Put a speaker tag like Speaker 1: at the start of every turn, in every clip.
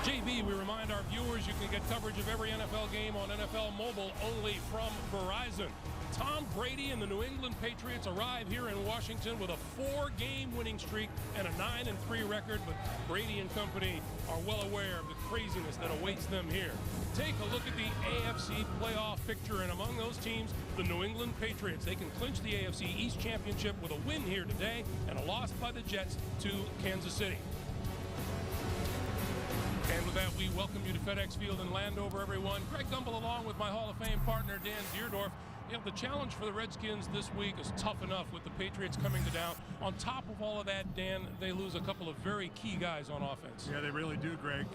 Speaker 1: JB, we remind our viewers you can get coverage of every NFL game on NFL Mobile only from Verizon. Tom Brady and the New England Patriots arrive here in Washington with a 4-game winning streak and a 9-3 record, but Brady and company are well aware of the craziness that awaits them here. Take a look at the AFC playoff picture, and among those teams, the New England Patriots. They can clinch the AFC East Championship with a win here today and a loss by the Jets to Kansas City. And with that, we welcome you to FedEx Field in Landover, everyone. Greg Gumbel along with my Hall of Fame partner, Dan Deerdorf. You know, the challenge for the Redskins this week is tough enough with the Patriots coming to town. On top of all of that, Dan, they lose a couple of very key guys on offense.
Speaker 2: Yeah, they really do, Greg.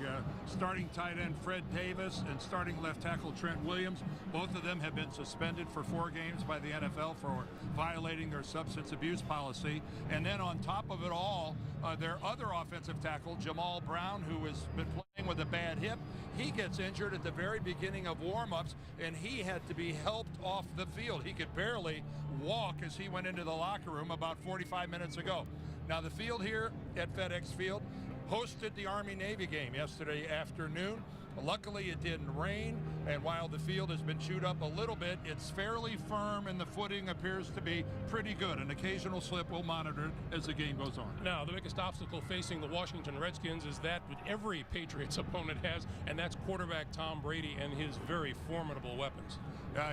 Speaker 2: Starting tight end Fred Davis and starting left tackle Trent Williams. Both of them have been suspended for 4 games by the NFL for violating their substance abuse policy. And then on top of it all, their other offensive tackle, Jamal Brown, who has been playing with a bad hip, he gets injured at the very beginning of warm-ups, and he had to be helped off the field. He could barely walk as he went into the locker room about 45 minutes ago. Now, the field here at FedEx Field hosted the Army-Navy game yesterday afternoon. Luckily, it didn't rain, and while the field has been chewed up a little bit, it's fairly firm, and the footing appears to be pretty good. An occasional slip will monitor as the game goes on.
Speaker 1: Now, the biggest obstacle facing the Washington Redskins is that every Patriots opponent has, and that's quarterback Tom Brady and his very formidable weapons.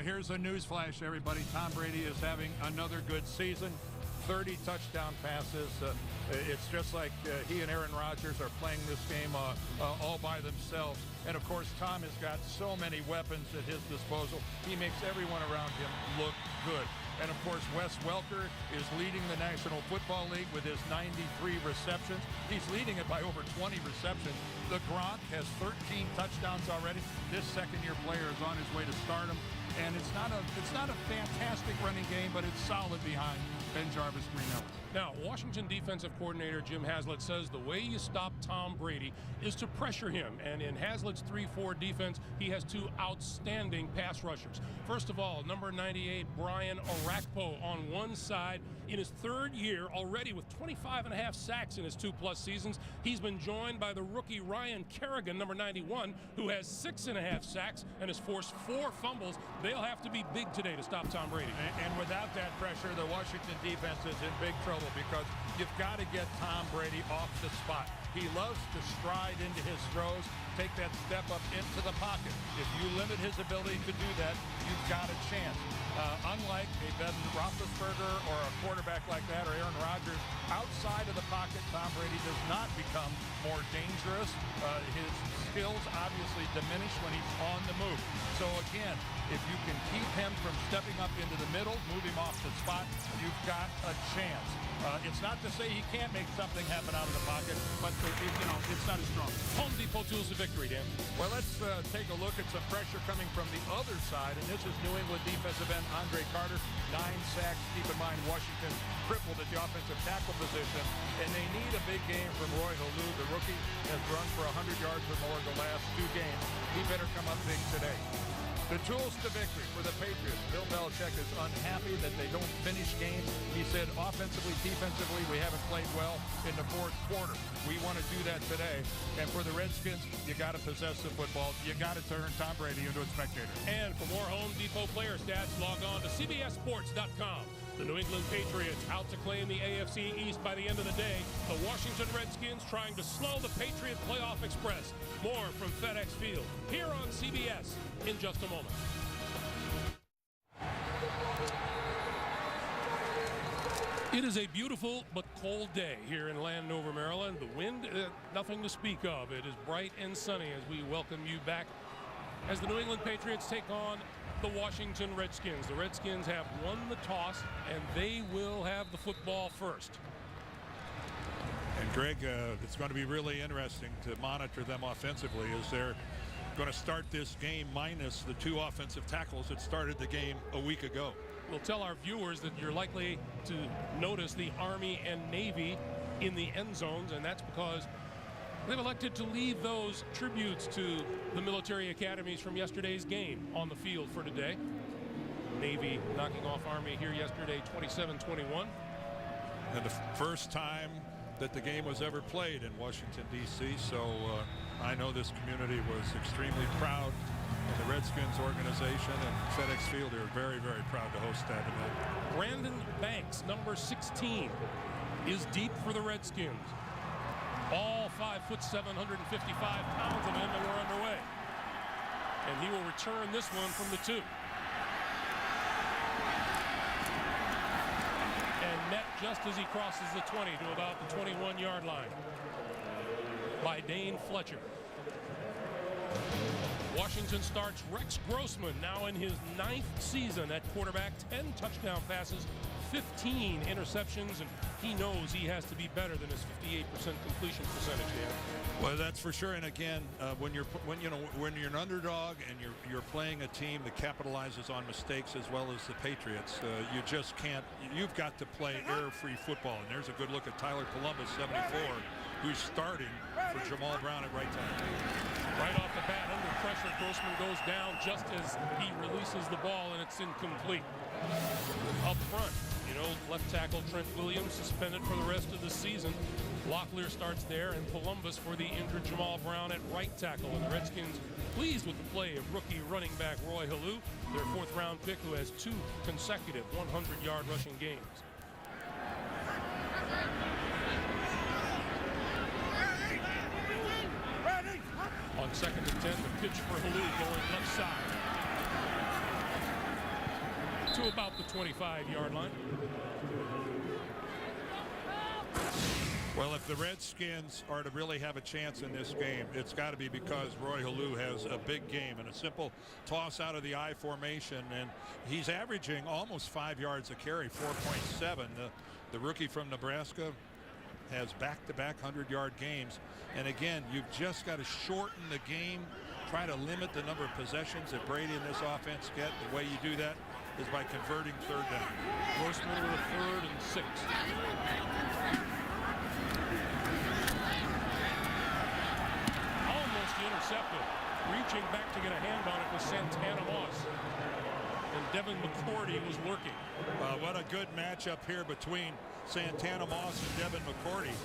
Speaker 2: Here's a news flash, everybody. Tom Brady is having another good season. 30 touchdown passes. It's just like he and Aaron Rodgers are playing this game all by themselves. And, of course, Tom has got so many weapons at his disposal. He makes everyone around him look good. And, of course, Wes Welker is leading the National Football League with his 93 receptions. He's leading it by over 20 receptions. The Gronk has 13 touchdowns already. This second-year player is on his way to stardom. And it's not a fantastic running game, but it's solid behind Ben Jarvis Green Ellis.
Speaker 1: Now, Washington defensive coordinator Jim Haslett says the way you stop Tom Brady is to pressure him. And in Haslett's 3-4 defense, he has 2 outstanding pass rushers. First of all, number 98, Brian Orakpo on one side. In his 3rd year already with 25.5 sacks in his 2+ seasons, he's been joined by the rookie Ryan Kerrigan, number 91, who has 6.5 sacks and has forced 4 fumbles. They'll have to be big today to stop Tom Brady.
Speaker 2: And without that pressure, the Washington defense is in big trouble because you've got to get Tom Brady off the spot. He loves to stride into his throws, take that step up into the pocket. If you limit his ability to do that, you've got a chance. Unlike a Ben Roethlisberger or a quarterback like that or Aaron Rodgers, outside of the pocket, Tom Brady does not become more dangerous. His skills obviously diminish when he's on the move. So again, if you can keep him from stepping up into the middle, move him off the spot, you've got a chance. It's not to say he can't make something happen out of the pocket, but it's not as strong.
Speaker 1: Home Depot tools of victory, Dan.
Speaker 2: Well, let's take a look at some pressure coming from the other side, and this is New England defensive end Andre Carter, 9 sacks. Keep in mind, Washington crippled at the offensive tackle position, and they need a big game from Roy Halou. The rookie has run for 100 yards or more the last 2 games. He better come up big today. The tools to victory for the Patriots. Bill Belichick is unhappy that they don't finish games. He said offensively, defensively, we haven't played well in the 4th quarter. We want to do that today. And for the Redskins, you got to possess the football. You got to turn Tom Brady into a spectator.
Speaker 1: And for more Home Depot player stats, log on to CBSSports.com. The New England Patriots out to claim the AFC East by the end of the day. The Washington Redskins trying to slow the Patriot playoff express. More from FedEx Field here on CBS in just a moment. It is a beautiful but cold day here in Landover, Maryland. The wind, nothing to speak of. It is bright and sunny as we welcome you back as the New England Patriots take on the Washington Redskins. The Redskins have won the toss, and they will have the football first.
Speaker 3: And Greg, it's going to be really interesting to monitor them offensively as they're going to start this game minus the 2 offensive tackles that started the game a week ago.
Speaker 1: We'll tell our viewers that you're likely to notice the Army and Navy in the end zones, and that's because they've elected to leave those tributes to the military academies from yesterday's game on the field for today. Navy knocking off Army here yesterday 27-21.
Speaker 3: And the first time that the game was ever played in Washington, D.C. So I know this community was extremely proud, and the Redskins organization and FedEx Field are very, very proud to host that event.
Speaker 1: Brandon Banks, number 16, is deep for the Redskins. All 5'7", 155 pounds of him, and we're underway. And he will return this one from the 2. And met just as he crosses the 20 to about the 21-yard line by Dane Fletcher. Washington starts Rex Grossman, now in his 9th season at quarterback, 10 touchdown passes, 15 interceptions, and he knows he has to be better than his 58% completion percentage here.
Speaker 3: Well, that's for sure. And again, when you're an underdog and you're playing a team that capitalizes on mistakes as well as the Patriots, you just can't. You've got to play error-free football. And there's a good look at Tyler Columbus, 74, who's starting for Jamal Brown at right tackle.
Speaker 1: Right off the bat, under pressure, Grossman goes down just as he releases the ball, and it's incomplete. Up front, left tackle Trent Williams suspended for the rest of the season. Locklear starts there, and Columbus for the injured Jamal Brown at right tackle. And the Redskins pleased with the play of rookie running back Roy Halou, their 4th-round pick, who has 2 consecutive 100-yard rushing games. On 2nd and 10, the pitch for Halou going left side to about the 25-yard line.
Speaker 3: Well, if the Redskins are to really have a chance in this game, it's got to be because Roy Halou has a big game and a simple toss out of the I formation, and he's averaging almost 5 yards a carry, 4.7. The rookie from Nebraska has back-to-back 100-yard games. And again, you've just got to shorten the game, try to limit the number of possessions that Brady and this offense get. The way you do that is by converting 3rd down.
Speaker 1: Grossman with a 3rd and 6. Almost intercepted. Reaching back to get a hand on it was Santana Moss. And Devin McCourty was lurking.
Speaker 3: What a good matchup here between Santana Moss and Devin McCourty.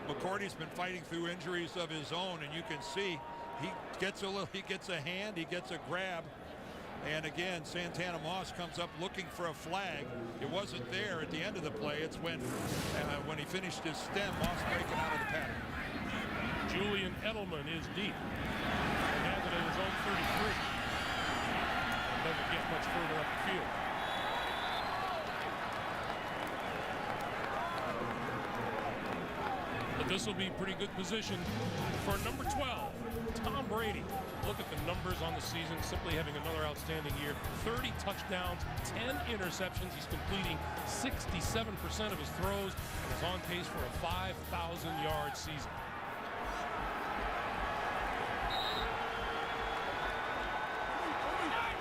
Speaker 3: McCourty's been fighting through injuries of his own, and you can see he gets a hand, he gets a grab. And again, Santana Moss comes up looking for a flag. It wasn't there at the end of the play. It's when he finished his stem, Moss breaking out of the pattern.
Speaker 1: Julian Edelman is deep. And has it at his own 33. Doesn't get much further up the field. But this will be pretty good position for number 12, Tom Brady. Look at the numbers on the season, simply having another outstanding year. 30 touchdowns, 10 interceptions. He's completing 67% of his throws and is on pace for a 5,000-yard season.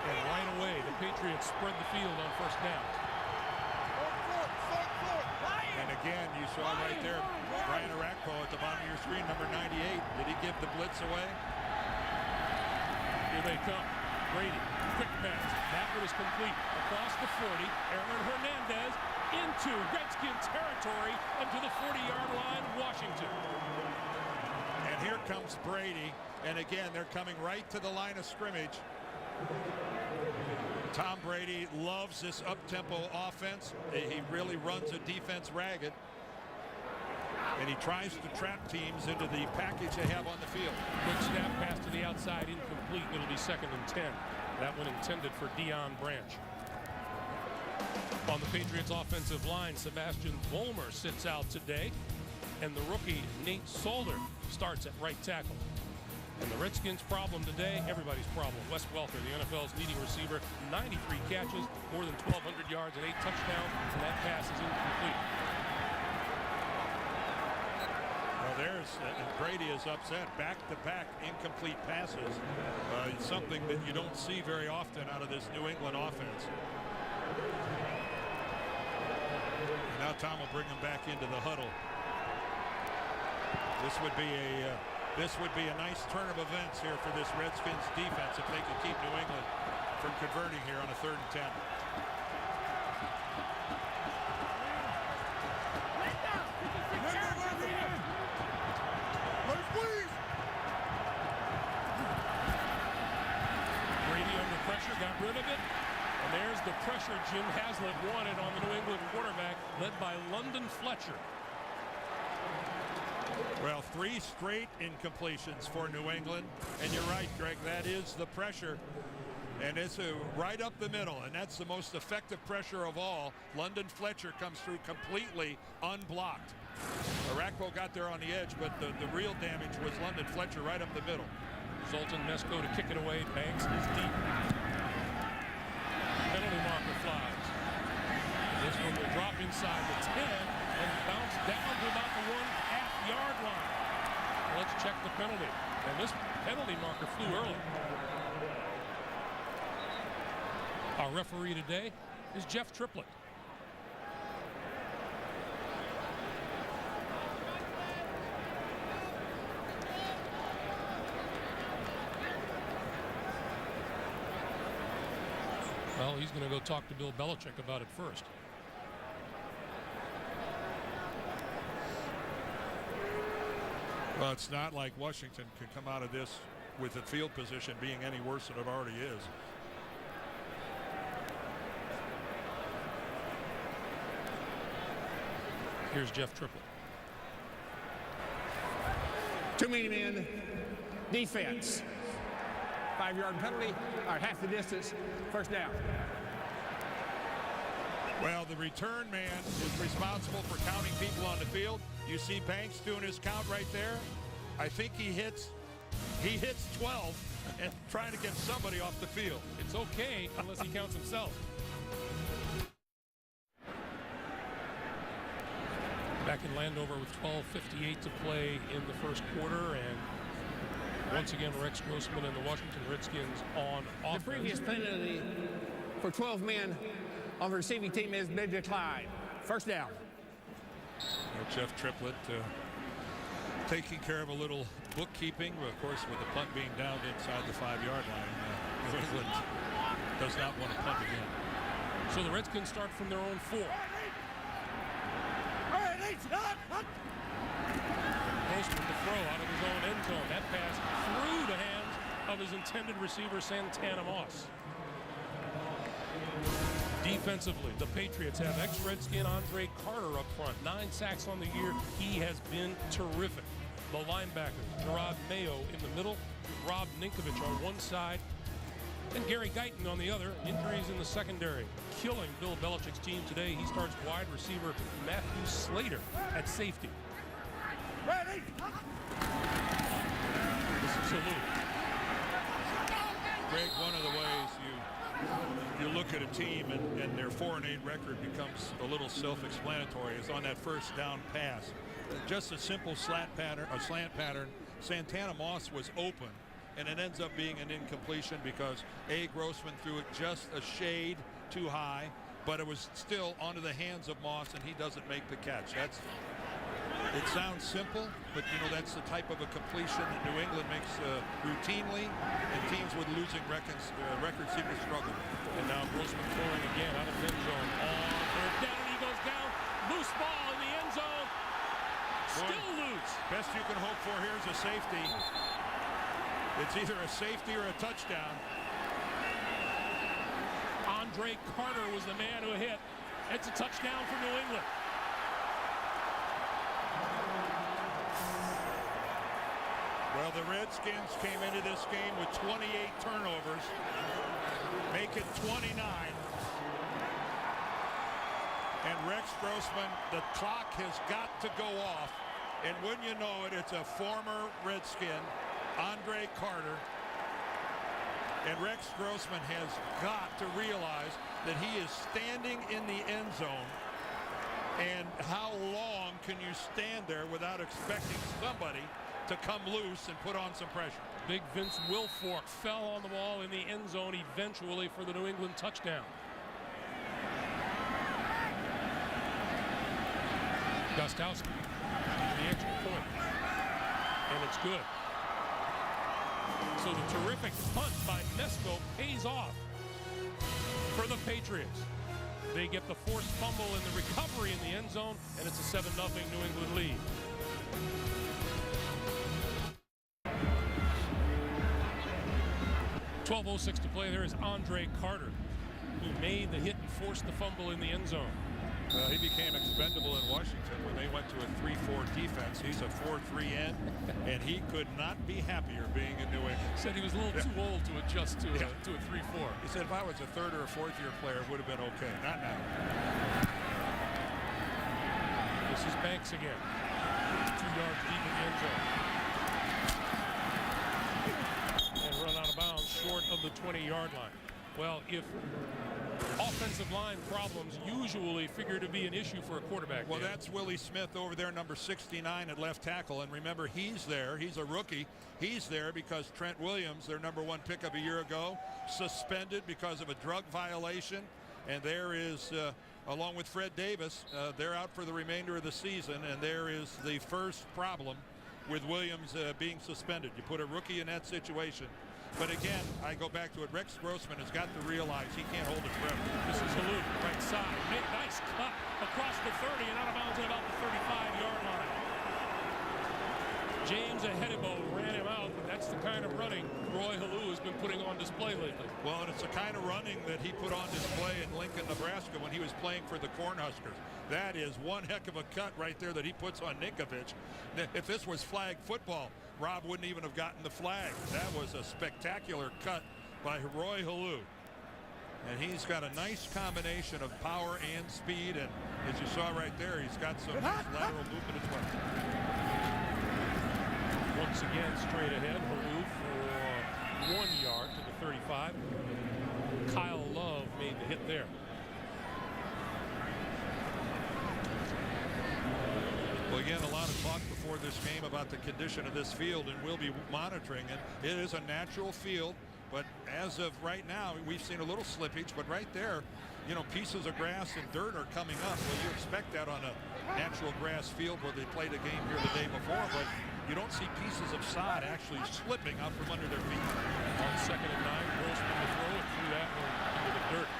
Speaker 1: And right away, the Patriots spread the field on 1st down.
Speaker 3: And again, you saw right there, Brian Arakpo at the bottom of your screen, number 98. Did he give the blitz away?
Speaker 1: Here they come. Brady, quick pass. That one is complete. Across the 40, Aaron Hernandez into Redskin territory and to the 40-yard line, Washington.
Speaker 3: And here comes Brady. And again, they're coming right to the line of scrimmage. Tom Brady loves this up-tempo offense. He really runs a defense ragged. And he tries to trap teams into the package they have on the field.
Speaker 1: Quick snap pass to the outside, incomplete. It'll be 2nd and 10. That one intended for Deion Branch. On the Patriots offensive line, Sebastian Vollmer sits out today. And the rookie, Nate Solder, starts at right tackle. And the Redskins' problem today, everybody's problem. Wes Welker, the NFL's leading receiver, 93 catches, more than 1,200 yards and 8 touchdowns, and that pass is incomplete.
Speaker 3: Well, and Brady is upset. Back-to-back incomplete passes. It's something that you don't see very often out of this New England offense. Now Tom will bring him back into the huddle. This would be a nice turn of events here for this Redskins defense if they can keep New England from converting here on a 3rd and 10.
Speaker 1: pressure Jim Haslett wanted on the New England quarterback, led by London Fletcher.
Speaker 3: Well, 3 straight incompletions for New England. And you're right, Greg, that is the pressure. And it's right up the middle, and that's the most effective pressure of all. London Fletcher comes through completely unblocked. Arakpo got there on the edge, but the real damage was London Fletcher right up the middle.
Speaker 1: Zoltan Mesko to kick it away. Banks is deep. Penalty marker flies. This one will drop inside the 10 and bounce down to about the 1.5-yard line. Let's check the penalty. And this penalty marker flew early. Our referee today is Jeff Triplett. Well, he's going to go talk to Bill Belichick about it first.
Speaker 3: Well, it's not like Washington can come out of this with the field position being any worse than it already is.
Speaker 1: Here's Jeff Triplett.
Speaker 4: Too many men. Defense. 5-yard penalty, or half the distance. First down.
Speaker 3: Well, the return man is responsible for counting people on the field. You see Banks doing his count right there. I think he hits 12 and trying to get somebody off the field.
Speaker 1: It's okay unless he counts himself. Back in Landover with 12:58 to play in the first quarter, and once again Rex Grossman and the Washington Redskins on offense.
Speaker 4: The previous penalty for 12 men on the receiving team has been declined. First down.
Speaker 3: Jeff Triplett taking care of a little bookkeeping, of course, with the punt being downed inside the 5-yard line. New England does not want to punt again.
Speaker 1: So the Redskins start from their own 4. Grossman to throw out of his own end zone. That pass through the hands of his intended receiver, Santana Moss. Defensively, the Patriots have ex-Redskin Andre Carter up front. 9 sacks on the year. He has been terrific. The linebackers, Gerard Mayo in the middle, Rob Ninkovich on one side, and Gary Guyton on the other. Injuries in the secondary killing Bill Belichick's team today. He starts wide receiver Matthew Slater at safety. Ready. This is Salute.
Speaker 3: Greg, one of the ways you look at a team and their 4-8 record becomes a little self-explanatory is on that first down pass. Just a simple slant pattern. Santana Moss was open, and it ends up being an incompletion because Grossman threw it just a shade too high, but it was still onto the hands of Moss, and he doesn't make the catch. It sounds simple, but that's the type of a completion that New England makes routinely, and teams with losing records seem to struggle.
Speaker 1: And now Grossman throwing again out of end zone. On third down, and he goes down. Loose ball in the end zone. Still loose.
Speaker 3: Best you can hope for here is a safety. It's either a safety or a touchdown.
Speaker 1: Andre Carter was the man who hit. It's a touchdown for New England.
Speaker 3: Well, the Redskins came into this game with 28 turnovers, make it 29. And Rex Grossman, the clock has got to go off. And wouldn't you know it, it's a former Redskin, Andre Carter. And Rex Grossman has got to realize that he is standing in the end zone. And how long can you stand there without expecting somebody to come loose and put on some pressure?
Speaker 1: Big Vince Wilfork fell on the ball in the end zone eventually for the New England touchdown. Gostowski, the extra point, and it's good. So the terrific punt by Mesko pays off for the Patriots. They get the forced fumble and the recovery in the end zone, and it's a 7-0 New England lead. .12:06 to play. There is Andre Carter. He made the hit and forced the fumble in the end zone.
Speaker 3: He became expendable in Washington when they went to a 3-4 defense. He's a 4-3 end, and he could not be happier being in New England.
Speaker 1: Said he was a little too old to adjust to a 3-4.
Speaker 3: He said if I was a third or a fourth year player, it would have been okay. Not now.
Speaker 1: This is Banks again. 2 yards deep in the end zone. And run out of bounds short of the 20-yard line. Well, if offensive line problems usually figure to be an issue for a quarterback.
Speaker 3: Well, that's Willie Smith over there, number 69 at left tackle. And remember, he's there. He's a rookie. He's there because Trent Williams, their number 1 pickup a year ago, suspended because of a drug violation. And there is, along with Fred Davis, they're out for the remainder of the season. And there is the first problem with Williams being suspended. You put a rookie in that situation. But again, I go back to it. Rex Grossman has got to realize he can't hold it forever.
Speaker 1: This is Halou, right side. Nice cut across the 30 and out of bounds at about the 35-yard line. James Ahedibo ran him out, but that's the kind of running Roy Halou has been putting on display lately.
Speaker 3: Well, and it's the kind of running that he put on display in Lincoln, Nebraska when he was playing for the Cornhuskers. That is one heck of a cut right there that he puts on Ninkovich. If this was flag football, Rob wouldn't even have gotten the flag. That was a spectacular cut by Roy Halou. And he's got a nice combination of power and speed. And as you saw right there, he's got some nice lateral movement as well.
Speaker 1: Once again, straight ahead, Halou for 1 yard to the 35. Kyle Love made the hit there.
Speaker 3: Well, again, a lot of talk before this game about the condition of this field, and we'll be monitoring it. It is a natural field, but as of right now, we've seen a little slippage, but right there, you know, pieces of grass and dirt are coming up. Well, you expect that on a natural grass field where they played a game here the day before, but you don't see pieces of sod actually slipping out from under their feet.
Speaker 1: On 2nd and 9, Grossman to throw it through that one into the dirt.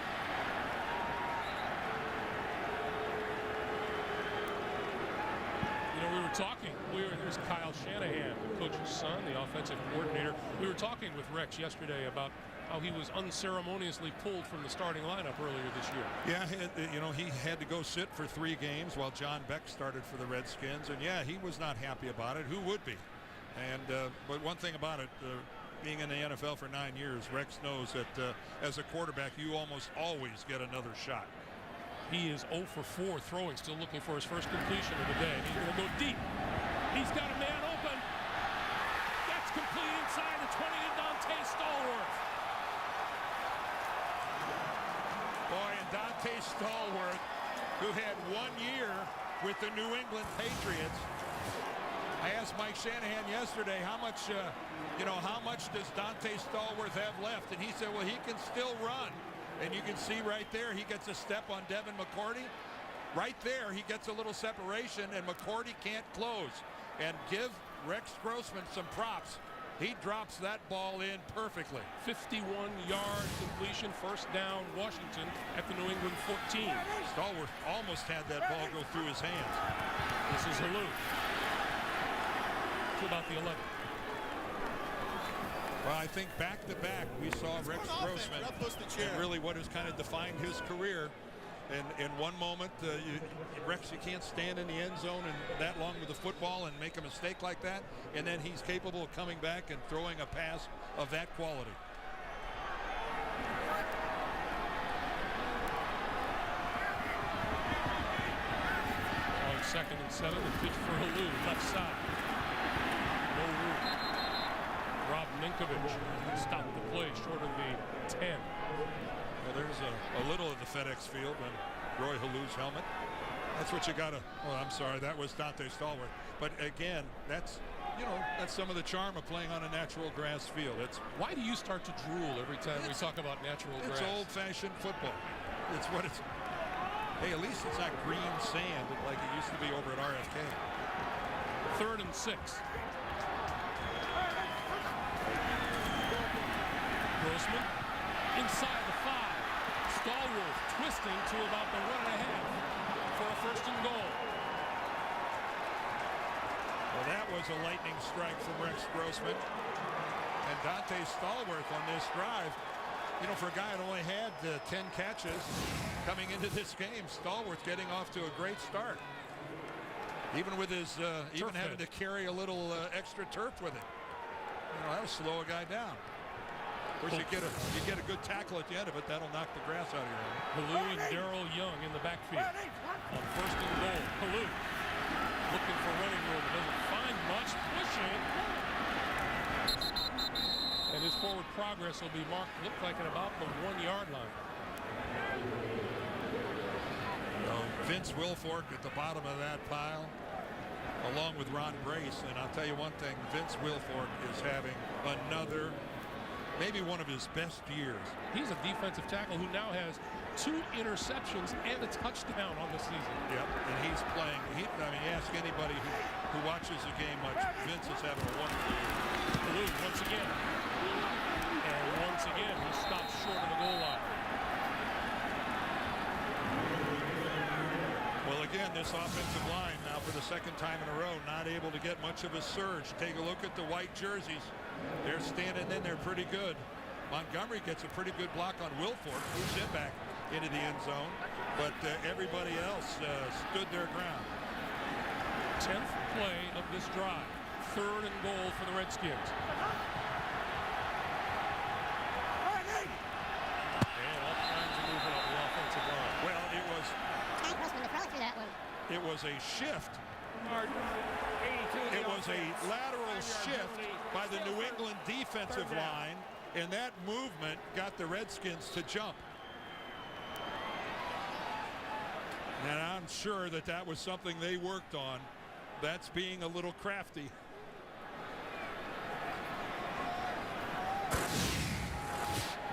Speaker 1: You know, we were talking. There's Kyle Shanahan, the coach's son, the offensive coordinator. We were talking with Rex yesterday about how he was unceremoniously pulled from the starting lineup earlier this year.
Speaker 3: Yeah, you know, he had to go sit for 3 games while John Beck started for the Redskins, and yeah, he was not happy about it. Who would be? And but one thing about it, being in the NFL for 9 years, Rex knows that as a quarterback, you almost always get another shot.
Speaker 1: He is 0 for 4 throwing, still looking for his first completion of the day. He's going to go deep. He's got a man open. That's complete inside the 20 to Dante Stallworth.
Speaker 3: Boy, and Dante Stallworth, who had 1 year with the New England Patriots. I asked Mike Shanahan yesterday how much, how much does Dante Stallworth have left? And he said, well, he can still run. And you can see right there, he gets a step on Devin McCourty. Right there, he gets a little separation, and McCourty can't close. And give Rex Grossman some props. He drops that ball in perfectly.
Speaker 1: 51-yard completion, first down, Washington at the New England 14.
Speaker 3: Stallworth almost had that ball go through his hands.
Speaker 1: This is Halou. To about the 11.
Speaker 3: Well, I think back-to-back, we saw Rex Grossman, and really what has kind of defined his career. And in one moment, Rex, you can't stand in the end zone and that long with the football and make a mistake like that. And then he's capable of coming back and throwing a pass of that quality.
Speaker 1: On 2nd and 7, the pitch for Halou, left side. No room. Rob Ninkovich stopped the play short of the 10.
Speaker 3: Well, there's a little of the FedEx Field and Roy Halou's helmet. That's what you got to. Oh, I'm sorry, that was Dante Stallworth. But again, that's some of the charm of playing on a natural grass field.
Speaker 1: Why do you start to drool every time we talk about natural grass?
Speaker 3: It's old-fashioned football. It's what it's. Hey, at least it's not green sand like it used to be over at RFK.
Speaker 1: 3rd and 6. Grossman inside the 5. Stallworth twisting to about the 1.5 for a 1st and goal.
Speaker 3: Well, that was a lightning strike from Rex Grossman. And Dante Stallworth on this drive You know, for a guy that only had 10 catches coming into this game, Stallworth getting off to a great start. Even with his, even having to carry a little extra turf with it. You know, that'll slow a guy down. Of course, you get a good tackle at the end of it, that'll knock the grass out of your hand.
Speaker 1: Palou and Darrell Young in the backfield. On first and goal, Palou looking for running room. Doesn't find much, pushing. And his forward progress will be marked, looked like at about the 1-yard line.
Speaker 3: Vince Wilfork at the bottom of that pile, along with Ron Brace. And I'll tell you one thing, Vince Wilfork is having another, maybe one of his best years.
Speaker 1: He's a defensive tackle who now has 2 interceptions and a touchdown on the season.
Speaker 3: Yep, and he's playing. I mean, ask anybody who watches the game much. Vince is having a wonderful year.
Speaker 1: Palou once again. And once again, he stops short of the goal line.
Speaker 3: Well, again, this offensive line now for the second time in a row not able to get much of a surge. Take a look at the white jerseys. They're standing in there pretty good. Montgomery gets a pretty good block on Wilfork, moves him back into the end zone, but everybody else stood their ground.
Speaker 1: 10th play of this drive. 3rd and goal for the Redskins. And all kinds of movement on the offensive line.
Speaker 3: Well, it was a shift. It was a lateral shift by the New England defensive line, and that movement got the Redskins to jump. And I'm sure that that was something they worked on. That's being a little crafty.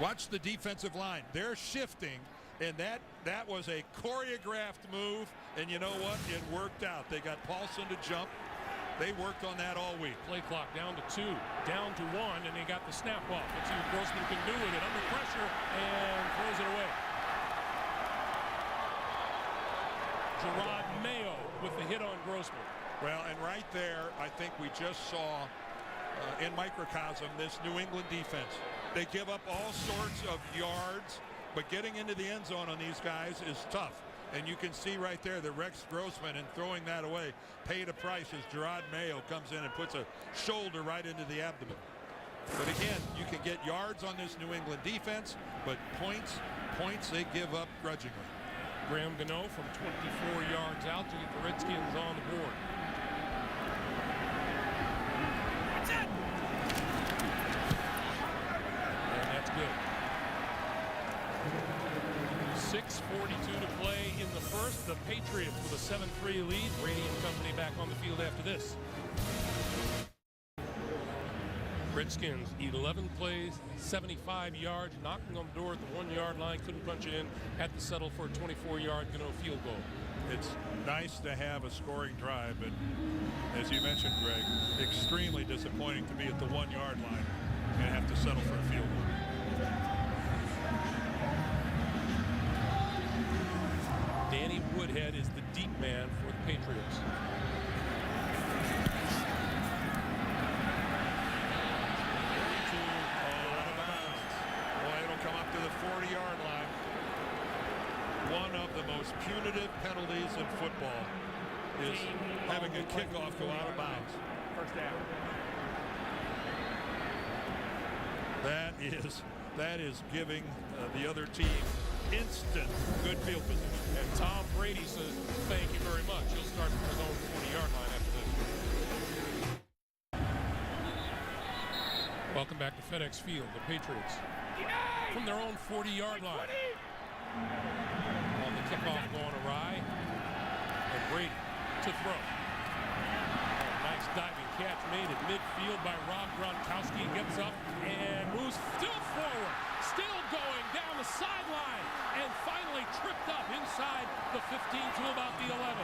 Speaker 3: Watch the defensive line. They're shifting, and that was a choreographed move, and you know what? It worked out. They got Paulson to jump. They worked on that all week.
Speaker 1: Play clock down to 2, down to 1, and they got the snap off. Let's see what Grossman can do with it. Under pressure, and throws it away. Gerard Mayo with the hit on Grossman.
Speaker 3: Well, and right there, I think we just saw in microcosm this New England defense. They give up all sorts of yards, but getting into the end zone on these guys is tough. And you can see right there that Rex Grossman, in throwing that away, paid a price as Gerard Mayo comes in and puts a shoulder right into the abdomen. But again, you can get yards on this New England defense, but points they give up grudgingly.
Speaker 1: Graham Gano from 24 yards out to get the Redskins on the board. That's it. And that's good. 6:42 to play in the first. The Patriots with a 7-3 lead. Brady and company back on the field after this. Redskins, 11 plays, 75 yards, knocking on the door at the 1-yard line, couldn't punch it in, had to settle for a 24-yard Gano field goal.
Speaker 3: It's nice to have a scoring drive, but as you mentioned, Greg, extremely disappointing to be at the 1-yard line and have to settle for a field goal.
Speaker 1: Danny Woodhead is the deep man for the Patriots.
Speaker 3: The 40-yard line. One of the most punitive penalties in football is having a kickoff go out of bounds.
Speaker 4: First down.
Speaker 3: That is giving the other team instant good field position.
Speaker 1: And Tom Brady says, thank you very much. He'll start from his own 40-yard line after this. Welcome back to FedEx Field, the Patriots. From their own 40-yard line. On the kickoff going awry. And Brady to throw. Nice diving catch made at midfield by Rob Gronkowski. Gets up and moves still forward. Still going down the sideline. And finally tripped up inside the 15 to about the 11.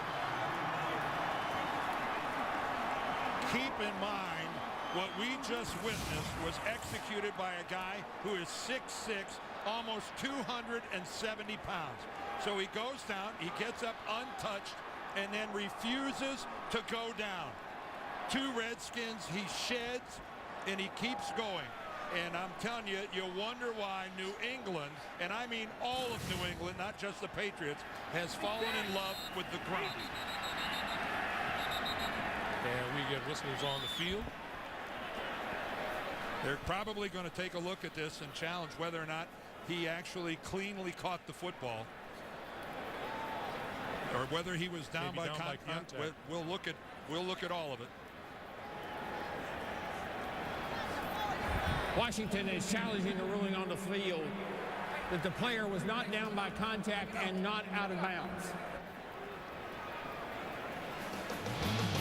Speaker 3: Keep in mind, what we just witnessed was executed by a guy who is 6'6", almost 270 pounds. So he goes down, he gets up untouched, and then refuses to go down. 2 Redskins, he sheds, and he keeps going. And I'm telling you, you wonder why New England, and I mean all of New England, not just the Patriots, has fallen in love with the Gronk.
Speaker 1: And we get whistles on the field.
Speaker 3: They're probably going to take a look at this and challenge whether or not he actually cleanly caught the football, or whether he was down by contact. We'll look at all of it.
Speaker 4: Washington is challenging the ruling on the field that the player was not down by contact and not out of bounds.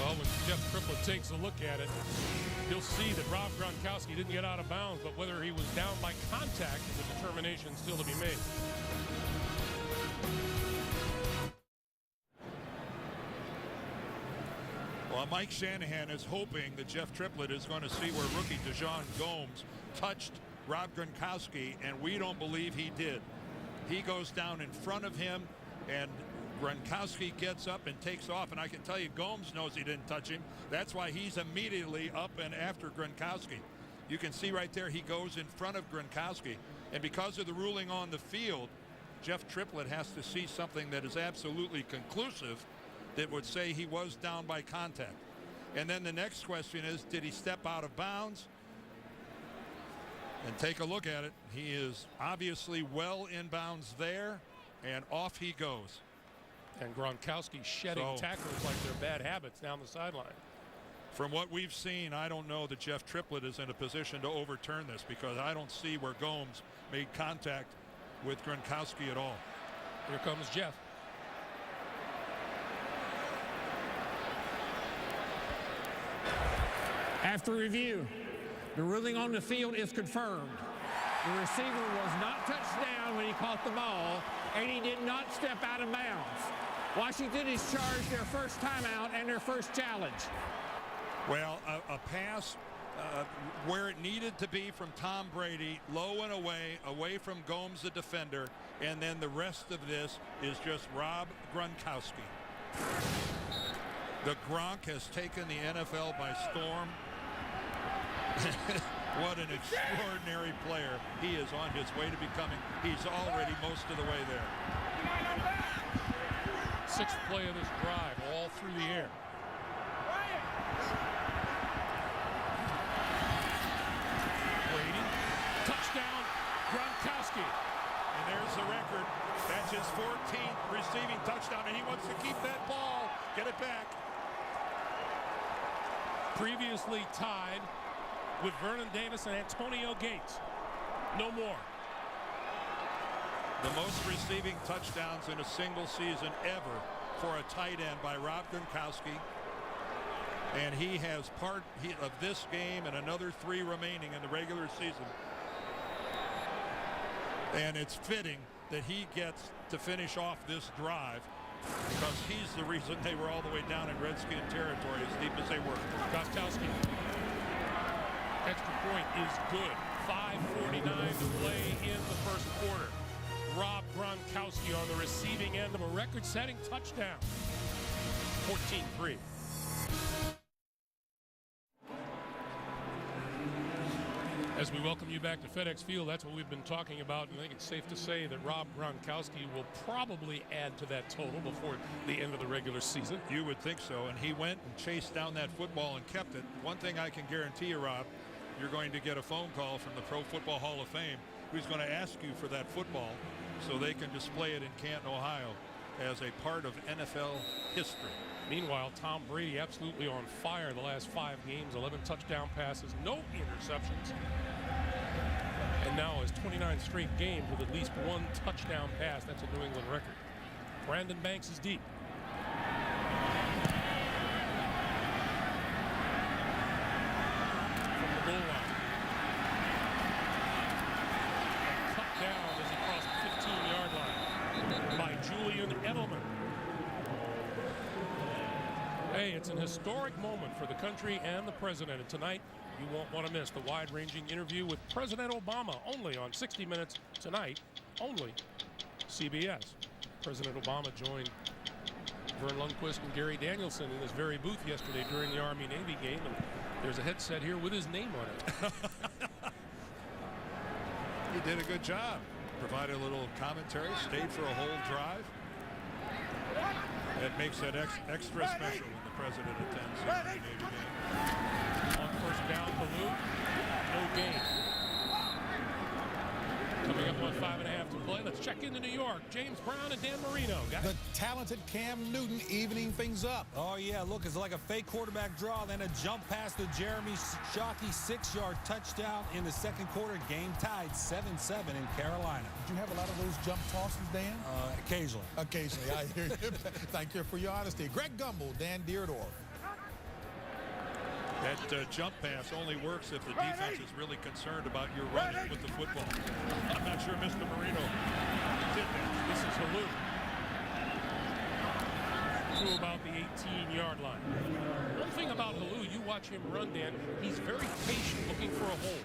Speaker 1: Well, when Jeff Triplett takes a look at it, he'll see that Rob Gronkowski didn't get out of bounds, but whether he was down by contact is a determination still to be made.
Speaker 3: Well, Mike Shanahan is hoping that Jeff Triplett is going to see where rookie DeJon Gomes touched Rob Gronkowski, and we don't believe he did. He goes down in front of him, and Gronkowski gets up and takes off, and I can tell you Gomes knows he didn't touch him. That's why he's immediately up and after Gronkowski. You can see right there he goes in front of Gronkowski, and because of the ruling on the field, Jeff Triplett has to see something that is absolutely conclusive that would say he was down by contact. And then the next question is, did he step out of bounds? And take a look at it. He is obviously well in bounds there, and off he goes.
Speaker 1: And Gronkowski shedding tackles like they're bad habits down the sideline.
Speaker 3: From what we've seen, I don't know that Jeff Triplett is in a position to overturn this, because I don't see where Gomes made contact with Gronkowski at all.
Speaker 1: Here comes Jeff.
Speaker 4: After review, the ruling on the field is confirmed. The receiver was not touched down when he caught the ball, and he did not step out of bounds. Washington is charged their first timeout and their first challenge.
Speaker 3: Well, a pass where it needed to be from Tom Brady, low and away from Gomes, the defender, and then the rest of this is just Rob Gronkowski. The Gronk has taken the NFL by storm. What an extraordinary player he is on his way to becoming. He's already most of the way there.
Speaker 1: Sixth play of this drive, all through the air. Brady, touchdown, Gronkowski.
Speaker 3: And there's the record. That's his 14th receiving touchdown, and he wants to keep that ball. Get it back.
Speaker 1: Previously tied with Vernon Davis and Antonio Gates. No more.
Speaker 3: The most receiving touchdowns in a single season ever for a tight end by Rob Gronkowski. And he has part of this game and another 3 remaining in the regular season. And it's fitting that he gets to finish off this drive, because he's the reason they were all the way down in Redskin territory as deep as they were.
Speaker 1: Gronkowski. Extra point is good. 5:49 to play in the first quarter. Rob Gronkowski on the receiving end of a record-setting touchdown. 14-3. As we welcome you back to FedEx Field, that's what we've been talking about, and I think it's safe to say that Rob Gronkowski will probably add to that total before the end of the regular season.
Speaker 3: You would think so, and he went and chased down that football and kept it. One thing I can guarantee you, Rob, you're going to get a phone call from the Pro Football Hall of Fame who's going to ask you for that football so they can display it in Canton, Ohio as a part of NFL history.
Speaker 1: Meanwhile, Tom Brady absolutely on fire the last 5 games, 11 touchdown passes, no interceptions. And now his 29 straight games with at least 1 touchdown pass. That's a New England record. Brandon Banks is deep. From the goal line. And cut down as he crossed the 15-yard line by Julian Edelman. Hey, it's an historic moment for the country and the president. And tonight, you won't want to miss the wide-ranging interview with President Obama, only on 60 Minutes tonight, only CBS. President Obama joined Vern Lundquist and Gary Danielson in this very booth yesterday during the Army-Navy game, and there's a headset here with his name on it.
Speaker 3: did a good job. Provided a little commentary, stayed for a whole drive. That makes that extra special when the president attends a major game.
Speaker 1: On first down, Baloo, no gain. Coming up on 5.5 to play. Let's check into New York. James Brown and Dan Marino.
Speaker 5: The talented Cam Newton evening things up.
Speaker 6: Oh, yeah, look, it's like a fake quarterback draw, then a jump pass to Jeremy Shockey, 6-yard touchdown in the second quarter. Game tied 7-7 in Carolina.
Speaker 5: Did you have a lot of those jump tosses, Dan?
Speaker 6: Occasionally.
Speaker 5: Occasionally, I hear you. Thank you for your honesty. Greg Gumbel, Dan Deardorff.
Speaker 3: That jump pass only works if the defense is really concerned about your running with the football. I'm not sure Mr. Marino did that.
Speaker 1: This is Halou. To about the 18-yard line. One thing about Halou, you watch him run, Dan, he's very patient, looking for a hole.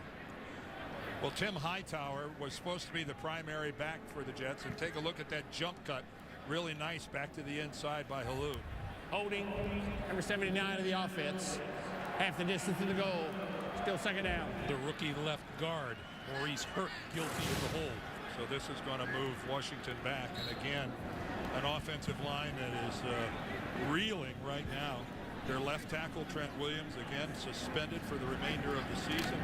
Speaker 3: Well, Tim Hightower was supposed to be the primary back for the Jets, and take a look at that jump cut. Really nice back to the inside by Halou.
Speaker 4: Holding number 79 of the offense. Half the distance to the goal. Still second down.
Speaker 1: The rookie left guard, Maurice Hurt, guilty of the hold.
Speaker 3: So this is going to move Washington back. And again, an offensive line that is reeling right now. Their left tackle, Trent Williams, again suspended for the remainder of the season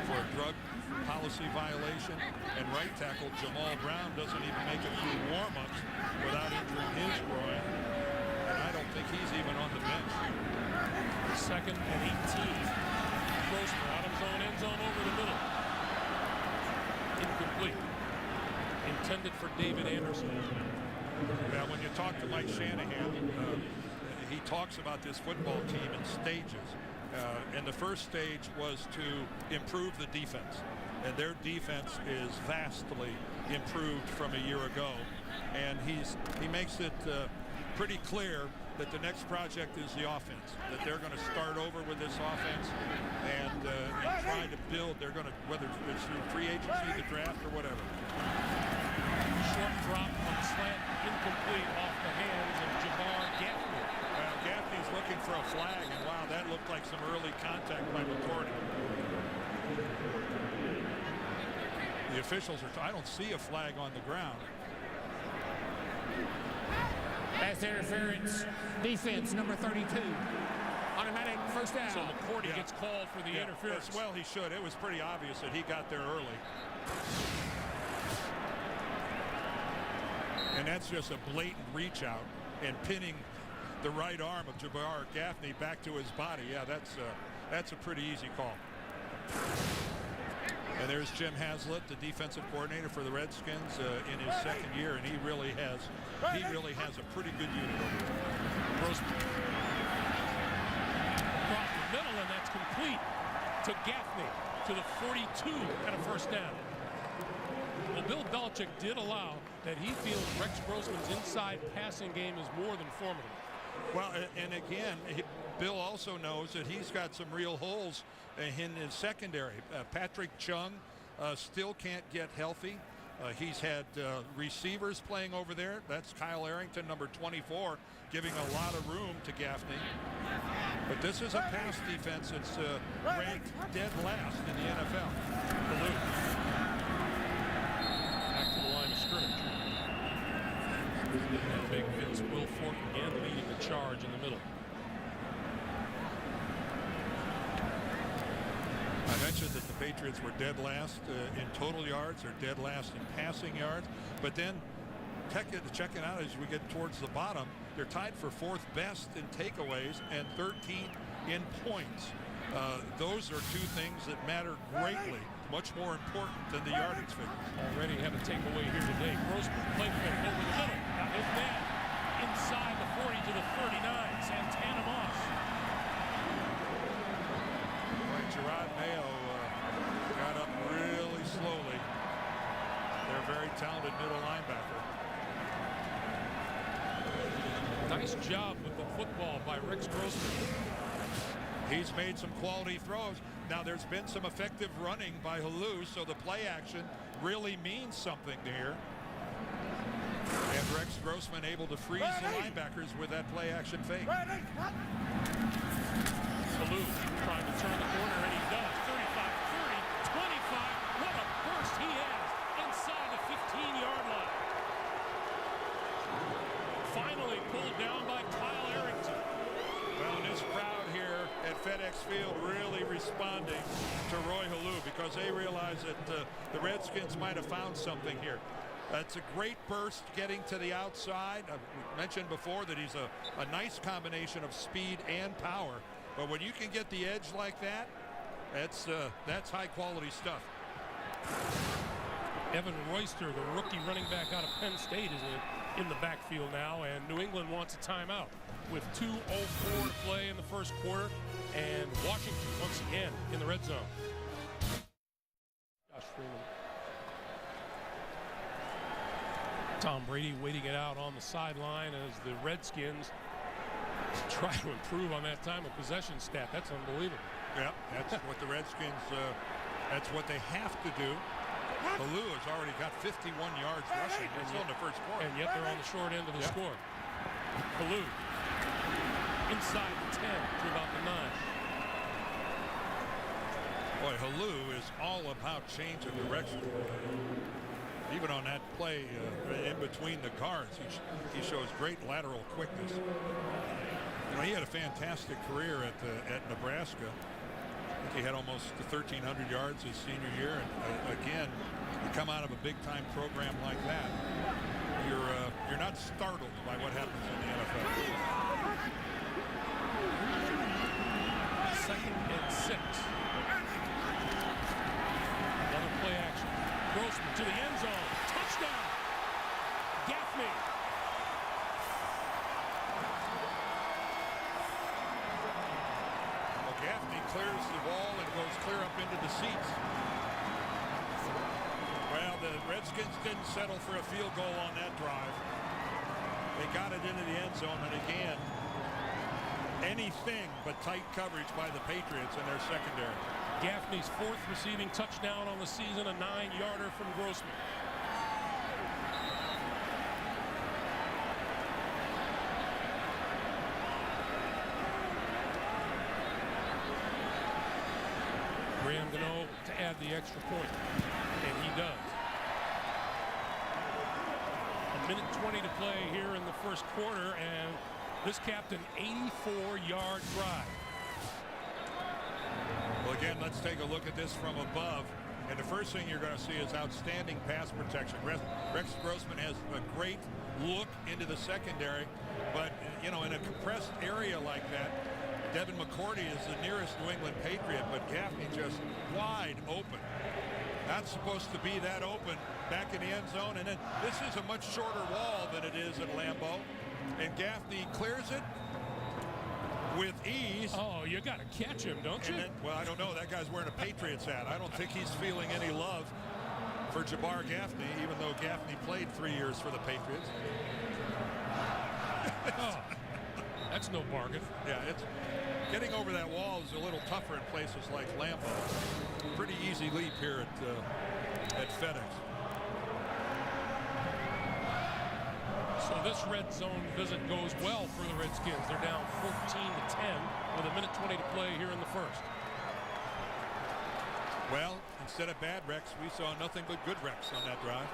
Speaker 3: for a drug policy violation. And right tackle, Jamal Brown, doesn't even make it through warm-ups without injuring his groin. And I don't think he's even on the bench.
Speaker 1: Second and 18. Grossman out of his own end zone over the middle. Incomplete. Intended for David Anderson.
Speaker 3: Now, when you talk to Mike Shanahan, he talks about this football team in stages. And the first stage was to improve the defense. And their defense is vastly improved from a year ago. And he makes it pretty clear that the next project is the offense, that they're going to start over with this offense and try to build. They're going to, whether it's through free agency, the draft, or whatever.
Speaker 1: Short drop on slant, incomplete off the hands of Jabbar Gaffney.
Speaker 3: Well, Gaffney's looking for a flag, and wow, that looked like some early contact by McCourty. The officials are, I don't see a flag on the ground.
Speaker 4: Pass interference, defense, number 32. Automatic first down.
Speaker 1: So McCourty gets called for the interference.
Speaker 3: Well, he should. It was pretty obvious that he got there early. And that's just a blatant reach out and pinning the right arm of Jabbar Gaffney back to his body. Yeah, that's a pretty easy call. And there's Jim Haslett, the defensive coordinator for the Redskins in his second year, and he really has a pretty good unit over there.
Speaker 1: Grossman. Across the middle, and that's complete to Gaffney to the 42 and a first down. Well, Bill Belichick did allow that he feels Rex Grossman's inside passing game is more than formidable.
Speaker 3: Well, and again, Bill also knows that he's got some real holes in his secondary. Patrick Chung still can't get healthy. He's had receivers playing over there. That's Kyle Arrington, number 24, giving a lot of room to Gaffney. But this is a pass defense that's ranked dead last in the NFL.
Speaker 1: Back to the line of scrimmage. And big Vince Wilfork again leading the charge in the middle.
Speaker 3: I mentioned that the Patriots were dead last in total yards, or dead last in passing yards. But then checking out as we get towards the bottom, they're tied for fourth best in takeaways and 13 in points. Those are two things that matter greatly, much more important than the yardage figures.
Speaker 1: Already have a takeaway here today. Grossman play fake over the middle. Got his man inside the 40 to the 39. Santana Moss.
Speaker 3: Gerard Mayo got up really slowly. They're a very talented middle linebacker.
Speaker 1: Nice job with the football by Rex Grossman.
Speaker 3: He's made some quality throws. Now there's been some effective running by Halou, so the play action really means something here. And Rex Grossman able to freeze the linebackers with that play action fake.
Speaker 1: Halou trying to turn the corner, and he does. 35, 30, 25. What a burst he has.
Speaker 3: responding to Roy Halou because they realize that the Redskins might have found something here. It's a great burst getting to the outside. I've mentioned before that he's a nice combination of speed and power. But when you can get the edge like that, that's high-quality stuff.
Speaker 1: Evan Royster, the rookie running back out of Penn State, is in the backfield now, and New England wants a timeout with 2:04 to play in the first quarter, and Washington once again in the red zone. Josh Freeman. Tom Brady waiting it out on the sideline as the Redskins try to improve on that time of possession stat. That's unbelievable.
Speaker 3: Yeah, that's what the Redskins, that's what they have to do. Halou has already got 51 yards rushing. They're still in the first quarter.
Speaker 1: And yet they're on the short end of the score. Halou inside the 10 to about the 9.
Speaker 3: Boy, Halou is all about changing direction. Even on that play in between the guards, he shows great lateral quickness. You know, he had a fantastic career at Nebraska. I think he had almost 1,300 yards his senior year, and again, you come out of a big-time program like that, you're not startled by what happens in the NFL.
Speaker 1: 2nd and 6. Another play action. Grossman to the end zone. Touchdown. Gaffney.
Speaker 3: Well, Gaffney clears the wall and goes clear up into the seats. Well, the Redskins didn't settle for a field goal on that drive. They got it into the end zone, and again, anything but tight coverage by the Patriots in their secondary.
Speaker 1: Gaffney's 4th receiving touchdown on the season, a 9-yarder from Grossman. Graham Gano to add the extra point, and he does. 1:20 to play here in the first quarter, and this capped an 84-yard drive.
Speaker 3: Well, again, let's take a look at this from above. And the first thing you're going to see is outstanding pass protection. Rex Grossman has a great look into the secondary. But, you know, in a compressed area like that, Devin McCourty is the nearest New England Patriot, but Gaffney just wide open. Not supposed to be that open back in the end zone. And then this is a much shorter wall than it is at Lambeau. And Gaffney clears it with ease.
Speaker 1: Oh, you got to catch him, don't you?
Speaker 3: Then, well, I don't know. That guy's wearing a Patriots hat. I don't think he's feeling any love for Jabbar Gaffney, even though Gaffney played 3 years for the Patriots.
Speaker 1: Oh, that's no bargain.
Speaker 3: Yeah, it's getting over that wall is a little tougher in places like Lambeau. Pretty easy leap here at FedEx.
Speaker 1: So this red zone visit goes well for the Redskins. They're down 14-10 with 1:20 to play here in the first.
Speaker 3: Well, instead of bad Rex, we saw nothing but good Rex on that drive.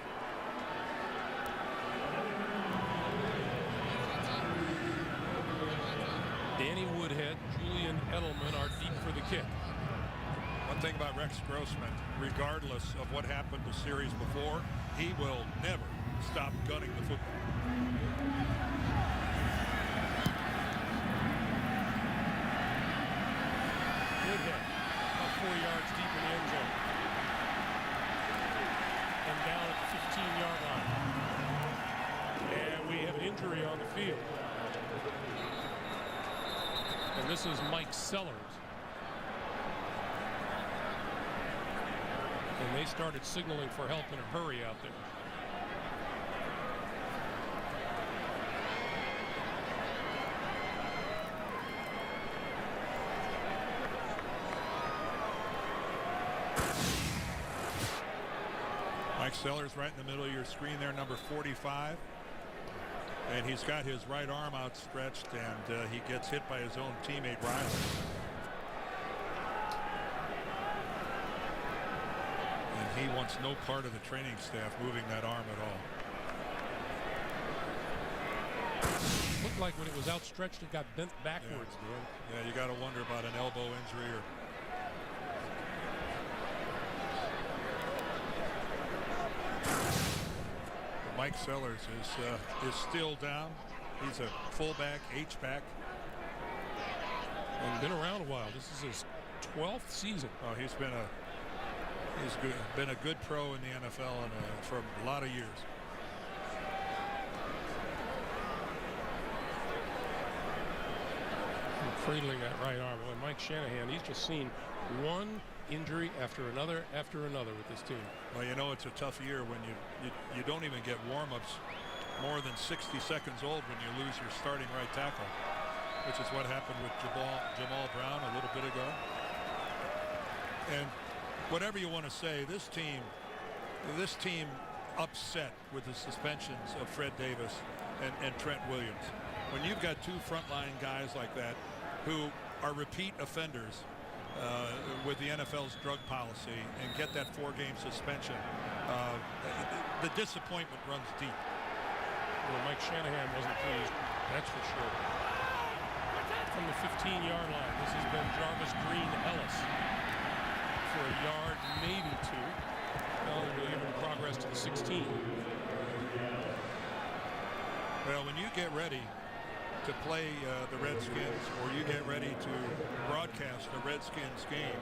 Speaker 1: Danny Woodhead, Julian Edelman are deep for the kick.
Speaker 3: One thing about Rex Grossman, regardless of what happened the series before, he will never stop gunning the football.
Speaker 1: Woodhead, about 4 yards deep in the end zone. And down at the 15-yard line. And we have an injury on the field. And this is Mike Sellers. And they started signaling for help in a hurry out there.
Speaker 3: Mike Sellers right in the middle of your screen there, number 45. And he's got his right arm outstretched, and he gets hit by his own teammate, Riley. And he wants no part of the training staff moving that arm at all.
Speaker 1: Looked like when it was outstretched, it got bent backwards,
Speaker 3: Yeah, you got to wonder about an elbow injury or Mike Sellers is still down. He's a fullback, H-back.
Speaker 1: And been around a while. This is his 12th season.
Speaker 3: Oh, he's been a good pro in the NFL for a lot of years.
Speaker 1: Cradling that right arm. When Mike Shanahan, he's just seen one injury after another with this team.
Speaker 3: Well, you know, it's a tough year when you don't even get warm-ups more than 60 seconds old when you lose your starting right tackle, which is what happened with Jamal Brown a little bit ago. And whatever you want to say, this team upset with the suspensions of Fred Davis and Trent Williams. When you've got two frontline guys like that who are repeat offenders with the NFL's drug policy and get that 4-game suspension, the disappointment runs deep.
Speaker 1: Well, Mike Shanahan wasn't pleased, that's for sure. From the 15-yard line, this has been Jarvis Green Ellis for a yard, maybe two. Well, they're giving progress to the 16.
Speaker 3: Well, when you get ready to play the Redskins, or you get ready to broadcast a Redskins game,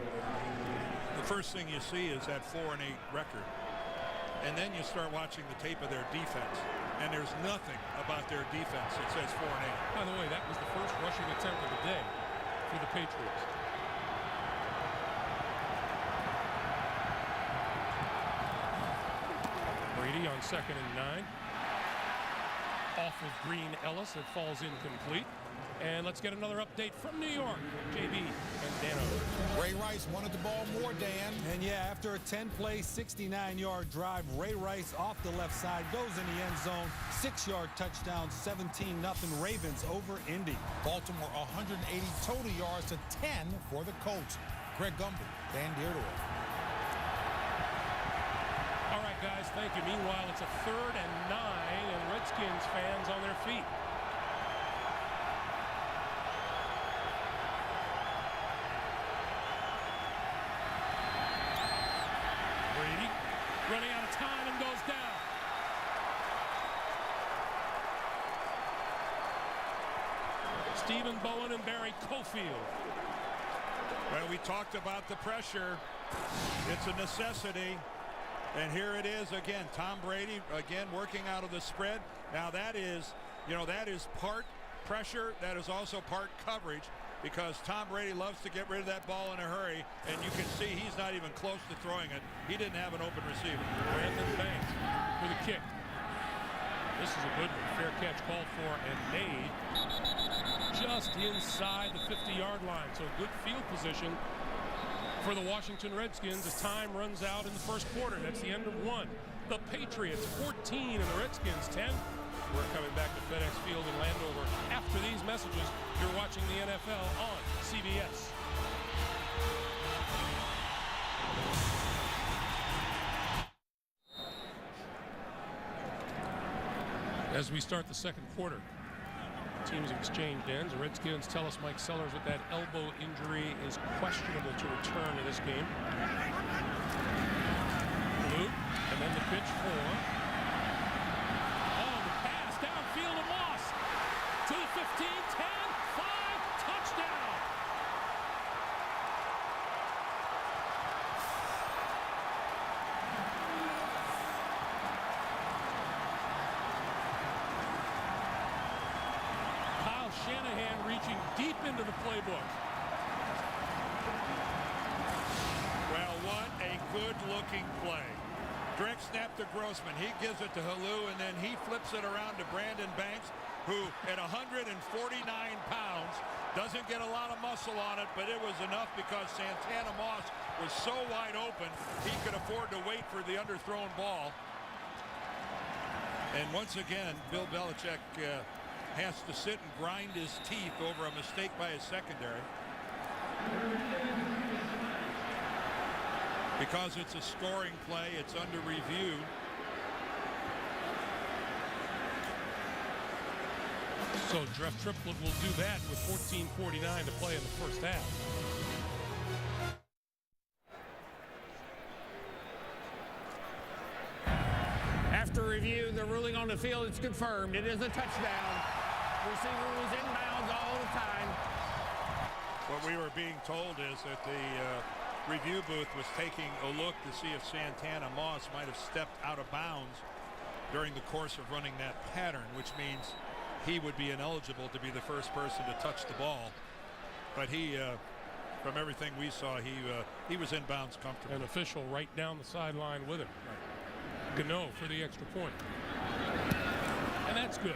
Speaker 3: the first thing you see is that 4-8 record. And then you start watching the tape of their defense, and there's nothing about their defense that says 4-8.
Speaker 1: By the way, that was the first rushing attempt of the day for the Patriots. Brady on 2nd and 9. Off of Green Ellis, it falls incomplete. And let's get another update from New York. JB and Dano.
Speaker 5: Ray Rice wanted the ball more, Dan.
Speaker 6: And yeah, after a 10-play, 69-yard drive, Ray Rice off the left side goes in the end zone. 6-yard touchdown, 17-0 Ravens over Indy.
Speaker 5: Baltimore 180 total yards to 10 for the Colts. Greg Gumbel, Dan Dierdorf.
Speaker 1: All right, guys, thank you. Meanwhile, it's a 3rd and 9, and Redskins fans on their feet. Brady running out of time and goes down. Stephen Bowen and Barry Cofield.
Speaker 3: Well, we talked about the pressure. It's a necessity. And here it is again. Tom Brady again working out of the spread. Now that is, that is part pressure. That is also part coverage, because Tom Brady loves to get rid of that ball in a hurry. And you can see he's not even close to throwing it. He didn't have an open receiver.
Speaker 1: Brandon Banks for the kick. This is a good one. Fair catch called for and made just inside the 50-yard line. So good field position for the Washington Redskins as time runs out in the first quarter. That's the end of 1. The Patriots 14 and the Redskins 10. We're coming back to FedEx Field in Landover after these messages. You're watching the NFL on CBS. As we start the second quarter, teams exchange ends. The Redskins tell us Mike Sellers with that elbow injury is questionable to return to this game. Blue, and then the pitch for. Oh, the pass downfield and lost. To the 15, 10, 5, touchdown. Shanahan reaching deep into the playbook.
Speaker 3: Well, what a good-looking play. Direct snap to Grossman. He gives it to Halou, and then he flips it around to Brandon Banks, who at 149 pounds doesn't get a lot of muscle on it, but it was enough because Santana Moss was so wide open he could afford to wait for the underthrown ball. And once again, Bill Belichick has to sit and grind his teeth over a mistake by his secondary. Because it's a scoring play, it's under review.
Speaker 1: So Jeff Triplett will do that with 14:49 to play in the first half.
Speaker 4: After review, the ruling on the field is confirmed. It is a touchdown. Receiver was inbounds all the time.
Speaker 3: What we were being told is that the review booth was taking a look to see if Santana Moss might have stepped out of bounds during the course of running that pattern, which means he would be ineligible to be the first person to touch the ball. But he, from everything we saw, he was inbounds comfortably.
Speaker 1: An official right down the sideline with him. Gano for the extra point. And that's good.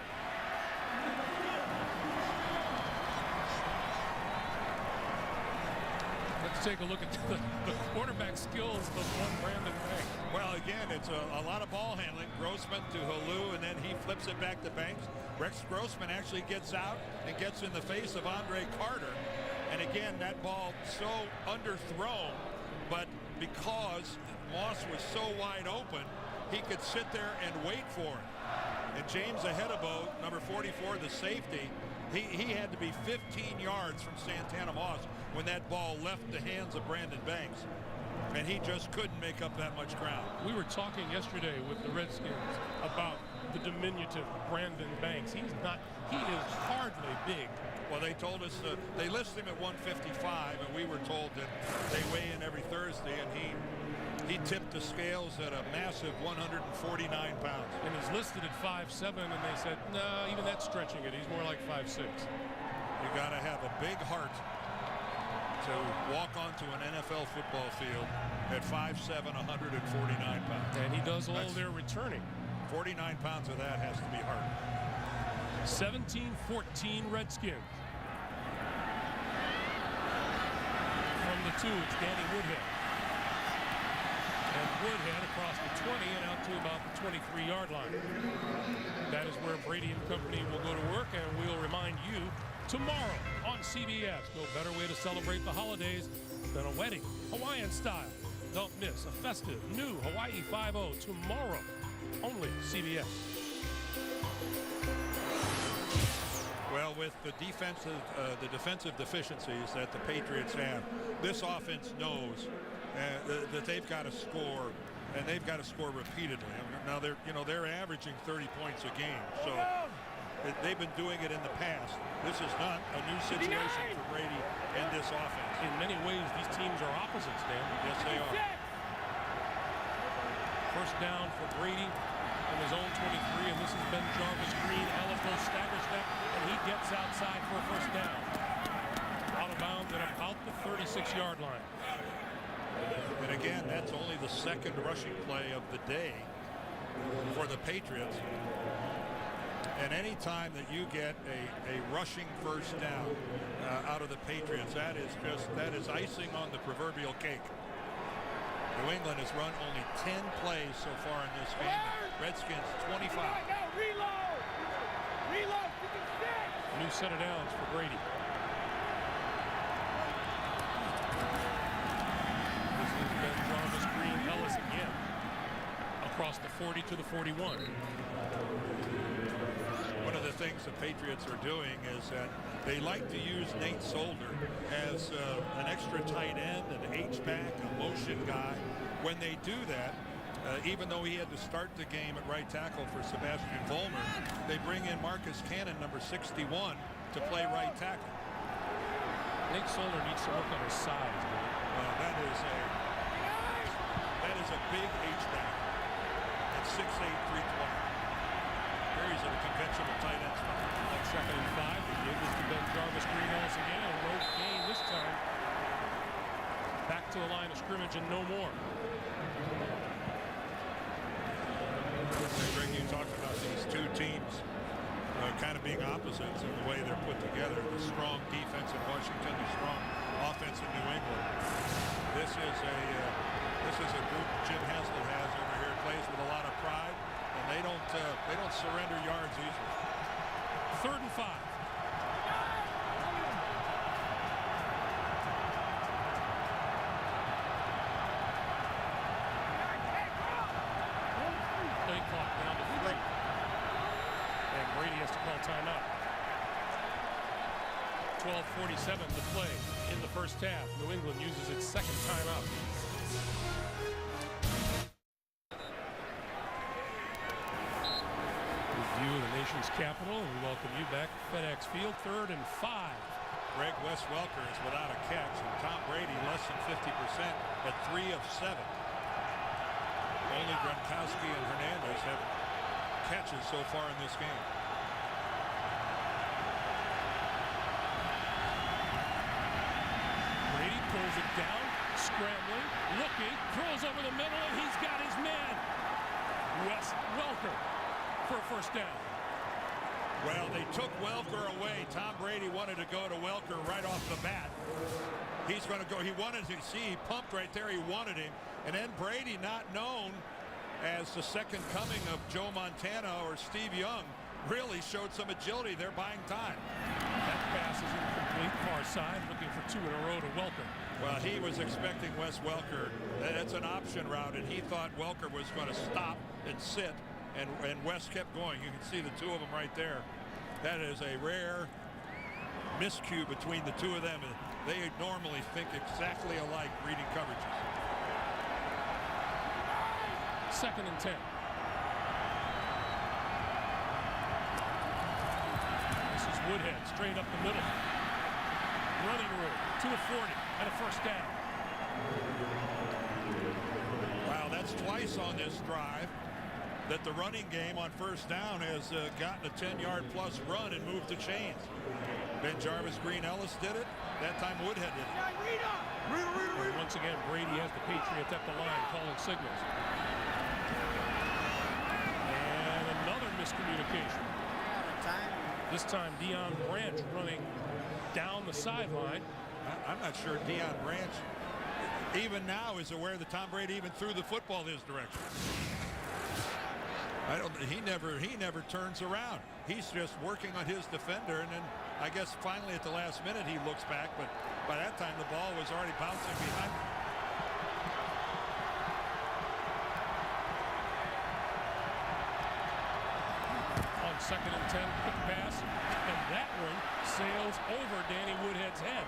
Speaker 1: Let's take a look at the quarterback skills of one Brandon Banks.
Speaker 3: Well, again, it's a lot of ball handling. Grossman to Halou, and then he flips it back to Banks. Rex Grossman actually gets out and gets in the face of Andre Carter. And again, that ball so underthrown, but because Moss was so wide open, he could sit there and wait for it. And James Ahedebo, number 44, the safety, he had to be 15 yards from Santana Moss when that ball left the hands of Brandon Banks. And he just couldn't make up that much ground.
Speaker 1: We were talking yesterday with the Redskins about the diminutive Brandon Banks. He is hardly big.
Speaker 3: Well, they told us they list him at 155, and we were told that they weigh in every Thursday, and he tipped the scales at a massive 149 pounds.
Speaker 1: And he's listed at 5'7", and they said, no, even that's stretching it. He's more like 5'6".
Speaker 3: You got to have a big heart to walk onto an NFL football field at 5'7", 149 pounds.
Speaker 1: And he does all their returning.
Speaker 3: 49 pounds of that has to be hard.
Speaker 1: 17-14 Redskins. From the 2, it's Danny Woodhead. And Woodhead across the 20 and out to about the 23-yard line. That is where Brady and company will go to work, and we'll remind you tomorrow on CBS. No better way to celebrate the holidays than a wedding, Hawaiian style. Don't miss a festive new Hawaii 5-0 tomorrow, only CBS.
Speaker 3: Well, with the defensive deficiencies that the Patriots have, this offense knows that they've got to score, and they've got to score repeatedly. Now they're averaging 30 points a game, so they've been doing it in the past. This is not a new situation for Brady and this offense.
Speaker 1: In many ways, these teams are opposites, Dan.
Speaker 3: Yes, they are.
Speaker 1: First down for Brady on his own 23, and this has been Jarvis Green. Ellis goes stagger step, and he gets outside for a first down. Out of bounds at about the 36-yard line.
Speaker 3: And again, that's only the second rushing play of the day for the Patriots. And any time that you get a rushing first down out of the Patriots, that is icing on the proverbial cake. New England has run only 10 plays so far in this game. Redskins 25.
Speaker 7: Reload! Reload!
Speaker 1: New set of downs for Brady. This has been Jarvis Green Ellis again. Across the 40 to the 41.
Speaker 3: One of the things the Patriots are doing is that they like to use Nate Solder as an extra tight end, an H-back, a motion guy. When they do that, even though he had to start the game at right tackle for Sebastian Vollmer, they bring in Marcus Cannon, number 61, to play right tackle.
Speaker 1: Nate Solder needs to work on his size.
Speaker 3: That is a big H-back at 6'8", 320. Carries at a conventional tight end spot.
Speaker 1: On 2nd and 5, they give this to Ben Jarvis Green Ellis again, and no gain this time. Back to the line of scrimmage and no more.
Speaker 3: Greg, you talked about these two teams kind of being opposites in the way they're put together. The strong defense in Washington, the strong offense in New England. This is a group Jim Haslett has over here. Plays with a lot of pride, and they don't surrender yards easily.
Speaker 1: 3rd and 5. Play clock down to 3. And Brady has to call timeout. 12:47 to play in the first half. New England uses its second timeout. Redskins Capital, and we welcome you back to FedEx Field. 3rd and 5.
Speaker 3: Greg Wes Welker is without a catch, and Tom Brady less than 50% at 3 of 7. Only Gronkowski and Hernandez have catches so far in this game.
Speaker 1: Brady pulls it down, scrambling, looking, throws over the middle, and he's got his man, Wes Welker, for a first down.
Speaker 3: Well, they took Welker away. Tom Brady wanted to go to Welker right off the bat. He's going to go. He wanted to see. He pumped right there. He wanted him. And then Brady, not known as the second coming of Joe Montana or Steve Young, really showed some agility. They're buying time.
Speaker 1: That pass is incomplete. Far side, looking for 2 in a row to Welker.
Speaker 3: Well, he was expecting Wes Welker. That's an option route, and he thought Welker was going to stop and sit. And Wes kept going. You can see the two of them right there. That is a rare miscue between the two of them. They normally think exactly alike reading coverages.
Speaker 1: 2nd and 10. This is Woodhead, straight up the middle. Running room, 2 of 40, and a first down.
Speaker 3: Wow, that's twice on this drive that the running game on first down has gotten a 10-yard plus run and moved the chains. Ben Jarvis, Green Ellis did it. That time Woodhead did it.
Speaker 1: And once again, Brady has the Patriots at the line calling signals. And another miscommunication. This time Deion Branch running down the sideline.
Speaker 3: I'm not sure Deion Branch even now is aware that Tom Brady even threw the football his direction. He never turns around. He's just working on his defender, and then I guess finally at the last minute he looks back, but by that time the ball was already bouncing behind him.
Speaker 1: On 2nd and 10, quick pass, and that one sails over Danny Woodhead's head.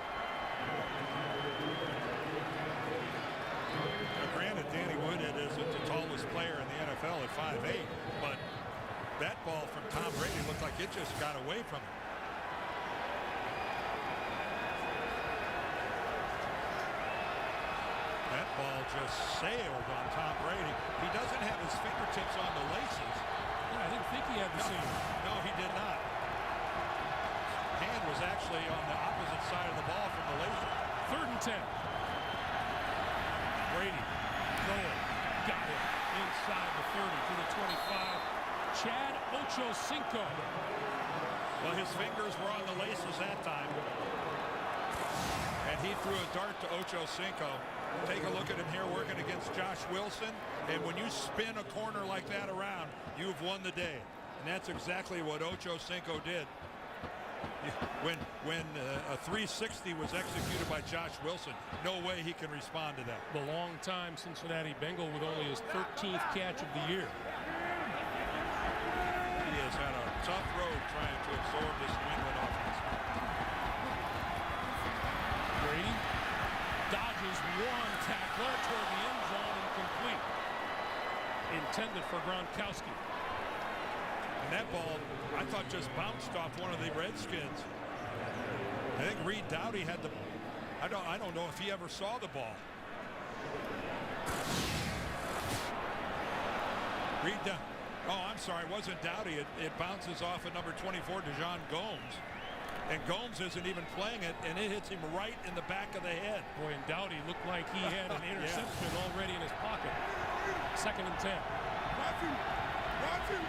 Speaker 3: Now, granted, Danny Woodhead isn't the tallest player in the NFL at 5'8", but that ball from Tom Brady looked like it just got away from him. That ball just sailed on Tom Brady. He doesn't have his fingertips on the laces.
Speaker 1: Yeah, I didn't think he had the seam.
Speaker 3: No, he did not. Hand was actually on the opposite side of the ball from the laces.
Speaker 1: 3rd and 10. Brady throwing, got it inside the 30 to the 25. Chad Ochocinco.
Speaker 3: Well, his fingers were on the laces that time, and he threw a dart to Ochocinco. Take a look at him here working against Josh Wilson, and when you spin a corner like that around, you've won the day, and that's exactly what Ochocinco did. When a 360 was executed by Josh Wilson, no way he can respond to that.
Speaker 1: The long-time Cincinnati Bengal with only his 13th catch of the year.
Speaker 3: He has had a tough road trying to absorb this New England offense.
Speaker 1: Brady dodges one tackler toward the end zone, incomplete. Intended for Gronkowski.
Speaker 3: And that ball, I thought, just bounced off one of the Redskins. I think Reed Dowdy had the. I don't know if he ever saw the ball. Reed Dowdy. Oh, I'm sorry, it wasn't Dowdy. It bounces off at number 24, DeJon Gomes. And Gomes isn't even playing it, and it hits him right in the back of the head.
Speaker 1: Boy, and Dowdy looked like he had an interception already in his pocket. 2nd and 10.
Speaker 7: Watch him.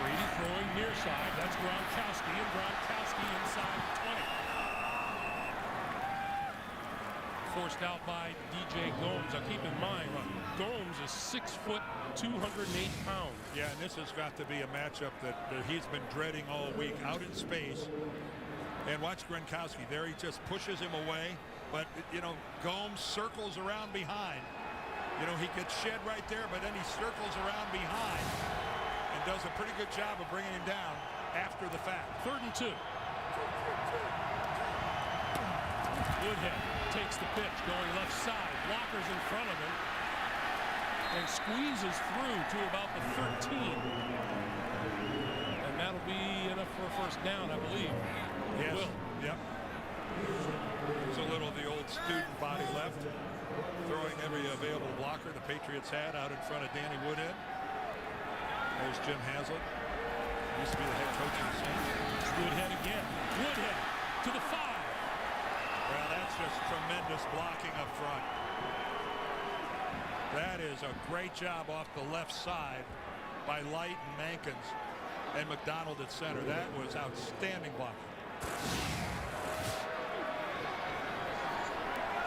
Speaker 1: Brady throwing near side. That's Gronkowski, and Gronkowski inside 20. Forced out by DJ Gomes. Now keep in mind, Gomes is 6 foot, 208 pounds.
Speaker 3: Yeah, and this has got to be a matchup that he's been dreading all week, out in space. And watch Gronkowski there. He just pushes him away. But, you know, Gomes circles around behind. You know, he gets shed right there, but then he circles around behind and does a pretty good job of bringing him down after the fact.
Speaker 1: 3rd and 2. Woodhead takes the pitch, going left side. Blockers in front of him. and squeezes through to about the 13. And that'll be enough for a first down, I believe.
Speaker 3: Yes.
Speaker 1: Will.
Speaker 3: Yep. There's a little of the old student body left, throwing every available blocker the Patriots had out in front of Danny Woodhead. There's Jim Haslett. Used to be the head coach of the Saints.
Speaker 1: Woodhead again. Woodhead to the 5.
Speaker 3: Well, that's just tremendous blocking up front. That is a great job off the left side by Light and Mankins and McDonald at center. That was outstanding blocking.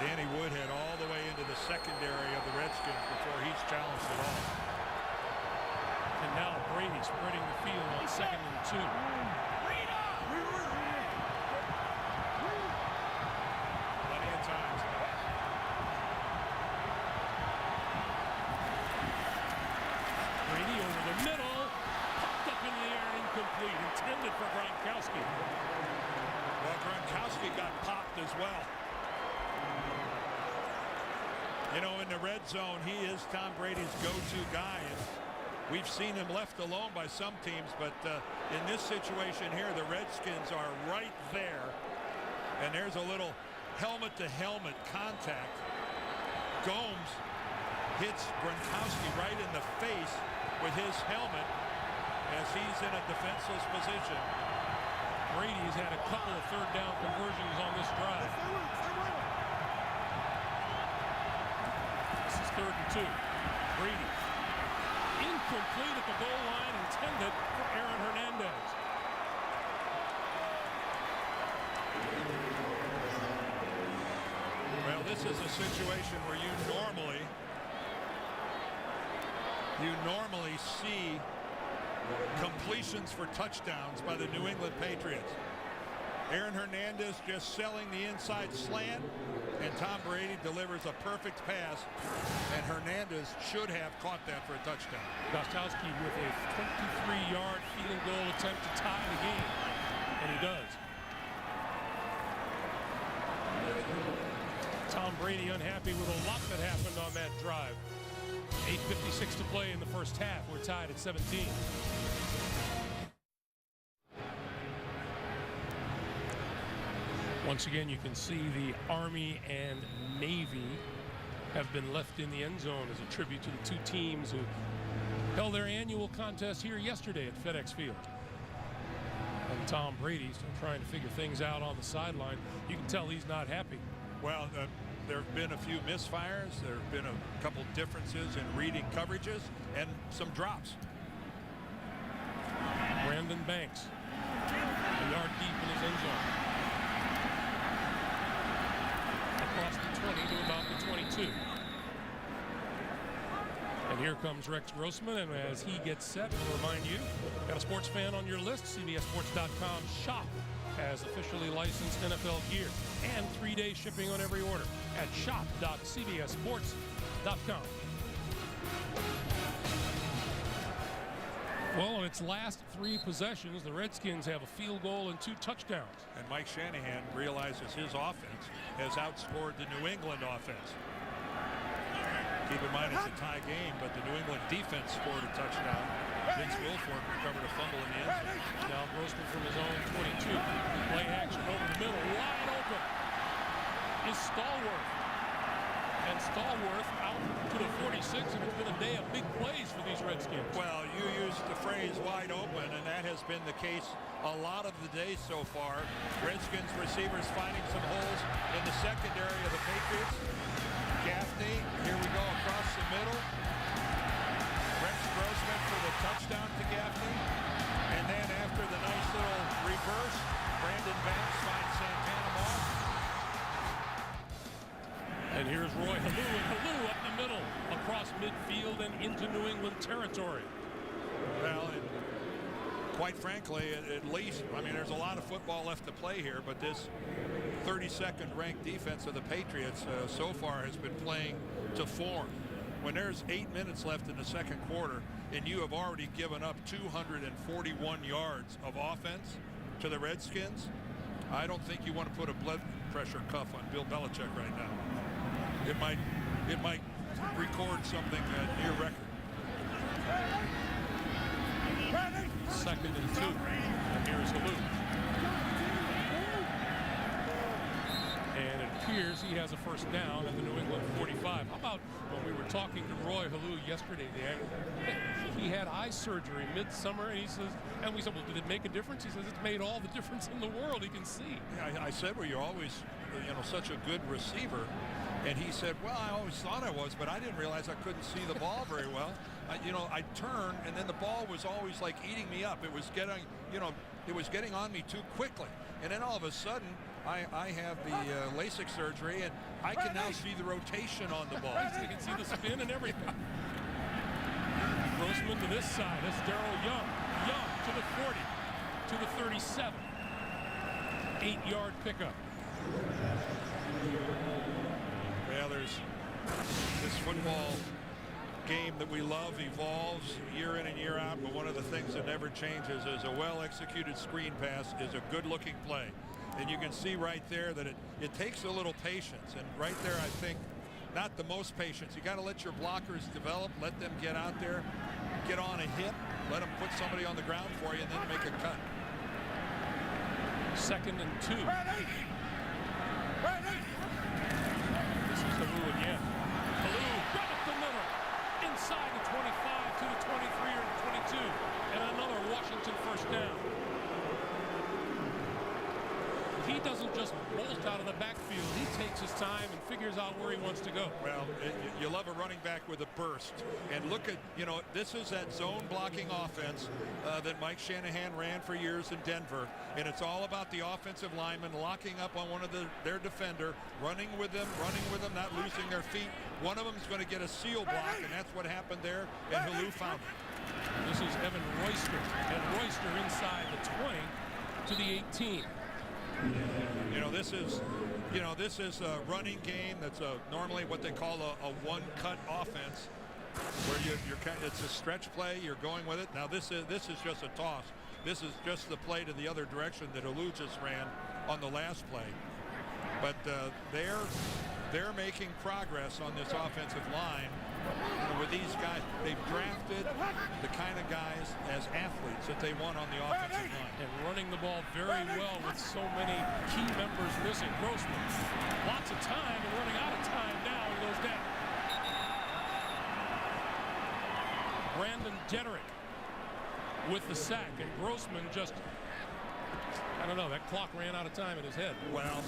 Speaker 3: Danny Woodhead all the way into the secondary of the Redskins before he's challenged at all.
Speaker 1: And now Brady spreading the field on 2nd and 2.
Speaker 3: Plenty of times.
Speaker 1: Brady over the middle. Popped up in the air, incomplete. Intended for Gronkowski.
Speaker 3: Well, Gronkowski got popped as well. You know, in the red zone, he is Tom Brady's go-to guy. And we've seen him left alone by some teams, but in this situation here, the Redskins are right there. And there's a little helmet-to-helmet contact. Gomes hits Gronkowski right in the face with his helmet as he's in a defenseless position.
Speaker 1: Brady's had a couple of third down conversions on this drive. This is 3rd and 2. Brady. Incomplete at the goal line, intended for Aaron Hernandez.
Speaker 3: Well, this is a situation where you normally see completions for touchdowns by the New England Patriots. Aaron Hernandez just selling the inside slant, and Tom Brady delivers a perfect pass, and Hernandez should have caught that for a touchdown.
Speaker 1: Gostowski with a 23-yard field goal attempt to tie the game, and he does. Tom Brady unhappy with a lot that happened on that drive. 8:56 to play in the first half. We're tied at 17. Once again, you can see the Army and Navy have been left in the end zone as a tribute to the two teams who held their annual contest here yesterday at FedEx Field. And Tom Brady's still trying to figure things out on the sideline. You can tell he's not happy.
Speaker 3: Well, there have been a few misfires. There have been a couple differences in reading coverages and some drops.
Speaker 1: Brandon Banks, a yard deep in his end zone. Across the 20 to about the 22. And here comes Rex Grossman, and as he gets set, we'll remind you, got a sports fan on your list. CBSSports.com shop has officially licensed NFL gear and 3-day shipping on every order at shop.cbssports.com. Well, in its last 3 possessions, the Redskins have a field goal and 2 touchdowns.
Speaker 3: And Mike Shanahan realizes his offense has outscored the New England offense. Keep in mind it's a tie game, but the New England defense scored a touchdown. Vince Wilfork recovered a fumble in the end zone.
Speaker 1: Now Grossman from his own 22. Play action over the middle, wide open is Stallworth. And Stallworth out to the 46, and it's been a day of big plays for these Redskins.
Speaker 3: Well, you used the phrase wide open, and that has been the case a lot of the day so far. Redskins receivers finding some holes in the secondary of the Patriots. Gaffney, here we go across the middle. Rex Grossman for the touchdown to Gaffney. And then after the nice little reverse, Brandon Banks finds Santana Moss.
Speaker 1: And here's Roy Halou, and Halou up the middle, across midfield and into New England territory.
Speaker 3: Well, quite frankly, at least, I mean, there's a lot of football left to play here, but this 32nd ranked defense of the Patriots so far has been playing to form. When there's 8 minutes left in the second quarter and you have already given up 241 yards of offense to the Redskins, I don't think you want to put a blood pressure cuff on Bill Belichick right now. It might record something near record.
Speaker 1: Second and 2. And here's Halou. And it appears he has a first down at the New England 45. How about when we were talking to Roy Halou yesterday, Dan? He had eye surgery midsummer, and he says, and we said, well, did it make a difference? He says, it's made all the difference in the world. He can see.
Speaker 3: Yeah, I said, well, you're always, such a good receiver. And he said, well, I always thought I was, but I didn't realize I couldn't see the ball very well. I'd turn, and then the ball was always like eating me up. It was getting, it was getting on me too quickly. And then all of a sudden, I have the LASIK surgery, and I can now see the rotation on the ball.
Speaker 1: You can see the spin and everything. Grossman to this side. That's Darrell Young. Young to the 40, to the 37. 8-yard pickup.
Speaker 3: Well, there's this football game that we love evolves year in and year out, but one of the things that never changes is a well-executed screen pass is a good-looking play. And you can see right there that it takes a little patience. And right there, I think, not the most patience. You got to let your blockers develop, let them get out there, get on a hit, let them put somebody on the ground for you, and then make a cut.
Speaker 1: Second and 2. This is Halou again. Halou, right up the middle. Inside the 25 to the 23 or the 22. And another Washington first down. He doesn't just bolt out of the backfield. He takes his time and figures out where he wants to go.
Speaker 3: Well, you love a running back with a burst. And look at, this is that zone blocking offense that Mike Shanahan ran for years in Denver. And it's all about the offensive lineman locking up on one of their defender, running with them, not losing their feet. One of them is going to get a seal block, and that's what happened there, and Halou found it.
Speaker 1: This is Evan Royster, and Royster inside the 20 to the 18.
Speaker 3: This is a running game that's normally what they call a one-cut offense, where it's a stretch play. You're going with it. Now this is just a toss. This is just the play to the other direction that Halou just ran on the last play. But they're making progress on this offensive line. With these guys, they've drafted the kind of guys as athletes that they want on the offensive line.
Speaker 1: And running the ball very well with so many key members missing. Grossman, lots of time and running out of time now. He goes down. Brandon Dederick with the sack, and Grossman just, I don't know, that clock ran out of time in his head.
Speaker 3: Well,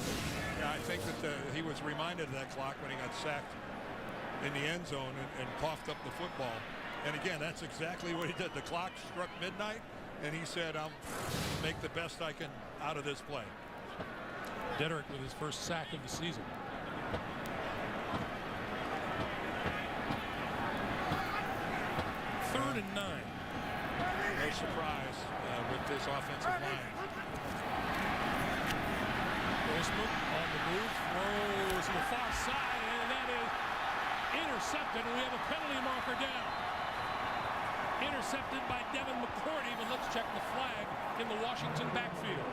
Speaker 3: yeah, I think that he was reminded of that clock when he got sacked in the end zone and coughed up the football. And again, that's exactly what he did. The clock struck midnight, and he said, I'll make the best I can out of this play.
Speaker 1: Dederick with his first sack of the season. Third and 9.
Speaker 3: No surprise with this offensive line.
Speaker 1: Grossman on the move, throws to the far side, and that is intercepted, and we have a penalty marker down. Intercepted by Devin McCourty, but let's check the flag in the Washington backfield.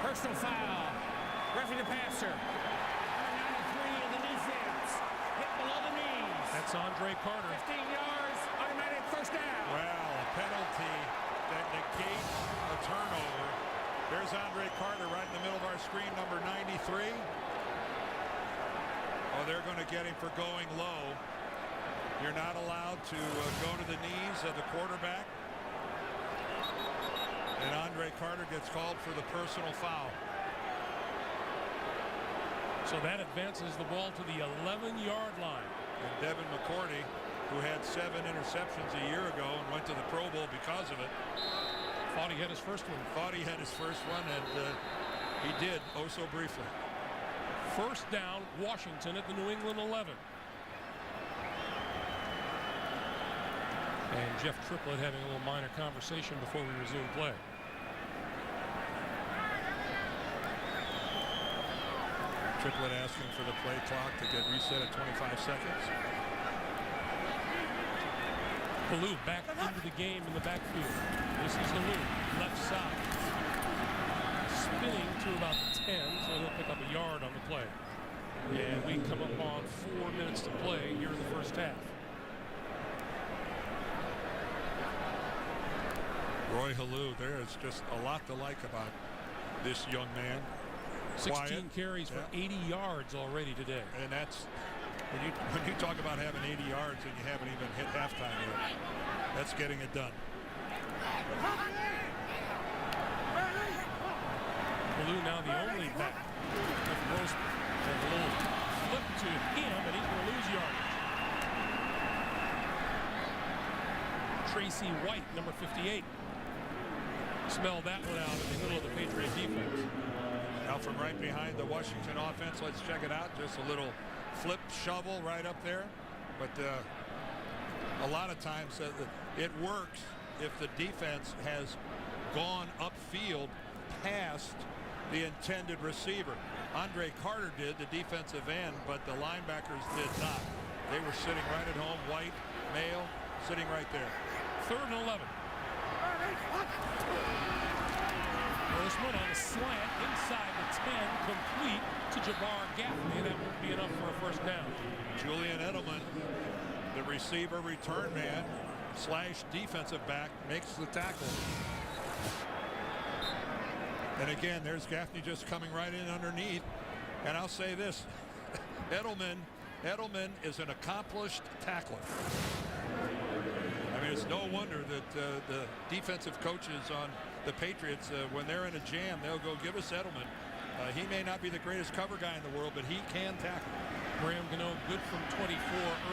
Speaker 4: Personal foul. Roughing the passer. 93 of the defense. Hit below the knees.
Speaker 1: That's Andre Carter.
Speaker 4: 15 yards. Automatic first down.
Speaker 3: Well, a penalty that negates a turnover. There's Andre Carter right in the middle of our screen, number 93. Oh, they're going to get him for going low. You're not allowed to go to the knees of the quarterback. And Andre Carter gets called for the personal foul.
Speaker 1: So that advances the ball to the 11-yard line.
Speaker 3: And Devin McCourty, who had 7 interceptions a year ago and went to the Pro Bowl because of it.
Speaker 1: Thought he had his first one.
Speaker 3: Thought he had his first one, and he did, oh so briefly.
Speaker 1: First down, Washington at the New England 11. And Jeff Triplett having a little minor conversation before we resume play.
Speaker 3: Triplett asking for the play clock to get reset at 25 seconds.
Speaker 1: Halou back into the game in the backfield. This is Halou, left side. spinning to about the 10, so he'll pick up a yard on the play. And we come up on 4 minutes to play here in the first half.
Speaker 3: Roy Halou, there is just a lot to like about this young man.
Speaker 1: 16
Speaker 3: Quiet.
Speaker 1: carries for 80 yards already today.
Speaker 3: And that's, when you talk about having 80 yards and you haven't even hit halftime yet, that's getting it done.
Speaker 1: Halou now the only back with Roseman. And a little flip to him, and he's going to lose yardage. Tracy White, number 58. Smelled that one out in the middle of the Patriot defense.
Speaker 3: Now from right behind the Washington offense, let's check it out. Just a little flip shovel right up there. But a lot of times it works if the defense has gone upfield past the intended receiver. Andre Carter did, the defensive end, but the linebackers did not. They were sitting right at home. White, male, sitting right there.
Speaker 1: 3rd and 11. Roseman on a slant inside the 10, complete to Jabbar Gaffney. That won't be enough for a first down.
Speaker 3: Julian Edelman, the receiver return man / defensive back, makes the tackle. And again, there's Gaffney just coming right in underneath. And I'll say this, Edelman is an accomplished tackler. I mean, it's no wonder that the defensive coaches on the Patriots, when they're in a jam, they'll go, give us Edelman. He may not be the greatest cover guy in the world, but he can tackle.
Speaker 1: Graham Gano good from 24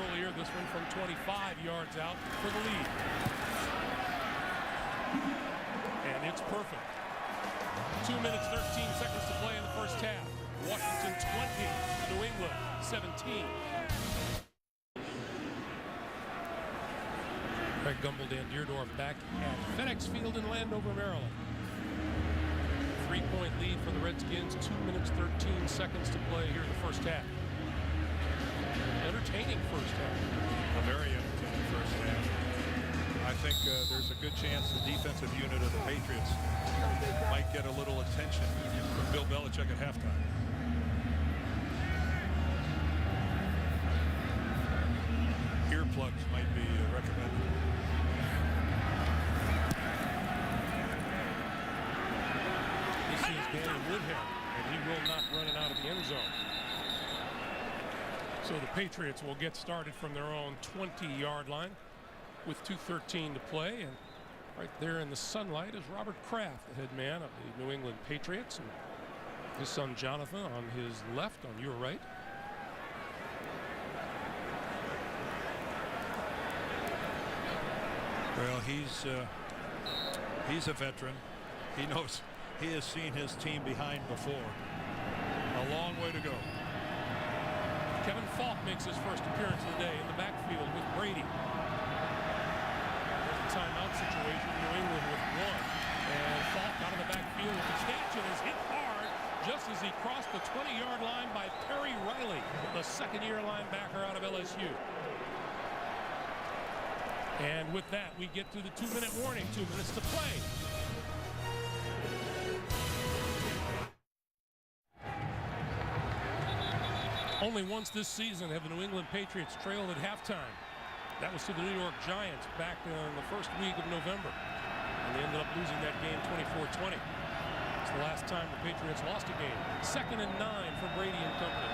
Speaker 1: earlier. This one from 25 yards out for the lead. And it's perfect. 2 minutes, 13 seconds to play in the first half. Washington 20, New England 17. Greg Gumbel, Dan Deerdorf back at FedEx Field in Landover, Maryland. 3-point lead for the Redskins. 2 minutes, 13 seconds to play here in the first half. Entertaining first half.
Speaker 3: A very entertaining first half. I think there's a good chance the defensive unit of the Patriots might get a little attention from Bill Belichick at halftime. Earplugs might be recommended.
Speaker 1: This is Danny Woodhead, and he will not run it out of the end zone. So the Patriots will get started from their own 20-yard line with 2:13 to play. And right there in the sunlight is Robert Kraft, the head man of the New England Patriots, and his son Jonathan on his left, on your right.
Speaker 3: Well, he's a veteran. He knows, he has seen his team behind before. A long way to go.
Speaker 1: Kevin Falk makes his first appearance of the day in the backfield with Brady. There's a timeout situation, New England with one. And Falk out of the backfield with the catch, and is hit hard just as he crossed the 20-yard line by Perry Riley, the second-year linebacker out of LSU. And with that, we get to the 2-minute warning. 2 minutes to play. Only once this season have the New England Patriots trailed at halftime. That was to the New York Giants back in the first week of November. And they ended up losing that game 24-20. It's the last time the Patriots lost a game. 2nd and 9 for Brady and company.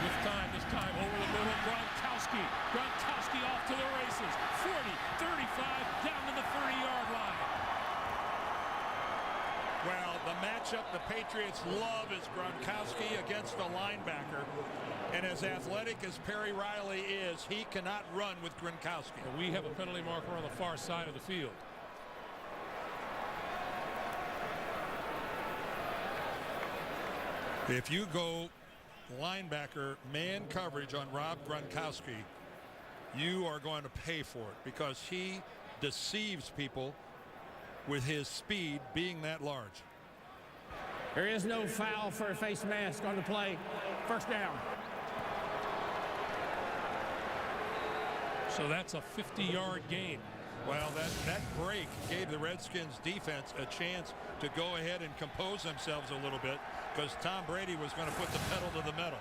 Speaker 1: With time, this time over the middle, Gronkowski. Gronkowski off to the races. 40, 35, down to the 30-yard line.
Speaker 3: Well, the matchup the Patriots love is Gronkowski against a linebacker. And as athletic as Perry Riley is, he cannot run with Gronkowski.
Speaker 1: And we have a penalty marker on the far side of the field.
Speaker 3: If you go linebacker man coverage on Rob Gronkowski, you are going to pay for it because he deceives people with his speed being that large.
Speaker 4: There is no foul for a face mask on the play. First down.
Speaker 1: So that's a 50-yard gain.
Speaker 3: Well, that break gave the Redskins defense a chance to go ahead and compose themselves a little bit because Tom Brady was going to put the pedal to the metal.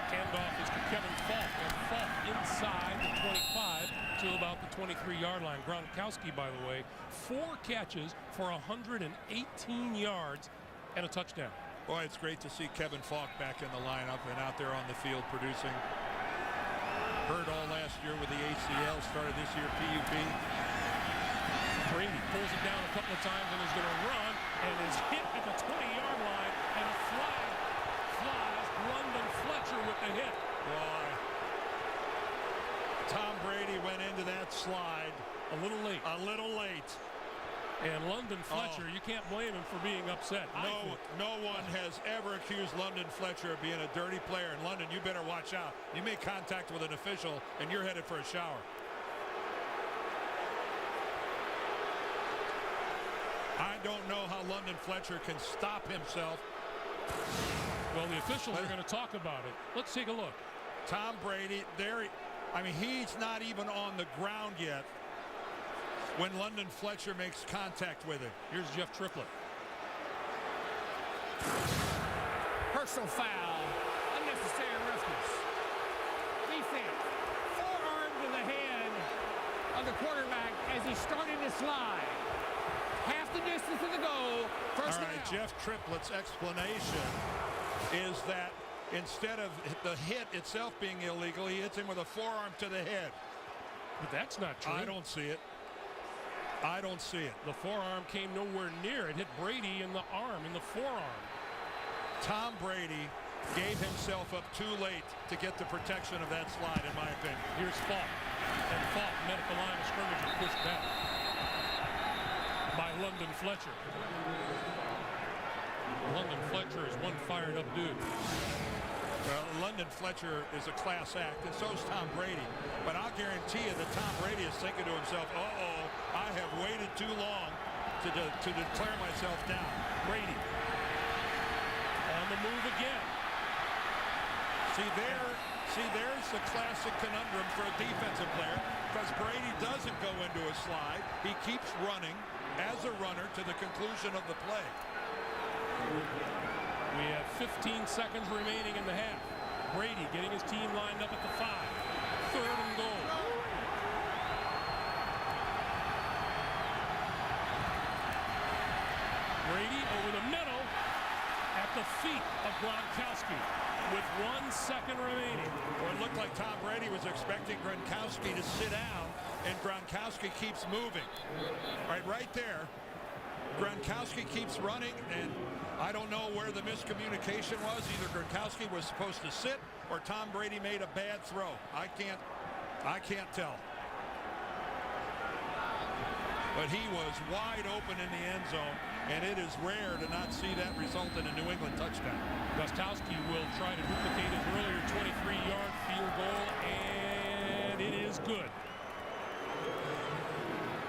Speaker 1: Handoff is to Kevin Falk, and Falk inside the 25 to about the 23-yard line. Gronkowski, by the way, 4 catches for 118 yards and a touchdown.
Speaker 3: Boy, it's great to see Kevin Falk back in the lineup and out there on the field producing. Hurt all last year with the ACL, started this year PUP.
Speaker 1: Brady pulls it down a couple of times and is going to run and is hit at the 20-yard line, and a flag flies. London Fletcher with the hit.
Speaker 3: Boy, Tom Brady went into that slide
Speaker 1: a little late.
Speaker 3: A little late.
Speaker 1: And London Fletcher, you can't blame him for being upset.
Speaker 3: No one has ever accused London Fletcher of being a dirty player. And London, you better watch out. You make contact with an official and you're headed for a shower. I don't know how London Fletcher can stop himself.
Speaker 1: Well, the officials are going to talk about it. Let's take a look.
Speaker 3: Tom Brady, he's not even on the ground yet when London Fletcher makes contact with him.
Speaker 1: Here's Jeff Triplett.
Speaker 4: Personal foul. Unnecessary roughness. Defense. Forearm to the head of the quarterback as he started to slide. Half the distance to the goal. First down.
Speaker 3: All right, Jeff Triplett's explanation is that instead of the hit itself being illegal, he hits him with a forearm to the head.
Speaker 1: But that's not true.
Speaker 3: I don't see it. I don't see it.
Speaker 1: The forearm came nowhere near. It hit Brady in the arm, in the forearm.
Speaker 3: Tom Brady gave himself up too late to get the protection of that slide, in my opinion.
Speaker 1: Here's Falk. And Falk met at the line of scrimmage and pushed back by London Fletcher. London Fletcher is one fired up dude.
Speaker 3: Well, London Fletcher is a class act, and so is Tom Brady. But I'll guarantee you that Tom Brady is thinking to himself, uh-oh, I have waited too long to declare myself down.
Speaker 1: Brady on the move again.
Speaker 3: There's the classic conundrum for a defensive player, because Brady doesn't go into a slide. He keeps running as a runner to the conclusion of the play.
Speaker 1: We have 15 seconds remaining in the half. Brady getting his team lined up at the 5. 3rd and goal. Brady over the middle at the feet of Gronkowski with 1 second remaining.
Speaker 3: Well, it looked like Tom Brady was expecting Gronkowski to sit down, and Gronkowski keeps moving. Right there. Gronkowski keeps running, and I don't know where the miscommunication was. Either Gronkowski was supposed to sit or Tom Brady made a bad throw. I can't tell. But he was wide open in the end zone, and it is rare to not see that result in a New England touchdown.
Speaker 1: Gostowski will try to duplicate his earlier 23-yard field goal, and it is good.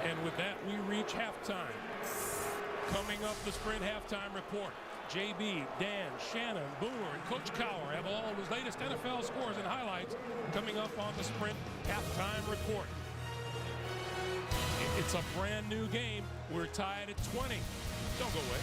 Speaker 1: And with that, we reach halftime. Coming up, the Sprint halftime report. JB, Dan, Shannon, Boomer, and Coach Cowher have all his latest NFL scores and highlights coming up on the Sprint halftime report. It's a brand new game. We're tied at 20. Don't go away.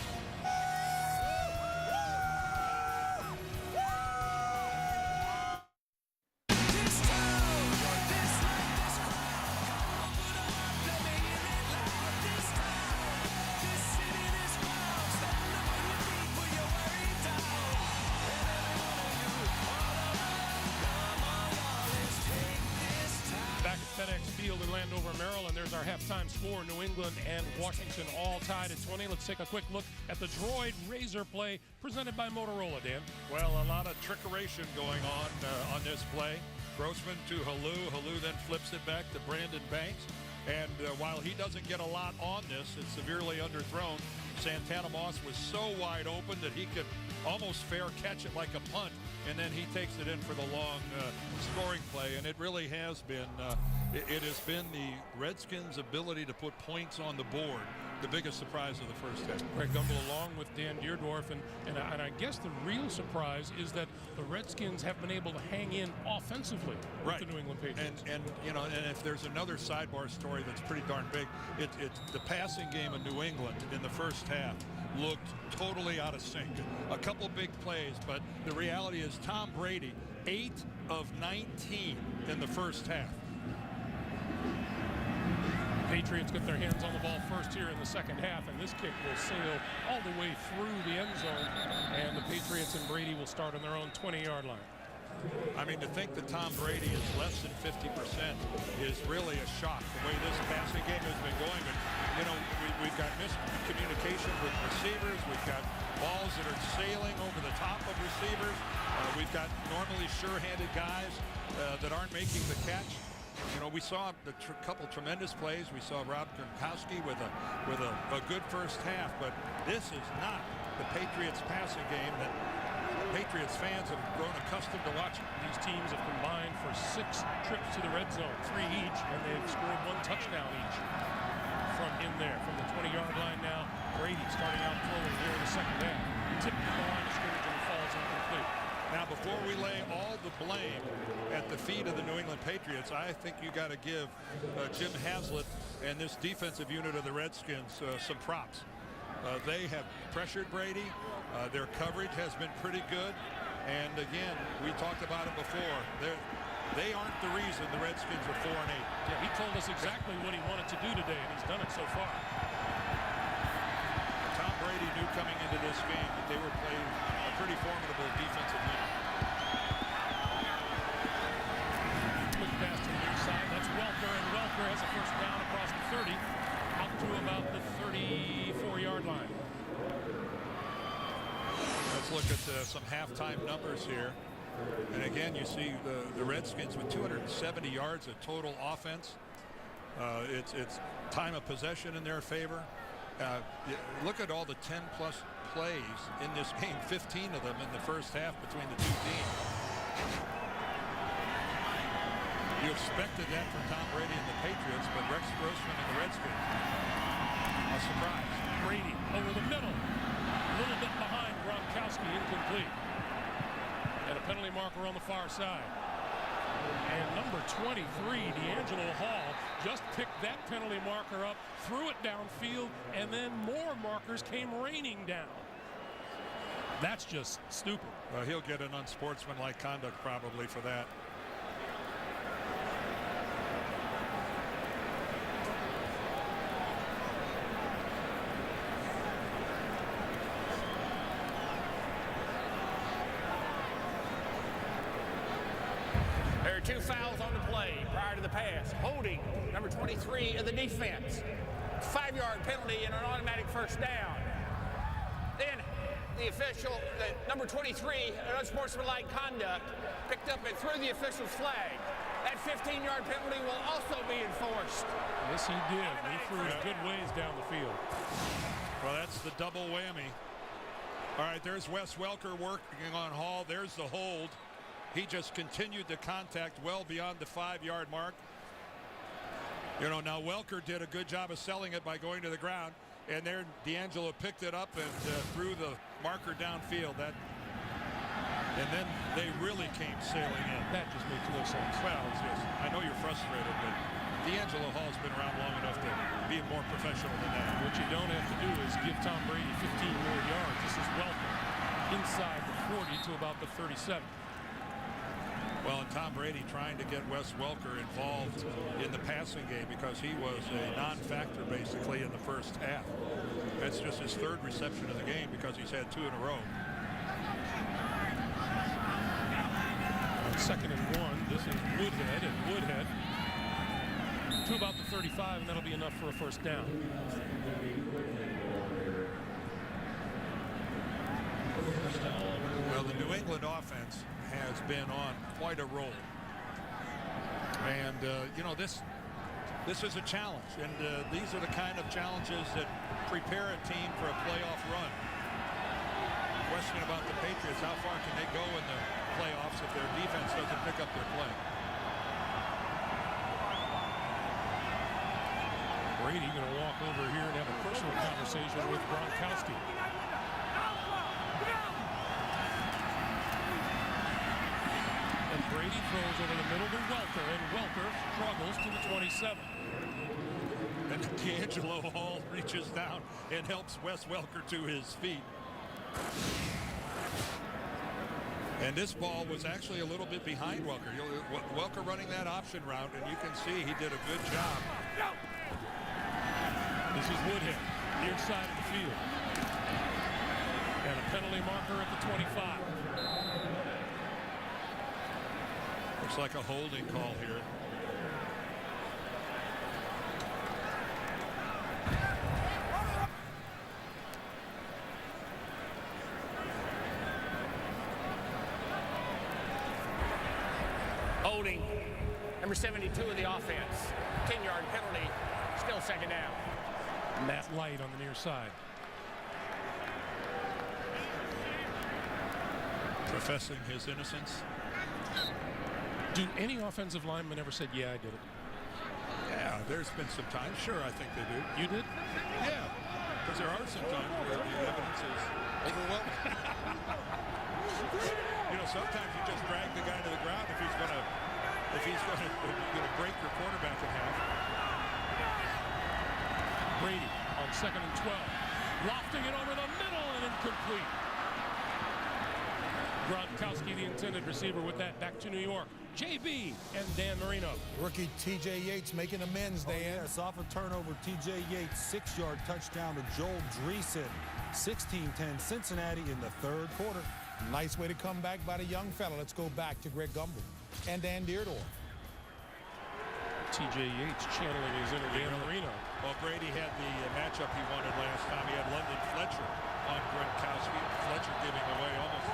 Speaker 1: In Landover, Maryland, there's our halftime score. New England and Washington all tied at 20. Let's take a quick look at the Droid Razor play presented by Motorola, Dan.
Speaker 3: Well, a lot of trickeration going on this play. Grossman to Halou. Halou then flips it back to Brandon Banks. And while he doesn't get a lot on this, it's severely underthrown. Santana Moss was so wide open that he could almost fair catch it like a punt, and then he takes it in for the long scoring play. And it really has been, it has been the Redskins' ability to put points on the board the biggest surprise of the first half.
Speaker 1: Greg Gumbel along with Dan Deerdorf, and I guess the real surprise is that the Redskins have been able to hang in offensively with the New England Patriots.
Speaker 3: And you know, and if there's another sidebar story that's pretty darn big, it's the passing game of New England in the first half looked totally out of sync. A couple big plays, but the reality is Tom Brady, 8 of 19 in the first half.
Speaker 1: Patriots get their hands on the ball first here in the second half, and this kick will sail all the way through the end zone, and the Patriots and Brady will start on their own 20-yard line.
Speaker 3: I mean, to think that Tom Brady is less than 50% is really a shock, the way this passing game has been going. But, you know, we've got miscommunication with receivers. We've got balls that are sailing over the top of receivers. We've got normally sure-handed guys that aren't making the catch. You know, we saw the couple tremendous plays. We saw Rob Gronkowski with a good first half, but this is not the Patriots passing game that Patriots fans have grown accustomed to watching.
Speaker 1: These teams have combined for 6 trips to the red zone, 3 each, and they've scored 1 touchdown each from in there, from the 20-yard line now. Brady starting out throwing here in the second half. Tipped the line of scrimmage and falls incomplete.
Speaker 3: Now, before we lay all the blame at the feet of the New England Patriots, I think you got to give Jim Haslett and this defensive unit of the Redskins some props. They have pressured Brady. Their coverage has been pretty good. And again, we talked about it before. They aren't the reason the Redskins are 4-8.
Speaker 1: Yeah, he told us exactly what he wanted to do today, and he's done it so far.
Speaker 3: Tom Brady knew coming into this game that they were playing a pretty formidable defensive unit.
Speaker 1: Quick pass to the near side. That's Welker, and Welker has a first down across the 30, out to about the 34-yard line.
Speaker 3: Let's look at some halftime numbers here. And again, you see the Redskins with 270 yards of total offense. It's time of possession in their favor. Look at all the 10-plus plays in this game, 15 of them in the first half between the two teams. You expected that from Tom Brady and the Patriots, but Rex Grossman and the Redskins, a surprise.
Speaker 1: Brady over the middle, a little bit behind Gronkowski, incomplete. And a penalty marker on the far side. And number 23, D'Angelo Hall, just picked that penalty marker up, threw it downfield, and then more markers came raining down. That's just stupid.
Speaker 3: Well, he'll get an unsportsmanlike conduct probably for that.
Speaker 4: There are 2 fouls on the play prior to the pass. Holding number 23 of the defense. 5-yard penalty and an automatic first down. Then the official, number 23, unsportsmanlike conduct, picked up and threw the official's flag. That 15-yard penalty will also be enforced.
Speaker 1: Yes, he did. He threw it a good ways down the field.
Speaker 3: Well, that's the double whammy. All right, there's Wes Welker working on Hall. There's the hold. He just continued the contact well beyond the 5-yard mark. You know, now Welker did a good job of selling it by going to the ground, and there D'Angelo picked it up and threw the marker downfield. And then they really came sailing in.
Speaker 1: That just makes no sense.
Speaker 3: Well, it's just, I know you're frustrated, but D'Angelo Hall's been around long enough to be more professional than that.
Speaker 1: What you don't have to do is give Tom Brady 15 more yards. This is Welker inside the 40 to about the 37.
Speaker 3: Well, and Tom Brady trying to get Wes Welker involved in the passing game because he was a non-factor basically in the first half. That's just his 3rd reception of the game because he's had 2 in a row.
Speaker 1: 2nd and 1. This is Woodhead, and Woodhead to about the 35, and that'll be enough for a first down.
Speaker 3: Well, the New England offense has been on quite a roll. And, you know, this is a challenge. And these are the kind of challenges that prepare a team for a playoff run. question about the Patriots. How far can they go in the playoffs if their defense doesn't pick up their play?
Speaker 1: Brady going to walk over here and have a personal conversation with Gronkowski. And Brady throws over the middle to Welker, and Welker struggles to the 27.
Speaker 3: And D'Angelo Hall reaches down and helps Wes Welker to his feet. And this ball was actually a little bit behind Welker. Welker running that option route, and you can see he did a good job.
Speaker 1: This is Woodhead, near side of the field. And a penalty marker at the 25.
Speaker 3: Looks like a holding call here.
Speaker 4: Holding. Number 72 of the offense. 10-yard penalty. Still second down.
Speaker 1: Matt Light on the near side.
Speaker 3: Professing his innocence.
Speaker 1: Do any offensive linemen ever said, yeah, I did it?
Speaker 3: Yeah, there's been some times. Sure, I think they do.
Speaker 1: You did?
Speaker 3: Yeah, because there are some times where the evidence is overwhelming. You know, sometimes you just drag the guy to the ground if he's gonna break your quarterback in half.
Speaker 1: Brady on 2nd and 12, lofting it over the middle and incomplete. Gronkowski, the intended receiver, with that back to New York. JB and Dan Marino.
Speaker 5: Rookie T.J. Yates making amends, Dan.
Speaker 6: Yes, off a turnover, T.J. Yates, 6-yard touchdown to Joel Dreesen. 16-10 Cincinnati in the third quarter.
Speaker 5: Nice way to come back by the young fella. Let's go back to Greg Gumbel and Dan Deardorff.
Speaker 1: T.J. Yates channeling his inner Dan Marino.
Speaker 3: Well, Brady had the matchup he wanted last time. He had London Fletcher on Gronkowski. Fletcher giving away almost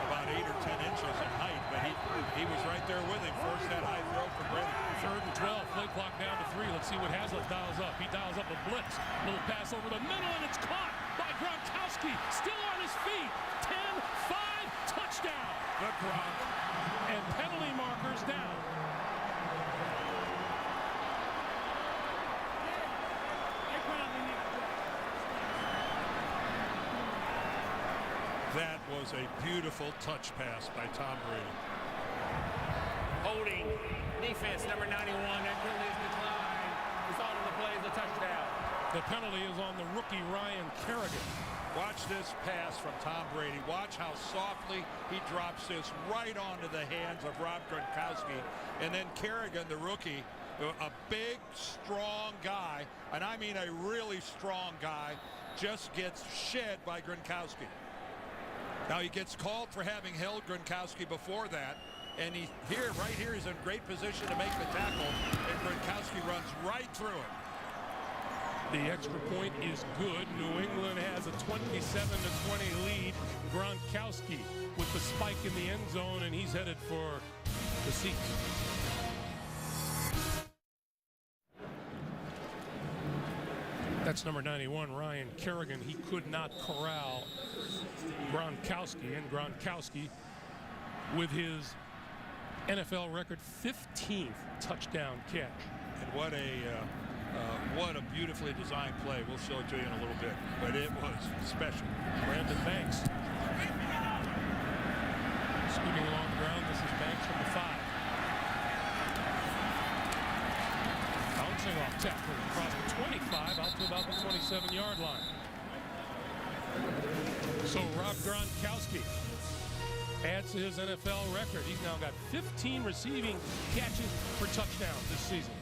Speaker 3: about 8 or 10 inches in height, but he was right there with him. Forced that high throw for Brady.
Speaker 1: 3rd and 12, play clock down to 3. Let's see what Hazlitt dials up. He dials up a blitz. Little pass over the middle, and it's caught by Gronkowski. Still on his feet. 10-5, touchdown.
Speaker 3: The Gronk.
Speaker 1: And penalty markers down.
Speaker 3: That was a beautiful touch pass by Tom Brady.
Speaker 4: Holding. Defense, number 91. That penalty is declined. It's on the play, the touchdown.
Speaker 1: The penalty is on the rookie Ryan Kerrigan.
Speaker 3: Watch this pass from Tom Brady. Watch how softly he drops this right onto the hands of Rob Gronkowski. And then Kerrigan, the rookie, a big, strong guy, and I mean a really strong guy, just gets shed by Gronkowski. Now he gets called for having held Gronkowski before that, and right here he's in great position to make the tackle, and Gronkowski runs right through it.
Speaker 1: The extra point is good. New England has a 27-20 lead. Gronkowski with the spike in the end zone, and he's headed for the seats. That's number 91, Ryan Kerrigan. He could not corral Gronkowski, and Gronkowski with his NFL record 15th touchdown catch.
Speaker 3: And what a beautifully designed play. We'll show it to you in a little bit, but it was special.
Speaker 1: Brandon Banks scooting along the ground. This is Banks from the 5. Bouncing off tackle across the 25 out to about the 27-yard line. So Rob Gronkowski adds to his NFL record. He's now got 15 receiving catches for touchdowns this season.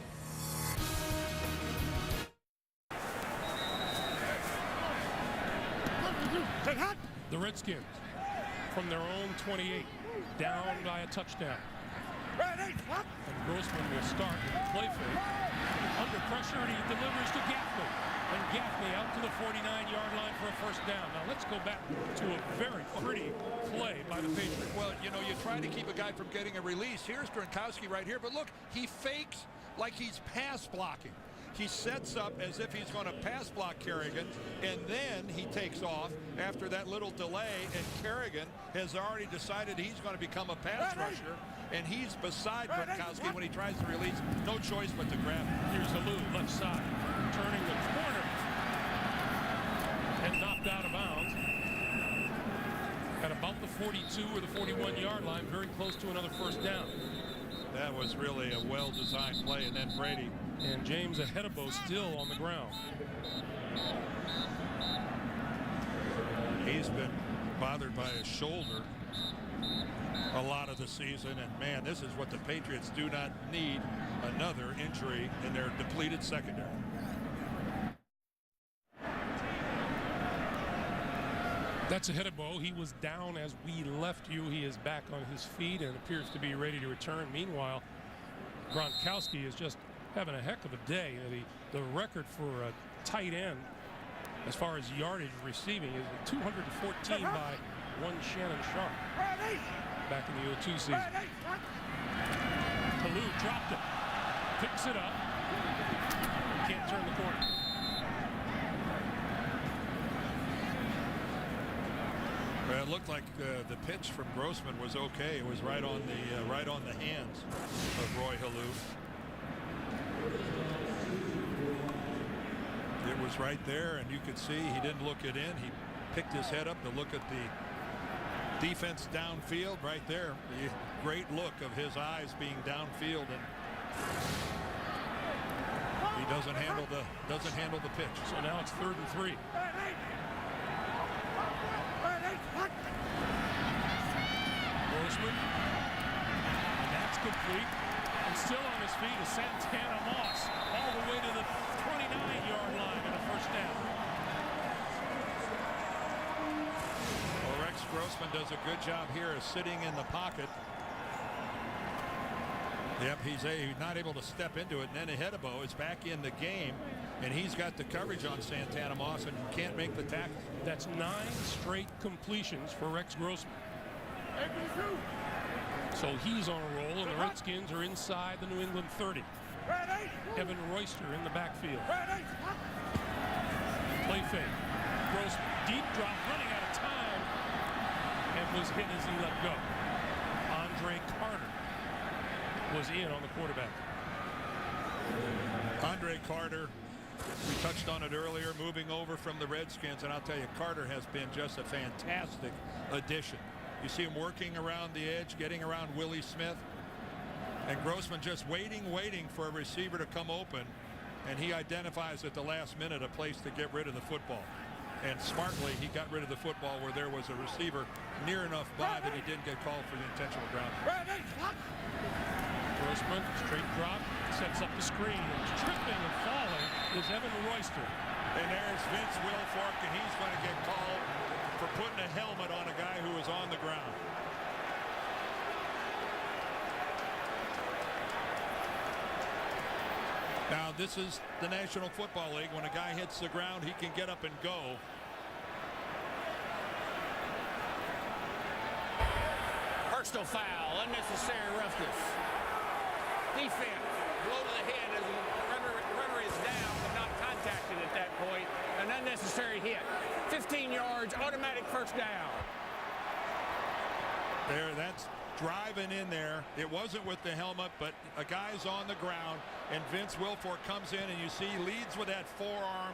Speaker 1: The Redskins from their own 28 down by a touchdown. And Grossman will start with the play fake. Under pressure, and he delivers to Gaffney. And Gaffney out to the 49-yard line for a first down. Now let's go back to a very pretty play by the Patriots.
Speaker 3: Well, you know, you try to keep a guy from getting a release. Here's Gronkowski right here, but look, he fakes like he's pass blocking. he sets up as if he's going to pass block Kerrigan, and then he takes off after that little delay, and Kerrigan has already decided he's going to become a pass rusher, and he's beside Gronkowski when he tries to release. No choice but to grab him.
Speaker 1: Here's Halou, left side, turning the corner, and knocked out of bounds at about the 42 or the 41-yard line, very close to another first down.
Speaker 3: That was really a well-designed play, and then Brady.
Speaker 1: And James Ahedebo still on the ground.
Speaker 3: He's been bothered by his shoulder a lot of the season, and man, this is what the Patriots do not need, another injury in their depleted secondary.
Speaker 1: That's Ahedebo. He was down as we left you. He is back on his feet and appears to be ready to return. Meanwhile, Gronkowski is just having a heck of a day. The record for a tight end as far as yardage receiving is 214 by one Shannon Sharp back in the 02 season. Halou dropped it, picks it up, can't turn the corner.
Speaker 3: It looked like the pitch from Grossman was okay. It was right on the hands of Roy Halou. It was right there, and you could see he didn't look it in. He picked his head up to look at the defense downfield right there. The great look of his eyes being downfield, and he doesn't handle the pitch.
Speaker 1: So now it's 3rd and 3. Grossman, and that's complete. And still on his feet is Santana Moss, all the way to the 29-yard line and a first down.
Speaker 3: Well, Rex Grossman does a good job here of sitting in the pocket. Yep, he's not able to step into it, and then Ahedebo is back in the game, and he's got the coverage on Santana Moss and can't make the tackle.
Speaker 1: That's 9 straight completions for Rex Grossman. So he's on a roll, and the Redskins are inside the New England 30. Evan Royster in the backfield. Play fake. Grossman, deep drop, running out of time, and was hit as he let go. Andre Carter was in on the quarterback.
Speaker 3: Andre Carter, we touched on it earlier, moving over from the Redskins, and I'll tell you, Carter has been just a fantastic addition. You see him working around the edge, getting around Willie Smith, and Grossman just waiting for a receiver to come open, and he identifies at the last minute a place to get rid of the football. And smartly, he got rid of the football where there was a receiver near enough by that he didn't get called for the intentional grounding.
Speaker 1: Grossman, straight drop, sets up the screen. Tripping and falling is Evan Royster.
Speaker 3: And there's Vince Wilfork, and he's going to get called for putting a helmet on a guy who was on the ground. Now, this is the National Football League. When a guy hits the ground, he can get up and go.
Speaker 4: Personal foul, unnecessary roughness. Defense, blow to the head as the runner is down but not contacted at that point. An unnecessary hit. 15 yards, automatic first down.
Speaker 3: There, that's driving in there. It wasn't with the helmet, but a guy's on the ground, and Vince Wilfork comes in, and you see he leads with that forearm.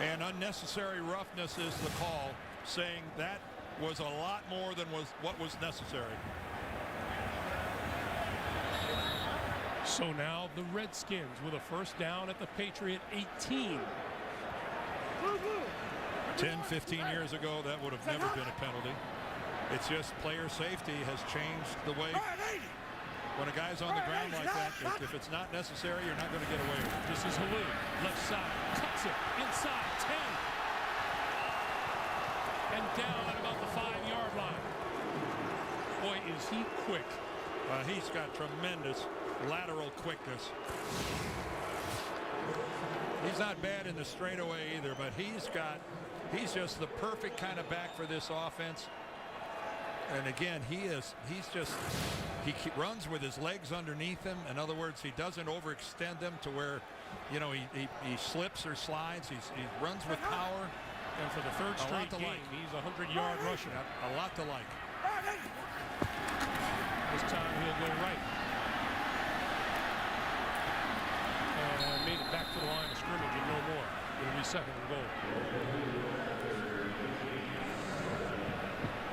Speaker 3: And unnecessary roughness is the call, saying that was a lot more than what was necessary.
Speaker 1: So now the Redskins with a first down at the Patriot 18.
Speaker 3: 10-15 years ago, that would have never been a penalty. It's just player safety has changed the way. When a guy's on the ground like that, if it's not necessary, you're not going to get away with it.
Speaker 1: This is Halou, left side, cuts it, inside, 10. And down at about the 5-yard line. Boy, is he quick.
Speaker 3: He's got tremendous lateral quickness. He's not bad in the straightaway either, but he's just the perfect kind of back for this offense. And again, he's just runs with his legs underneath him. In other words, he doesn't overextend them to where, you know, he slips or slides. He runs with power.
Speaker 1: And for the third straight game, he's a 100-yard rusher.
Speaker 3: A lot to like.
Speaker 1: This time he'll go right. And made it back to the line of scrimmage and no more. It'll be second and goal.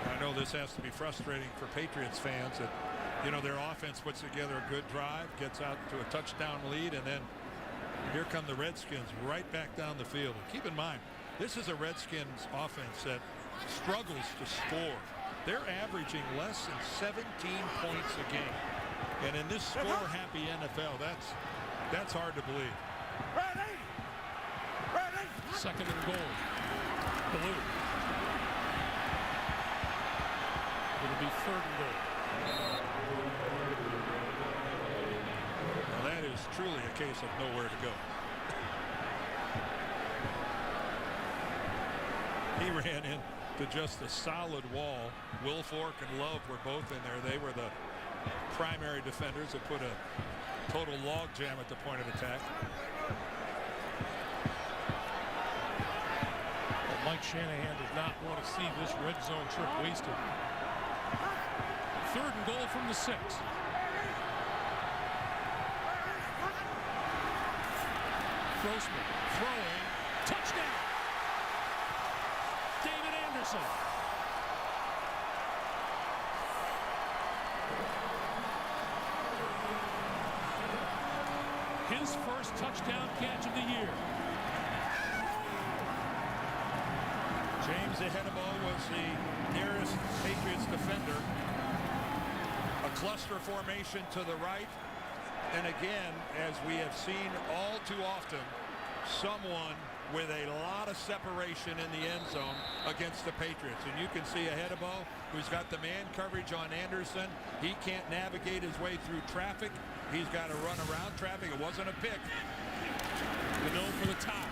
Speaker 3: I know this has to be frustrating for Patriots fans that, you know, their offense puts together a good drive, gets out to a touchdown lead, and then here come the Redskins right back down the field. And keep in mind, this is a Redskins offense that struggles to score. They're averaging less than 17 points a game. And in this score-happy NFL, that's hard to believe.
Speaker 1: Second and goal. Blue. It'll be third and goal.
Speaker 3: Well, that is truly a case of nowhere to go. He ran into just a solid wall. Wilfork and Love were both in there. They were the primary defenders that put a total logjam at the point of attack.
Speaker 1: Well, Mike Shanahan does not want to see this red zone trip wasted. Third and goal from the 6. Grossman throwing. Touchdown! David Anderson. His first touchdown catch of the year.
Speaker 3: James Ahenebo was the nearest Patriots defender. A cluster formation to the right. And again, as we have seen all too often, someone with a lot of separation in the end zone against the Patriots. And you can see Ahenebo, who's got the man coverage on Anderson. He can't navigate his way through traffic. He's got to run around traffic. It wasn't a pick.
Speaker 1: Gano for the tie.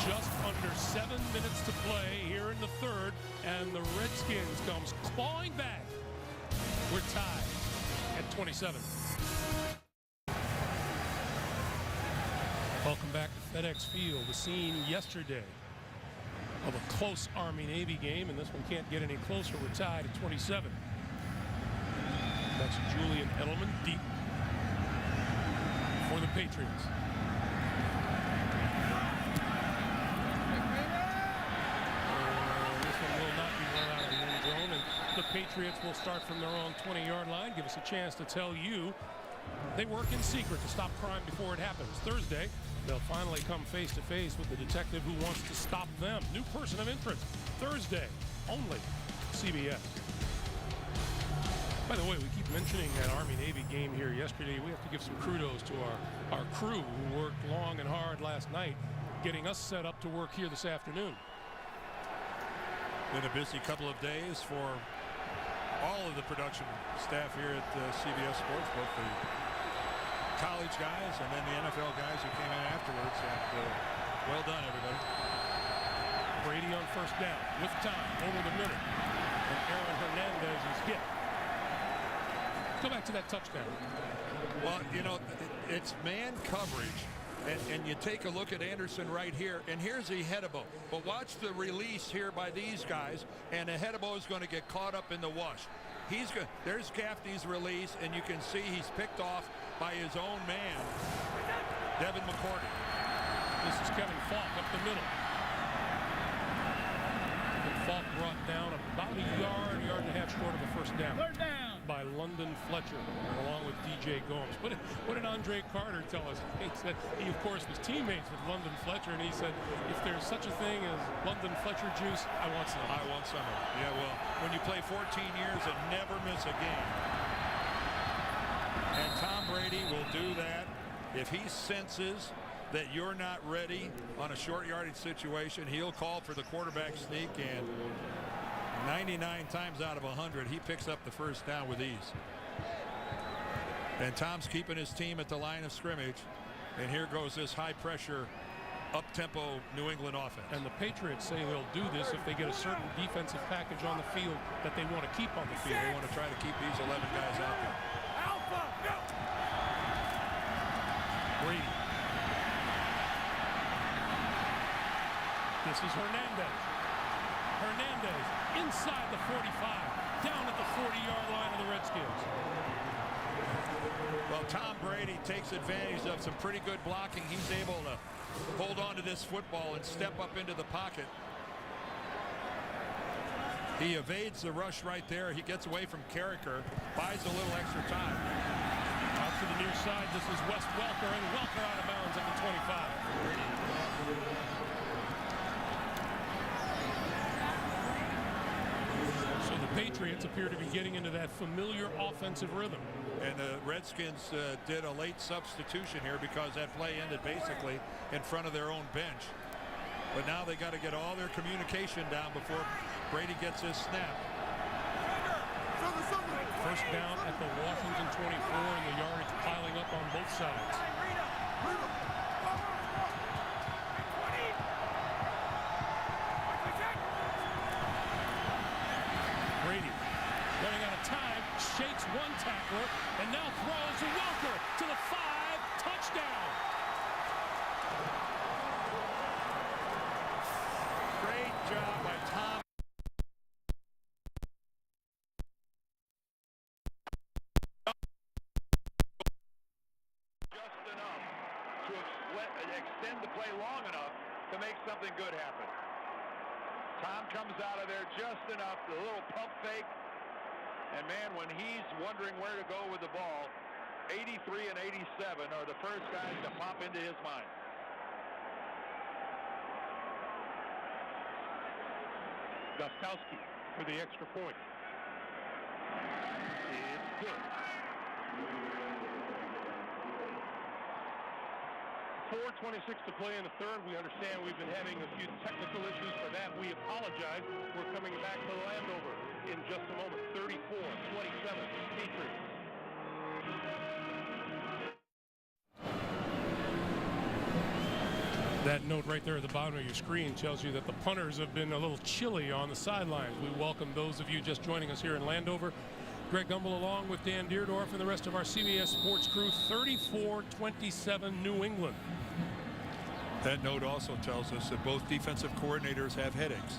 Speaker 1: Just under 7 minutes to play here in the third, and the Redskins comes clawing back. We're tied at 27. Welcome back to FedEx Field, the scene yesterday of a close Army-Navy game, and this one can't get any closer. We're tied at 27. That's Julian Edelman deep for the Patriots. This one will not be run out of the end zone, and the Patriots will start from their own 20-yard line. Give us a chance to tell you they work in secret to stop crime before it happens. Thursday, they'll finally come face-to-face with the detective who wants to stop them. New person of interest. Thursday, only CBS. By the way, we keep mentioning that Army-Navy game here yesterday. We have to give some kudos to our crew who worked long and hard last night getting us set up to work here this afternoon.
Speaker 3: Been a busy couple of days for all of the production staff here at CBS Sports, both the college guys and then the NFL guys who came in afterwards. And well done, everybody.
Speaker 1: Brady on first down with time over the middle, and Aaron Hernandez is hit. Go back to that touchdown.
Speaker 3: Well, you know, it's man coverage, and you take a look at Anderson right here, and here's Ahenebo. But watch the release here by these guys, and Ahenebo is going to get caught up in the wash. There's Gaffney's release, and you can see he's picked off by his own man, Devin McCourty.
Speaker 1: This is Kevin Falk up the middle. And Falk brought down about a yard and a half short of a first down.
Speaker 7: Third down.
Speaker 1: By London Fletcher, along with DJ Gomes. What did Andre Carter tell us? He said he, of course, was teammates with London Fletcher, and he said, if there's such a thing as London Fletcher juice, I want some.
Speaker 3: I want some of it. Yeah, well, when you play 14 years and never miss a game, and Tom Brady will do that if he senses that you're not ready on a short yardage situation. He'll call for the quarterback sneak, and 99 times out of 100, he picks up the first down with ease. And Tom's keeping his team at the line of scrimmage. And here goes this high pressure up-tempo New England offense.
Speaker 1: And the Patriots say they'll do this if they get a certain defensive package on the field that they want to keep on the field.
Speaker 3: They want to try to keep these 11 guys out there.
Speaker 7: Alpha, go!
Speaker 1: Brady. This is Hernandez. Hernandez inside the 45, down at the 40-yard line of the Redskins.
Speaker 3: Well, Tom Brady takes advantage of some pretty good blocking. He's able to hold on to this football and step up into the pocket. He evades the rush right there. He gets away from Carricker, buys a little extra time.
Speaker 1: Out to the near side, this is Wes Welker, and Welker out of bounds at the 25. So the Patriots appear to be getting into that familiar offensive rhythm.
Speaker 3: And the Redskins did a late substitution here because that play ended basically in front of their own bench. But now they got to get all their communication down before Brady gets his snap.
Speaker 1: First down at the Washington 24, and the yardage piling up on both sides. Brady running out of time, shakes one tackler, and now throws to Welker to the 5, touchdown.
Speaker 3: Great job by Tom. Just enough to extend the play long enough to make something good happen. Tom comes out of there just enough, the little pump fake. And man, when he's wondering where to go with the ball, 83 and 87 are the first guys to pop into his mind.
Speaker 1: Gostkowski for the extra point. It's good. 4:26 to play in the third. We understand we've been having a few technical issues. For that, we apologize. We're coming back to Landover in just a moment. 34-27, Patriots. That note right there at the bottom of your screen tells you that the punters have been a little chilly on the sidelines. We welcome those of you just joining us here in Landover. Greg Gumbel along with Dan Deerdorf and the rest of our CBS Sports crew. 34-27 New England.
Speaker 3: That note also tells us that both defensive coordinators have headaches.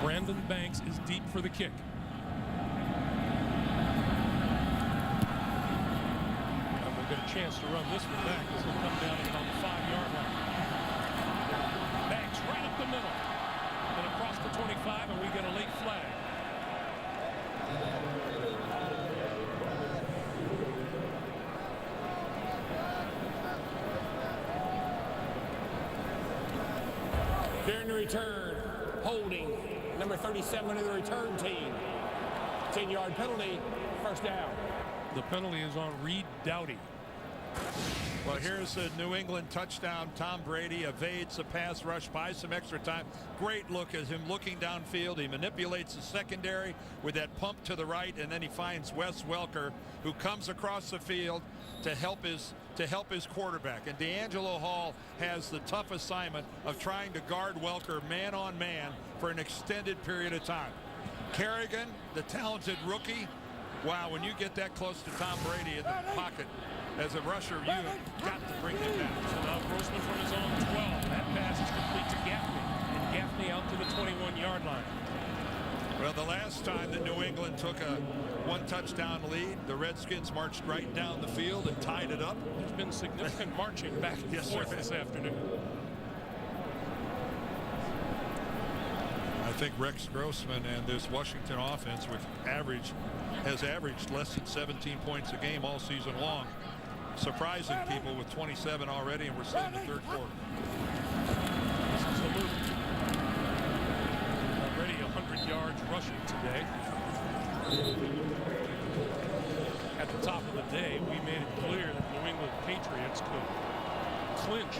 Speaker 1: Brandon Banks is deep for the kick. And we'll get a chance to run this one back. This will come down at about the 5-yard line. Banks right up the middle. And across the 25, and we get a late flag.
Speaker 4: During the return, holding number 37 of the return team. 10-yard penalty, first down.
Speaker 1: The penalty is on Reed Doughty.
Speaker 3: Well, here's a New England touchdown. Tom Brady evades the pass rush, buys some extra time. Great look at him looking downfield. He manipulates the secondary with that pump to the right, and then he finds Wes Welker, who comes across the field to help his quarterback. And D'Angelo Hall has the tough assignment of trying to guard Welker man on man for an extended period of time. Kerrigan, the talented rookie, wow, when you get that close to Tom Brady in the pocket as a rusher, you have got to bring him down.
Speaker 1: So now Grossman from his own 12. That pass is complete to Gaffney, and Gaffney out to the 21-yard line.
Speaker 3: Well, the last time that New England took a one-touchdown lead, the Redskins marched right down the field and tied it up.
Speaker 1: There's been significant marching back and forth this afternoon.
Speaker 3: I think Rex Grossman and this Washington offense, which has averaged less than 17 points a game all season long, surprising people with 27 already, and we're still in the third quarter.
Speaker 1: This is the move. Already 100 yards rushing today. At the top of the day, we made it clear that the New England Patriots could clinch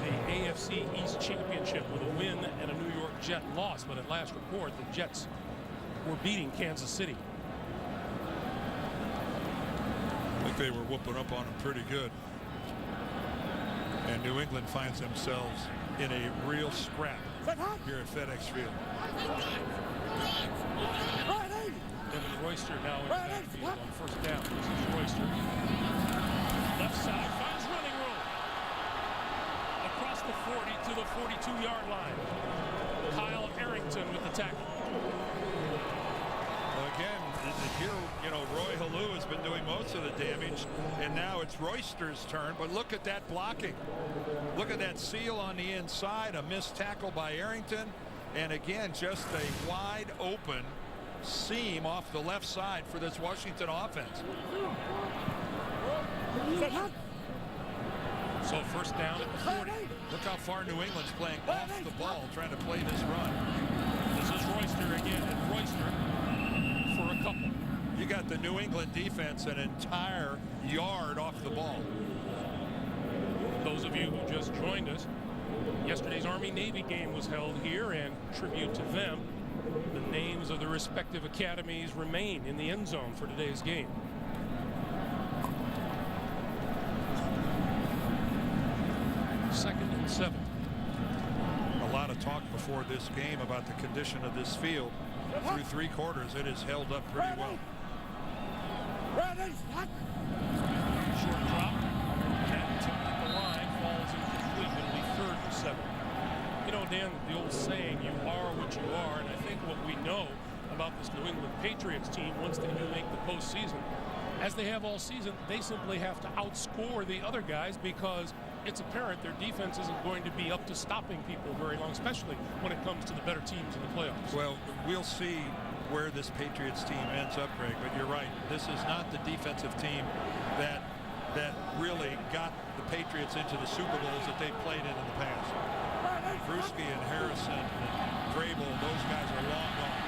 Speaker 1: the AFC East Championship with a win and a New York Jet loss. But at last report, the Jets were beating Kansas City.
Speaker 3: I think they were whooping up on them pretty good. And New England finds themselves in a real scrap here at FedEx Field.
Speaker 1: Devin Royster now in the backfield on first down. This is Royster. Left side, finds running room. Across the 40 to the 42-yard line. Kyle Arrington with the tackle.
Speaker 3: Well, again, here, you know, Roy Halou has been doing most of the damage, and now it's Royster's turn. But look at that blocking. Look at that seal on the inside, a missed tackle by Arrington, and again, just a wide open seam off the left side for this Washington offense.
Speaker 1: So first down at the 40.
Speaker 3: Look how far New England's playing off the ball, trying to play this run.
Speaker 1: This is Royster again, and Royster for a couple.
Speaker 3: You got the New England defense an entire yard off the ball.
Speaker 1: Those of you who just joined us, yesterday's Army-Navy game was held here, and tribute to them, the names of the respective academies remain in the end zone for today's game. Second and 7.
Speaker 3: A lot of talk before this game about the condition of this field. Through 3 quarters, it has held up pretty well.
Speaker 1: Short drop. That tipped at the line, falls incomplete. It'll be 3rd and 7. You know, Dan, the old saying, you are what you are, and I think what we know about this New England Patriots team, once they do make the postseason, as they have all season, they simply have to outscore the other guys because it's apparent their defense isn't going to be up to stopping people very long, especially when it comes to the better teams in the playoffs.
Speaker 3: Well, we'll see where this Patriots team ends up, Greg, but you're right. This is not the defensive team that really got the Patriots into the Super Bowls that they've played in the past. Bruschi and Harrison and Vrabel, those guys are long gone.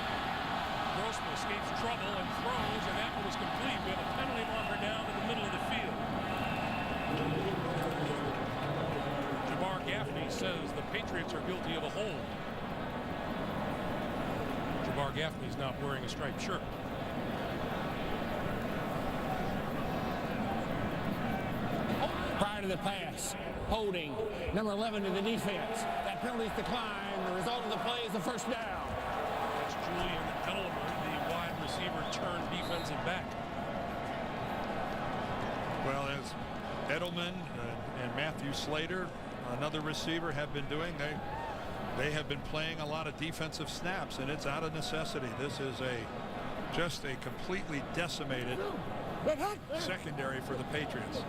Speaker 1: Grossman escapes trouble and throws, and that one was complete. We have a penalty marker down in the middle of the field. Jabbar Gaffney says the Patriots are guilty of a hold. Jabbar Gaffney's not wearing a striped shirt.
Speaker 4: Prior to the pass, holding number 11 to the defense. That penalty's declined. The result of the play is a first down.
Speaker 1: That's Julian Edelman, the wide receiver turned defensive back.
Speaker 3: Well, as Edelman and Matthew Slater, another receiver, have been doing, they have been playing a lot of defensive snaps, and it's out of necessity. This is just a completely decimated secondary for the Patriots.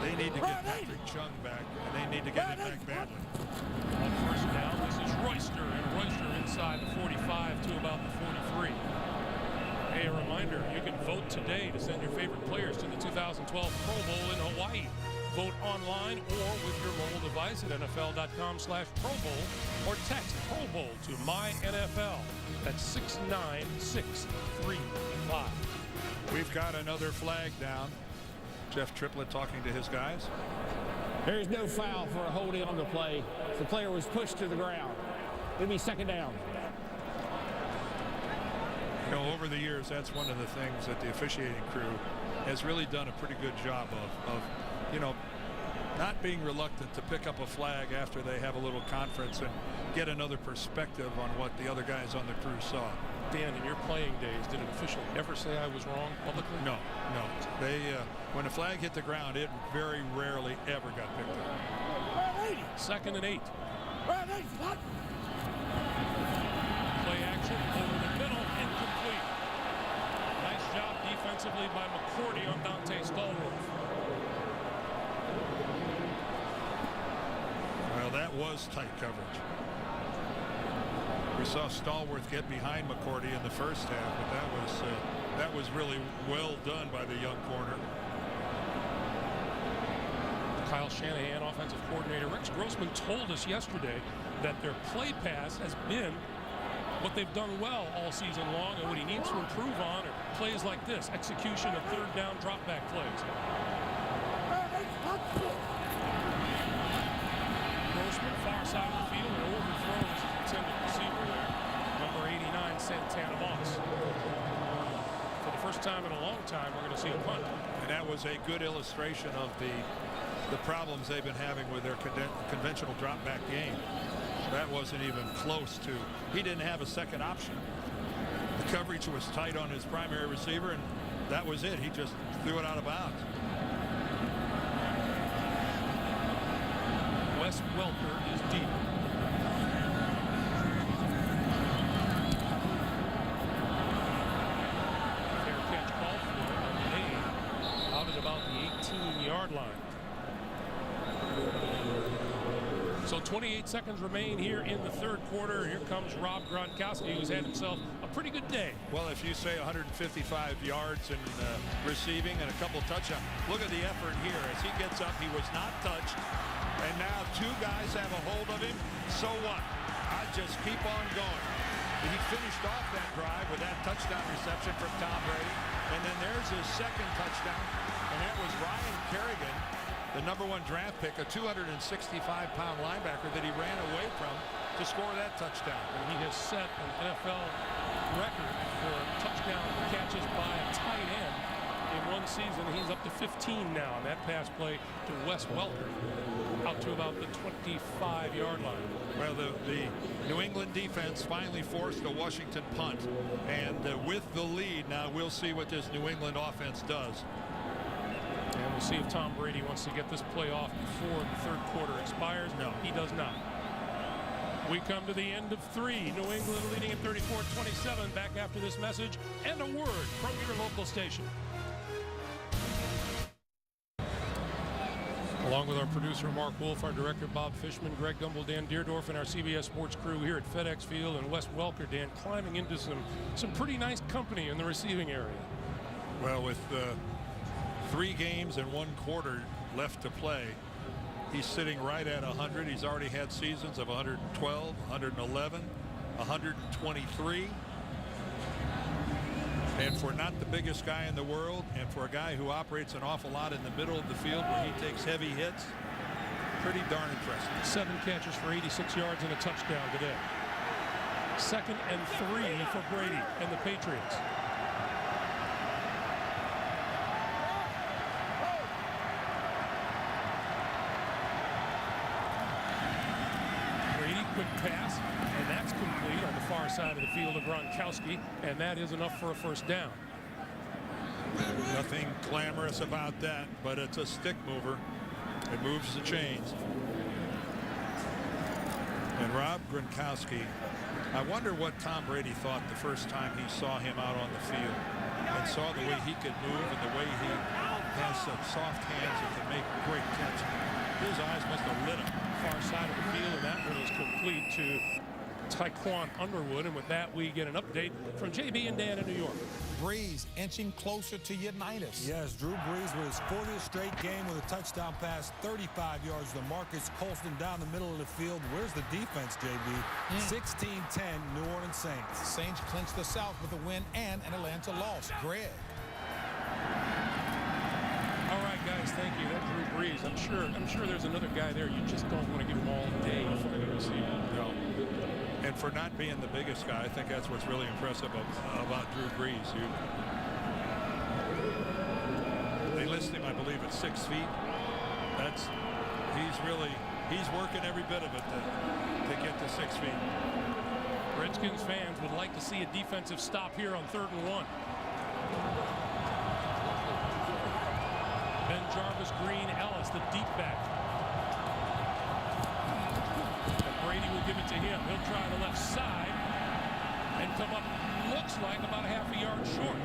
Speaker 3: They need to get Patrick Chung back, and they need to get him back badly.
Speaker 1: On first down, this is Royster, and Royster inside the 45 to about the 43. Hey, a reminder, you can vote today to send your favorite players to the 2012 Pro Bowl in Hawaii. Vote online or with your mobile device at NFL.com/Pro Bowl or text Pro Bowl to MyNFL. That's 69635.
Speaker 3: We've got another flag down. Jeff Triplett talking to his guys.
Speaker 4: There is no foul for a holding on the play. The player was pushed to the ground. It'll be second down.
Speaker 3: You know, over the years, that's one of the things that the officiating crew has really done a pretty good job of you know, not being reluctant to pick up a flag after they have a little conference and get another perspective on what the other guys on the crew saw.
Speaker 1: Dan, in your playing days, did an official ever say I was wrong publicly?
Speaker 3: No. They, when a flag hit the ground, it very rarely ever got picked up.
Speaker 1: 2nd and 8. Play action over the middle, incomplete. Nice job defensively by McCourty on Dante Stallworth.
Speaker 3: Well, that was tight coverage. We saw Stallworth get behind McCourty in the first half, but that was really well done by the young corner.
Speaker 1: Kyle Shanahan, offensive coordinator. Rex Grossman told us yesterday that their play pass has been what they've done well all season long, and what he needs to improve on are plays like this, execution of third down drop back plays. Grossman, far side of the field, and overthrows his intended receiver there, number 89, Santana Moss. For the first time in a long time, we're going to see a punt.
Speaker 3: And that was a good illustration of the the problems they've been having with their conventional drop back game. That wasn't even close to. He didn't have a second option. The coverage was tight on his primary receiver, and that was it. He just threw it out of bounds.
Speaker 1: Wes Welker is deep. Fair catch ball for him. Out at about the 18-yard line. So 28 seconds remain here in the third quarter. Here comes Rob Gronkowski, who's had himself a pretty good day.
Speaker 3: Well, if you say 155 yards in receiving and a couple touchdowns, look at the effort here. As he gets up, he was not touched. And now two guys have a hold of him. So what? I just keep on going. He finished off that drive with that touchdown reception from Tom Brady. And then there's his second touchdown. And that was Ryan Kerrigan, the #1 draft pick, a 265-pound linebacker that he ran away from to score that touchdown.
Speaker 1: And he has set an NFL record for touchdown catches by a tight end in one season. He's up to 15 now. And that pass play to Wes Welker out to about the 25-yard line.
Speaker 3: Well, the New England defense finally forced a Washington punt. And with the lead, now we'll see what this New England offense does.
Speaker 1: And we'll see if Tom Brady wants to get this play off before the third quarter expires.
Speaker 3: No,
Speaker 1: he does not. We come to the end of 3. New England leading at 34-27. Back after this message and a word from your local station. Along with our producer Mark Wolf, our director Bob Fishman, Greg Gumbel, Dan Deerdorf, and our CBS Sports crew here at FedEx Field, and Wes Welker, Dan, climbing into some pretty nice company in the receiving area.
Speaker 3: Well, with 3 games and 1 quarter left to play, he's sitting right at 100. He's already had seasons of 112, 111, 123. And for not the biggest guy in the world, and for a guy who operates an awful lot in the middle of the field where he takes heavy hits, pretty darn impressive.
Speaker 1: 7 catches for 86 yards and a touchdown today. 2nd and 3 for Brady and the Patriots. Quick pass, and that's complete on the far side of the field to Gronkowski, and that is enough for a first down.
Speaker 3: Nothing clamorous about that, but it's a stick mover. It moves the chains. And Rob Gronkowski, I wonder what Tom Brady thought the first time he saw him out on the field and saw the way he could move and the way he has such soft hands and can make great catches. His eyes must have lit up.
Speaker 1: Far side of the field, and that one is complete to Tyquan Underwood. And with that, we get an update from JB and Dan in New York.
Speaker 5: Breeze inching closer to Unitas.
Speaker 6: Yes, Drew Brees with his 40th straight game with a touchdown pass, 35 yards to Marcus Colston down the middle of the field. Where's the defense, JB? 16-10, New Orleans Saints.
Speaker 5: Saints clinch the South with a win and an Atlanta loss. Greg.
Speaker 1: All right, guys, thank you. That's Drew Brees. I'm sure there's another guy there. You just don't want to give him all day for the receiver.
Speaker 3: No. And for not being the biggest guy, I think that's what's really impressive about Drew Brees. They list him, I believe, at 6 feet. He's working every bit of it to get to 6 feet.
Speaker 1: Redskins fans would like to see a defensive stop here on 3rd and 1. Ben Jarvis, Green, Ellis, the deep back. And Brady will give it to him. He'll try the left side and come up, looks like about a half a yard short.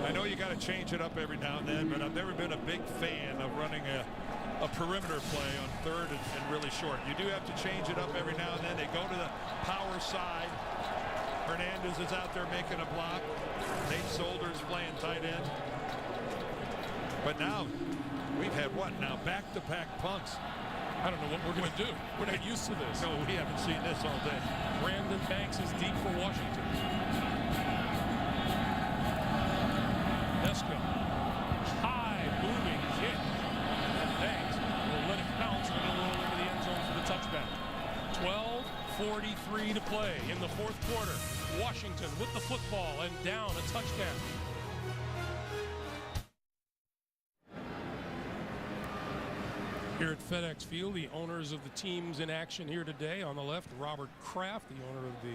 Speaker 3: I know you got to change it up every now and then, but I've never been a big fan of running a perimeter play on 3rd and really short. You do have to change it up every now and then. They go to the power side. Hernandez is out there making a block. Nate Solder's playing tight end. But now we've had what now? Back-to-back punts.
Speaker 1: I don't know what we're going to do. We're not used to this.
Speaker 3: No, we haven't seen this all day.
Speaker 1: Brandon Banks is deep for Washington. Nesco. High moving kick. And Banks will let it bounce and it'll roll into the end zone for the touchback. 12:43 to play in the 4th quarter. Washington with the football and down a touchdown. Here at FedEx Field, the owners of the teams in action here today. On the left, Robert Kraft, the owner of the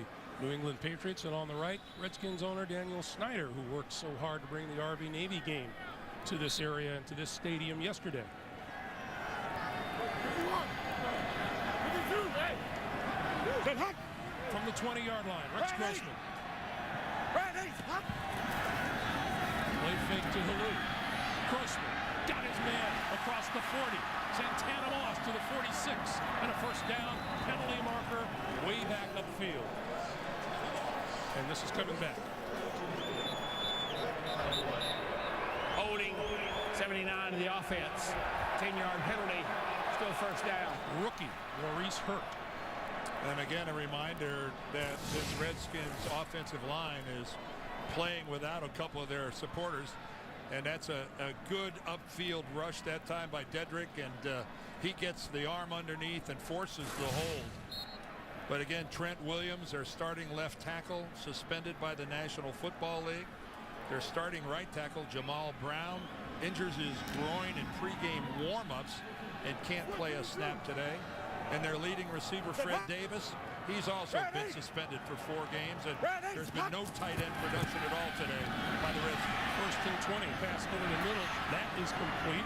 Speaker 1: New England Patriots, and on the right, Redskins owner Daniel Snyder, who worked so hard to bring the Army-Navy game to this area and to this stadium yesterday. From the 20-yard line, Rex Grossman. Play fake to Halou. Grossman got his man across the 40. Santana Moss to the 46. And a first down. Penalty marker way back upfield. And this is coming back.
Speaker 4: Holding 79 to the offense. 10-yard penalty. Still first down.
Speaker 1: Rookie Maurice Hurt.
Speaker 3: And again, a reminder that this Redskins offensive line is playing without a couple of their supporters. And that's a good upfield rush that time by Dedrick. And he gets the arm underneath and forces the hold. But again, Trent Williams, their starting left tackle, suspended by the National Football League. Their starting right tackle, Jamal Brown, injures his groin in pregame warm-ups and can't play a snap today. And their leading receiver, Fred Davis, he's also been suspended for 4 games. And there's been no tight end production at all today by the Redskins.
Speaker 1: First and 20, pass over the middle. That is complete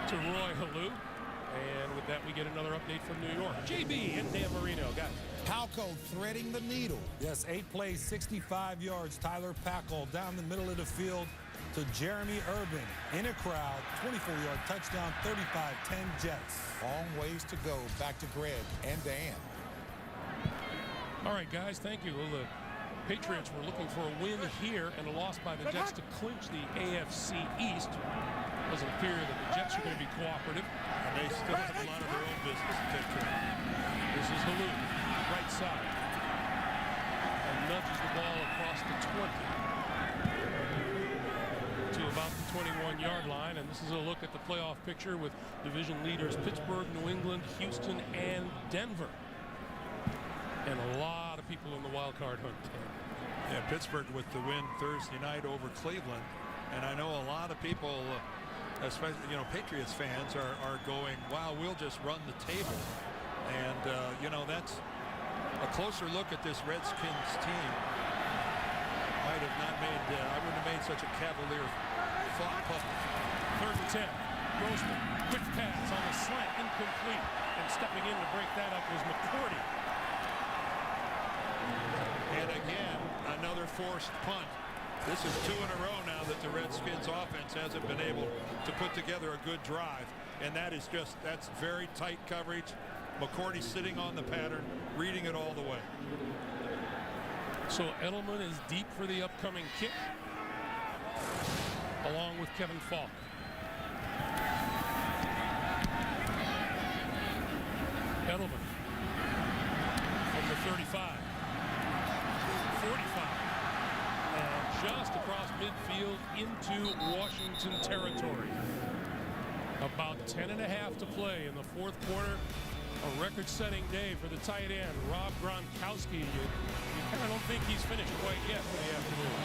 Speaker 1: to Roy Halou. And with that, we get another update from New York. JB and Dan Marino, guys.
Speaker 5: Palco threading the needle.
Speaker 6: Yes, 8 plays, 65 yards. Tyler Packle down the middle of the field to Jeremy Urban in a crowd. 24-yard touchdown, 35-10 Jets.
Speaker 5: Long ways to go. Back to Greg and Dan.
Speaker 1: All right, guys, thank you. Well, the Patriots were looking for a win here and a loss by the Jets to clinch the AFC East. Doesn't appear that the Jets are going to be cooperative.
Speaker 3: And they still have a lot of their own business to take care of.
Speaker 1: This is Halou, right side. And nudges the ball across the 20 to about the 21-yard line. And this is a look at the playoff picture with division leaders Pittsburgh, New England, Houston, and Denver. And a lot of people in the wild card hunt.
Speaker 3: Yeah, Pittsburgh with the win Thursday night over Cleveland. And I know a lot of people, especially, Patriots fans are going, wow, we'll just run the table. And, that's a closer look at this Redskins team. Might have not made, I wouldn't have made such a cavalier thought public.
Speaker 1: 3rd and 10. Grossman, quick pass on the slant, incomplete. And stepping in to break that up was McCourty.
Speaker 3: And again, another forced punt. This is 2 in a row now that the Redskins offense hasn't been able to put together a good drive. And that's very tight coverage. McCourty sitting on the pattern, reading it all the way.
Speaker 1: So Edelman is deep for the upcoming kick, along with Kevin Falk. Edelman from the 35. 45. And just across midfield into Washington territory. About 10.5 to play in the 4th quarter. A record-setting day for the tight end, Rob Gronkowski. You kind of don't think he's finished quite yet for the afternoon.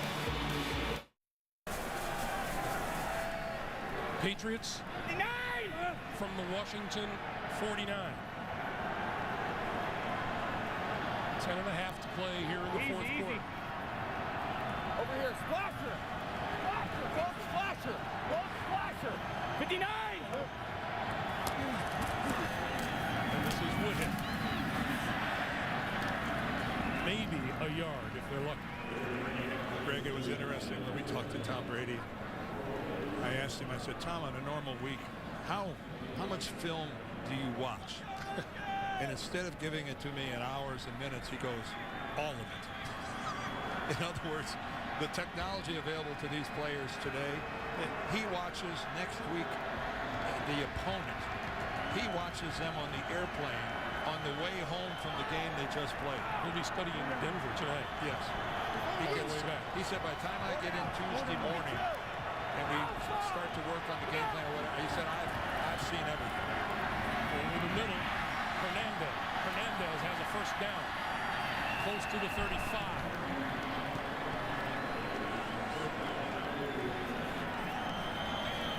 Speaker 1: Patriots from the Washington 49. 10.5 to play here in the 4th quarter.
Speaker 7: Over here, splasher! Splasher! Go splasher! Go splasher! 59!
Speaker 1: And this is Woodhead. Maybe a yard if they're lucky.
Speaker 3: Greg, it was interesting when we talked to Tom Brady. I asked him, I said, Tom, on a normal week, how much film do you watch? And instead of giving it to me in hours and minutes, he goes, all of it. In other words, the technology available to these players today, he watches next week the opponent. He watches them on the airplane on the way home from the game they just played.
Speaker 1: He'll be studying Denver tonight.
Speaker 3: Yes. He said, by the time I get in Tuesday morning and we start to work on the game plan or whatever, he said, I've seen everything.
Speaker 1: Over the middle, Hernandez has a first down. Close to the 35.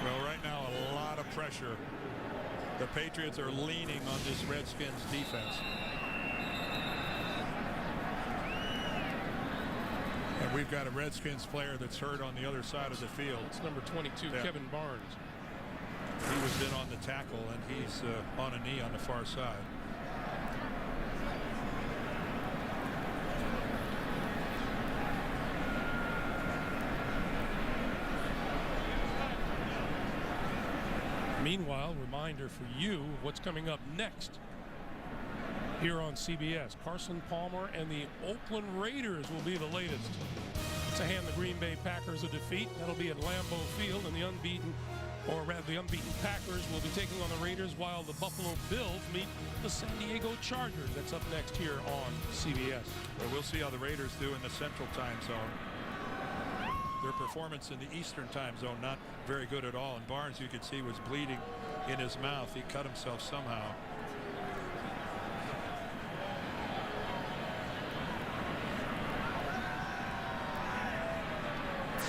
Speaker 3: Well, right now, a lot of pressure The Patriots are leaning on this Redskins defense. And we've got a Redskins player that's hurt on the other side of the field.
Speaker 1: It's number 22,
Speaker 3: Yeah.
Speaker 1: Kevin Barnes.
Speaker 3: He was in on the tackle, and he's on a knee on the far side.
Speaker 1: Meanwhile, reminder for you of what's coming up next here on CBS. Carson Palmer and the Oakland Raiders will be the latest to hand the Green Bay Packers a defeat. That'll be at Lambeau Field, and the unbeaten Packers will be taking on the Raiders, while the Buffalo Bills meet the San Diego Chargers. That's up next here on CBS.
Speaker 3: Well, we'll see how the Raiders do in the Central Time Zone. Their performance in the Eastern Time Zone not very good at all. And Barnes, you could see, was bleeding in his mouth. He cut himself somehow.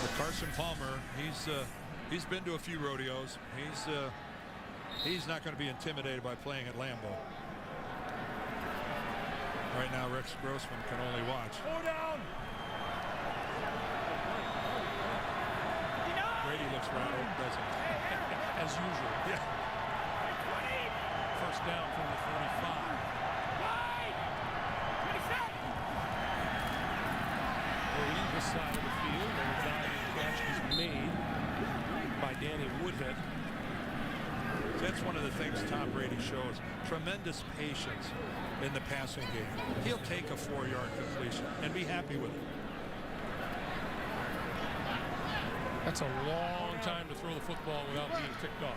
Speaker 3: But Carson Palmer, he's been to a few rodeos. He's not going to be intimidated by playing at Lambeau. Right now, Rex Grossman can only watch.
Speaker 7: Go down.
Speaker 3: Brady looks rattled, doesn't he?
Speaker 1: As usual.
Speaker 3: Yeah.
Speaker 1: First down from the 45. Brady, this side of the field, and the diving catch is made by Danny Woodhead.
Speaker 3: That's one of the things Tom Brady shows. Tremendous patience in the passing game. He'll take a 4-yard completion and be happy with it.
Speaker 1: That's a long time to throw the football without being picked off.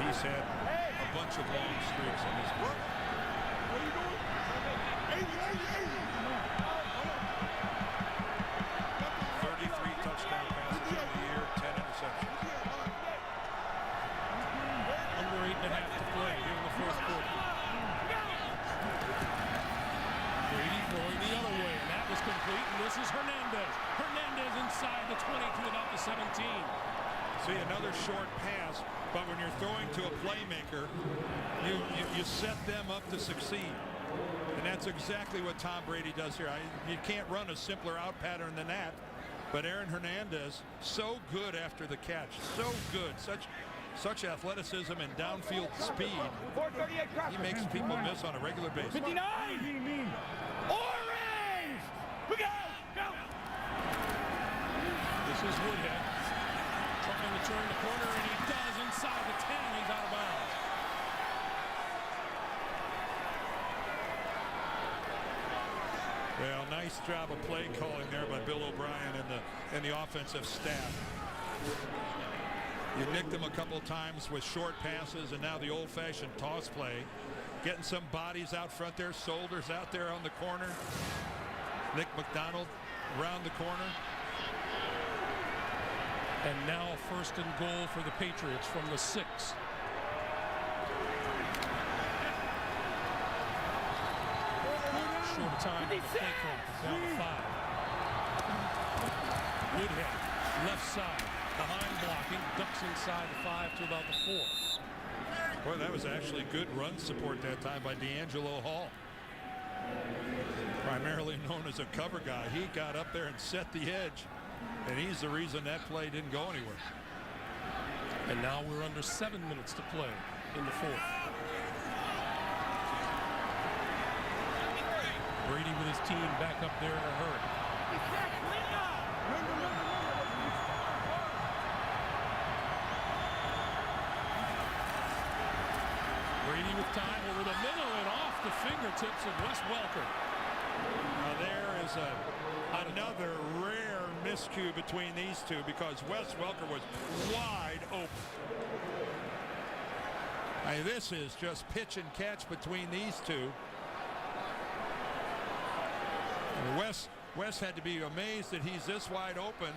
Speaker 3: He's had a bunch of long streaks in his career. 33 touchdown passes in the year, 10 interceptions.
Speaker 1: Under 8.5 to play here in the fourth quarter. Brady throwing the other way, and that was complete. And this is Hernandez. Hernandez inside the 20 to about the 17.
Speaker 3: See, another short pass, but when you're throwing to a playmaker, you set them up to succeed. And that's exactly what Tom Brady does here. You can't run a simpler out pattern than that. But Aaron Hernandez, so good after the catch. So good. Such athleticism and downfield speed. He makes people miss on a regular basis.
Speaker 7: 59! Orange! We go!
Speaker 1: This is Woodhead trying to turn the corner, and he does inside the 10. He's out of bounds.
Speaker 3: Well, nice job of play calling there by Bill O'Brien and the offensive staff. You nicked them a couple times with short passes, and now the old-fashioned toss play. Getting some bodies out front there, Solders out there on the corner. Nick McDonald around the corner.
Speaker 1: And now first and goal for the Patriots from the 6. Short time on the play clock. Down to 5. Woodhead, left side, behind blocking, ducks inside the 5 to about the 4.
Speaker 3: Boy, that was actually good run support that time by D'Angelo Hall. Primarily known as a cover guy. He got up there and set the edge, and he's the reason that play didn't go anywhere.
Speaker 1: And now we're under 7 minutes to play in the 4th. Brady with his team back up there in a hurry. Brady with time over the middle and off the fingertips of Wes Welker.
Speaker 3: Now there is another rare miscue between these two, because Wes Welker was wide open. I mean, this is just pitch and catch between these two. And Wes had to be amazed that he's this wide open,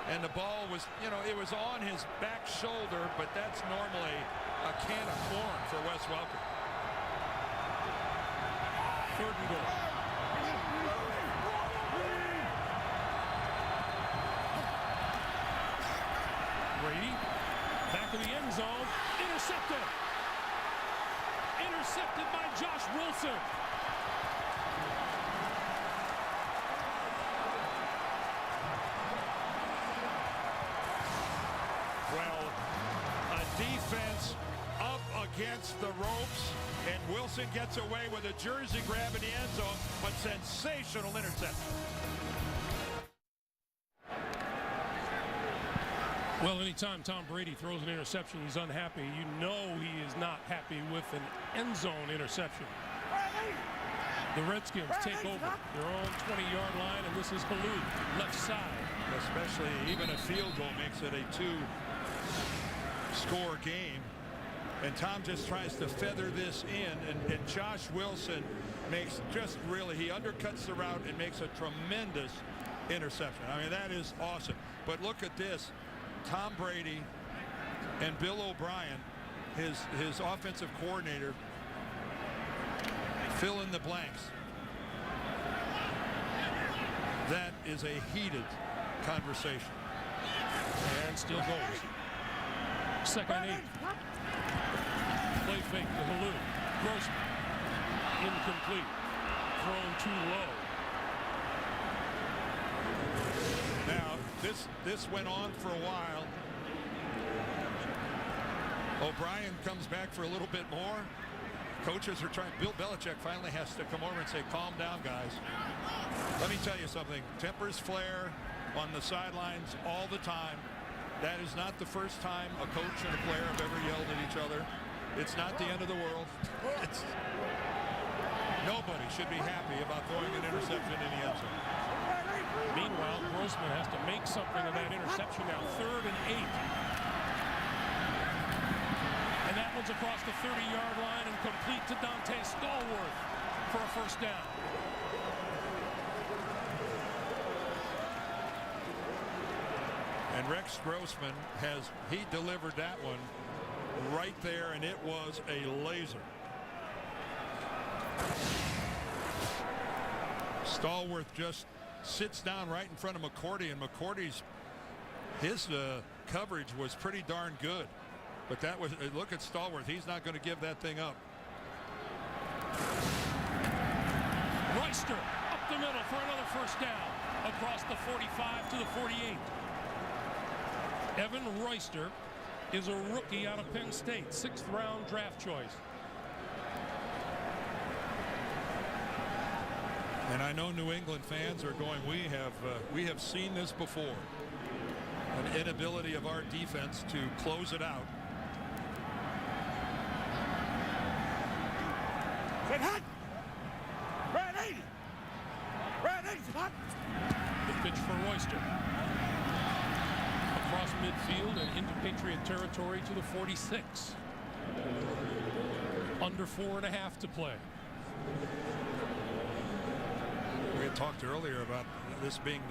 Speaker 3: and the ball was, it was on his back shoulder, but that's normally a can of corn for Wes Welker.
Speaker 1: 3rd and goal. Brady Back of the end zone. Intercepted. Intercepted by Josh Wilson.
Speaker 3: Well, a defense up against the ropes, and Wilson gets away with a jersey grab in the end zone, but sensational interception.
Speaker 1: Well, anytime Tom Brady throws an interception, he's unhappy. You know he is not happy with an end zone interception. The Redskins take over their own 20-yard line, and this is Halou, left side.
Speaker 3: Especially even a field goal makes it a two-score game. And Tom just tries to feather this in, and Josh Wilson makes he undercuts the route and makes a tremendous interception. I mean, that is awesome. But look at this. Tom Brady and Bill O'Brien, his offensive coordinator, fill in the blanks. That is a heated conversation.
Speaker 1: And still goes. Second and 8. Play fake to Halou. Grossman. Incomplete. Thrown too low.
Speaker 3: Now, this went on for a while. O'Brien comes back for a little bit more. Coaches are trying. Bill Belichick finally has to come over and say, calm down, guys. Let me tell you something. Tempers flare on the sidelines all the time. That is not the first time a coach and a player have ever yelled at each other. It's not the end of the world. Nobody should be happy about throwing an interception in the end zone.
Speaker 1: Meanwhile, Grossman has to make something of that interception now. 3rd and 8. And that one's across the 30-yard line and complete to Dante Stallworth for a first down.
Speaker 3: And Rex Grossman he delivered that one right there, and it was a laser. Stallworth just sits down right in front of McCourty, and McCourty's coverage was pretty darn good. But that was, look at Stallworth. He's not going to give that thing up.
Speaker 1: Royster up the middle for another first down across the 45 to the 48. Evan Royster is a rookie out of Penn State, 6th round draft choice.
Speaker 3: And I know New England fans are going, we have seen this before. An inability of our defense to close it out.
Speaker 7: Hot. Red 80. Red 80's hot.
Speaker 1: The pitch for Royster. Across midfield and into Patriot territory to the 46. Under 4.5 to play.
Speaker 3: We had talked earlier about this being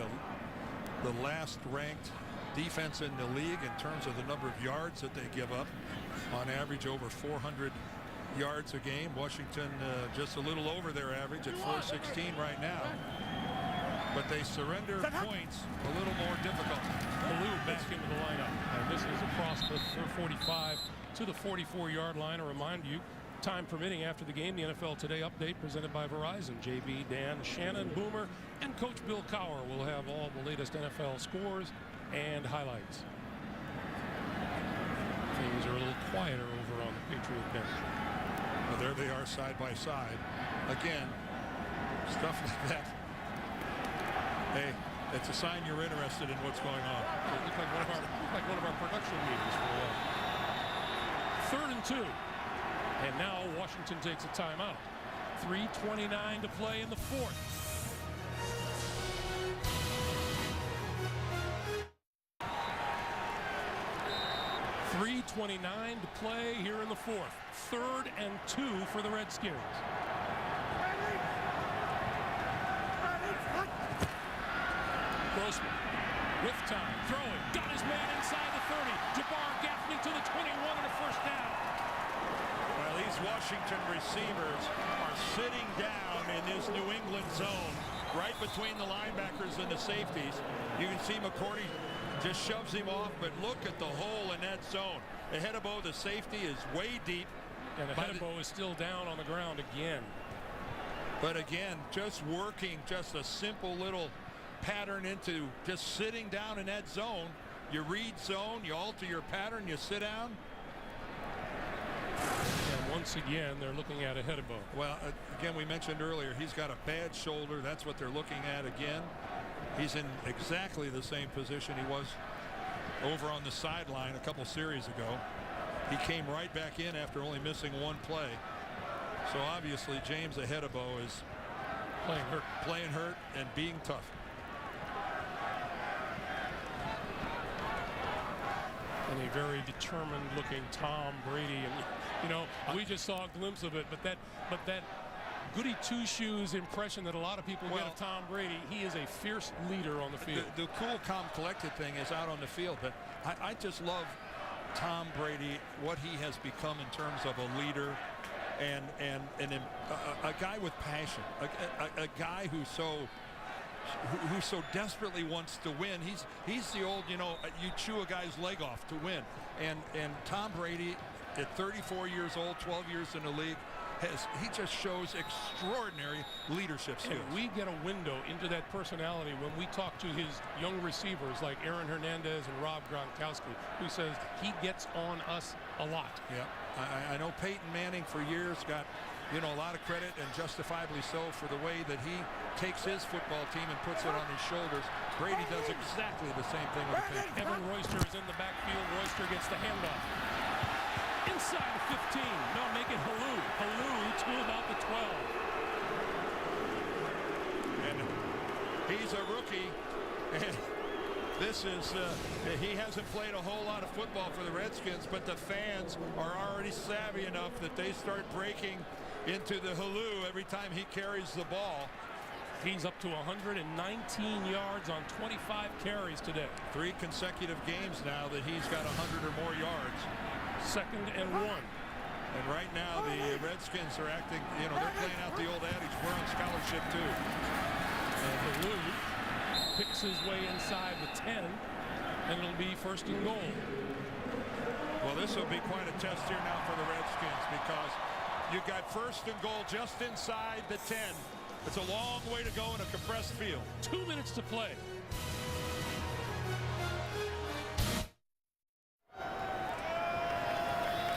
Speaker 3: the last ranked defense in the league in terms of the number of yards that they give up. On average, over 400 yards a game. Washington just a little over their average at 416 right now. But they surrender points a little more difficult.
Speaker 1: Halou back into the lineup. And this is across the 45 to the 44-yard line. I remind you, time permitting after the game, the NFL Today update presented by Verizon. JB, Dan, Shannon, Boomer, and Coach Bill Cowher will have all the latest NFL scores and highlights. Things are a little quieter over on the Patriot bench.
Speaker 3: Well, there they are side by side. Again, stuff like that. Hey, it's a sign you're interested in what's going on.
Speaker 1: It looked like one of our production meetings for a while. 3rd and 2. And now Washington takes a timeout. 3:29 to play in the 4th. .329 to play here in the 4th. 3rd and 2 for the Redskins. Grossman with time, throwing, got his man inside the 30. Jabbar Gaffney to the 21 and a first down.
Speaker 3: Well, these Washington receivers are sitting down in this New England zone. right between the linebackers and the safeties. You can see McCourty just shoves him off, but look at the hole in that zone. Ehedebo, the safety, is way deep.
Speaker 1: And Ehedebo is still down on the ground again.
Speaker 3: But again, just working just a simple little pattern into just sitting down in that zone. You read zone, you alter your pattern, you sit down.
Speaker 1: And once again, they're looking at Ehedebo.
Speaker 3: Well, again, we mentioned earlier, he's got a bad shoulder. That's what they're looking at again. He's in exactly the same position he was over on the sideline a couple series ago. He came right back in after only missing one play. So obviously James Ehedebo is playing hurt and being tough.
Speaker 1: And a very determined looking Tom Brady. And you know, we just saw a glimpse of it, but that goody two-shoes impression that a lot of people get of Tom Brady, he is a fierce leader on the field.
Speaker 3: The cool, calm, collected thing is out on the field, but I just love Tom Brady, what he has become in terms of a leader and a guy with passion, a guy who so desperately wants to win. He's the old, you know, you chew a guy's leg off to win. And Tom Brady at 34 years old, 12 years in the league, he just shows extraordinary leadership skills.
Speaker 1: And we get a window into that personality when we talk to his young receivers like Aaron Hernandez and Rob Gronkowski, who says he gets on us a lot.
Speaker 3: Yeah, I know Peyton Manning for years got, you know, a lot of credit, and justifiably so, for the way that he takes his football team and puts it on his shoulders. Brady does exactly the same thing with the Patriots.
Speaker 1: Evan Royster is in the backfield. Royster gets the handoff. Inside the 15. No, make it Halou. Halou to about the 12.
Speaker 3: And he's a rookie. And this is, he hasn't played a whole lot of football for the Redskins, but the fans are already savvy enough that they start breaking into the Halou every time he carries the ball.
Speaker 1: He's up to 119 yards on 25 carries today.
Speaker 3: 3 consecutive games now that he's got 100 or more yards.
Speaker 1: 2nd and 1.
Speaker 3: And right now the Redskins are acting, you know, they're playing out the old adage, we're on scholarship too.
Speaker 1: And Halou picks his way inside the 10, and it'll be 1st and goal.
Speaker 3: Well, this will be quite a test here now for the Redskins, because you've got 1st and goal just inside the 10. It's a long way to go in a compressed field.
Speaker 1: 2 minutes to play.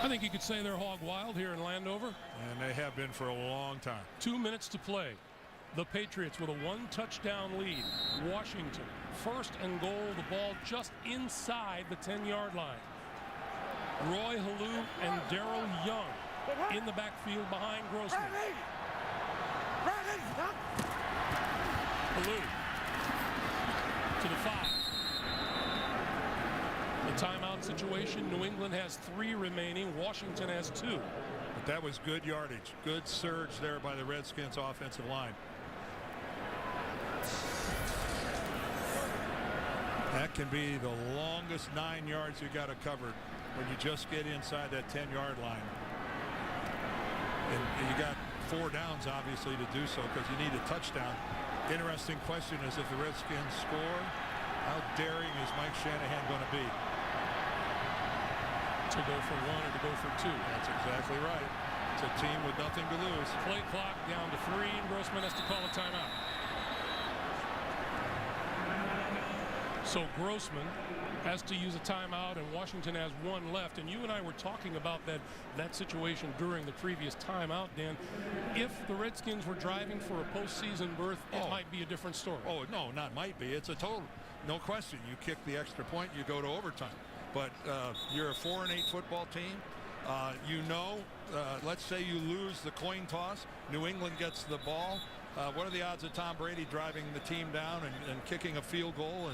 Speaker 1: I think you could say they're hog wild here in Landover.
Speaker 3: And they have been for a long time.
Speaker 1: 2 minutes to play. The Patriots with a 1-touchdown lead. Washington, 1st and goal. The ball just inside the 10-yard line. Roy Halou and Darrell Young in the backfield behind Grossman. Halou to the 5. The timeout situation, New England has 3 remaining. Washington has 2.
Speaker 3: But that was good yardage. Good surge there by the Redskins offensive line. That can be the longest 9 yards you got to cover when you just get inside that 10-yard line. And you got 4 downs, obviously, to do so, because you need a touchdown. Interesting question is, if the Redskins score, how daring is Mike Shanahan going to be?
Speaker 1: To go for 1 or to go for 2.
Speaker 3: That's exactly right. It's a team with nothing to lose.
Speaker 1: Play clock down to 3, and Grossman has to call a timeout. So Grossman has to use a timeout, and Washington has 1 left. And you and I were talking about that situation during the previous timeout, Dan. If the Redskins were driving for a postseason berth, it might be a different story. Oh,
Speaker 3: no, not might be. It's a total, no question. You kick the extra point, you go to overtime. But you're a 4-8 football team. Let's say you lose the coin toss. New England gets the ball. What are the odds of Tom Brady driving the team down and kicking a field goal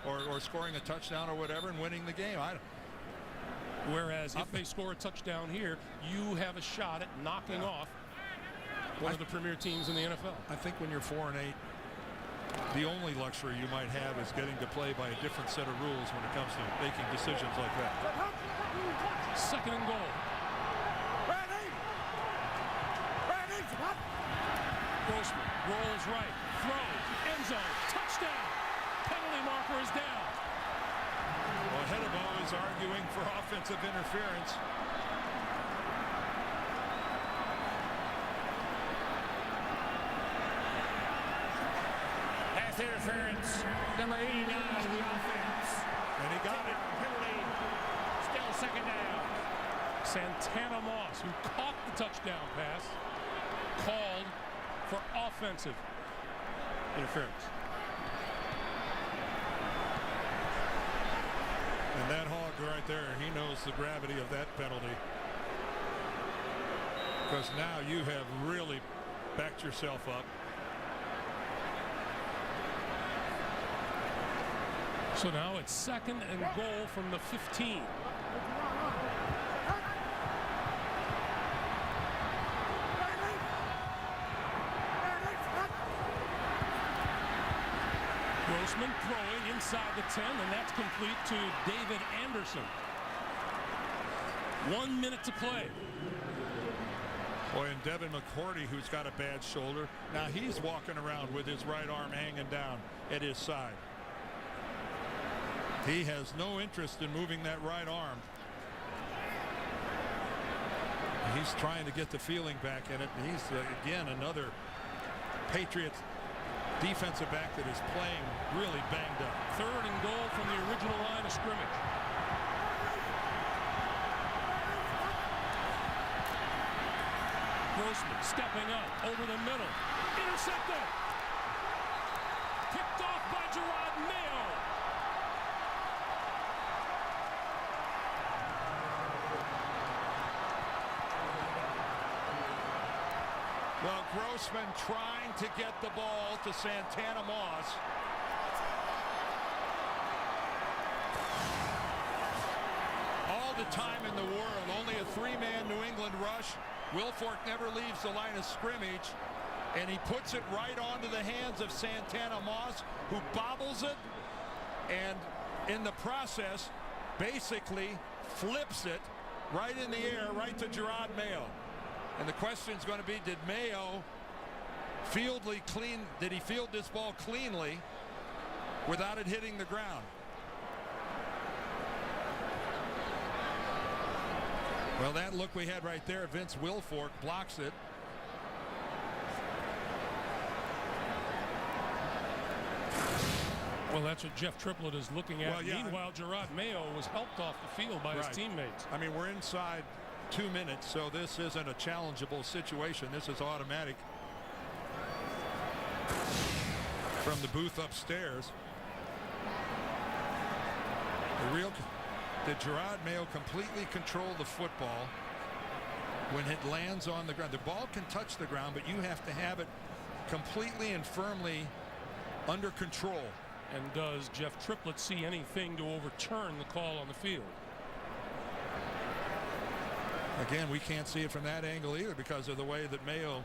Speaker 3: or scoring a touchdown or whatever and winning the game?
Speaker 1: Whereas if they score a touchdown here, you have a shot at knocking off one of the premier teams in the NFL.
Speaker 3: I think when you're 4-8, the only luxury you might have is getting to play by a different set of rules when it comes to making decisions like that.
Speaker 1: 2nd and goal. Grossman rolls right, throws, end zone, touchdown. Penalty marker is down.
Speaker 3: Well, Hedebo is arguing for offensive interference.
Speaker 4: Pass interference, number 89 of the offense.
Speaker 3: And he got it.
Speaker 4: Penalty, still second down.
Speaker 1: Santana Moss, who caught the touchdown pass, called for offensive interference.
Speaker 3: And that hog right there, he knows the gravity of that penalty. Because now you have really backed yourself up.
Speaker 1: So now it's 2nd and goal from the 15. Grossman throwing inside the 10, and that's complete to David Anderson. 1 minute to play.
Speaker 3: Boy, and Devin McCourty, who's got a bad shoulder, now he's walking around with his right arm hanging down at his side. He has no interest in moving that right arm. He's trying to get the feeling back in it. He's, again, another Patriots defensive back that is playing really banged up.
Speaker 1: 3rd and goal from the original line of scrimmage. Grossman stepping up over the middle. Intercepted. Picked off by Gerard Mayo.
Speaker 3: Well, Grossman trying to get the ball to Santana Moss. All the time in the world, only a 3-man New England rush. Wilfork never leaves the line of scrimmage, and he puts it right onto the hands of Santana Moss, who bobbles it, and in the process, basically flips it right in the air, right to Gerard Mayo. And the question is going to be, did Mayo did he field this ball cleanly without it hitting the ground? Well, that look we had right there, Vince Wilfork blocks it.
Speaker 1: Well, that's what Jeff Triplett is looking at.
Speaker 3: Well, yeah,
Speaker 1: Meanwhile, Gerard Mayo was helped off the field by his teammates.
Speaker 3: I mean, we're inside 2 minutes, so this isn't a challengeable situation. This is automatic from the booth upstairs. Did Gerard Mayo completely control the football when it lands on the ground? The ball can touch the ground, but you have to have it completely and firmly under control.
Speaker 1: And does Jeff Triplett see anything to overturn the call on the field?
Speaker 3: Again, we can't see it from that angle either because of the way that Mayo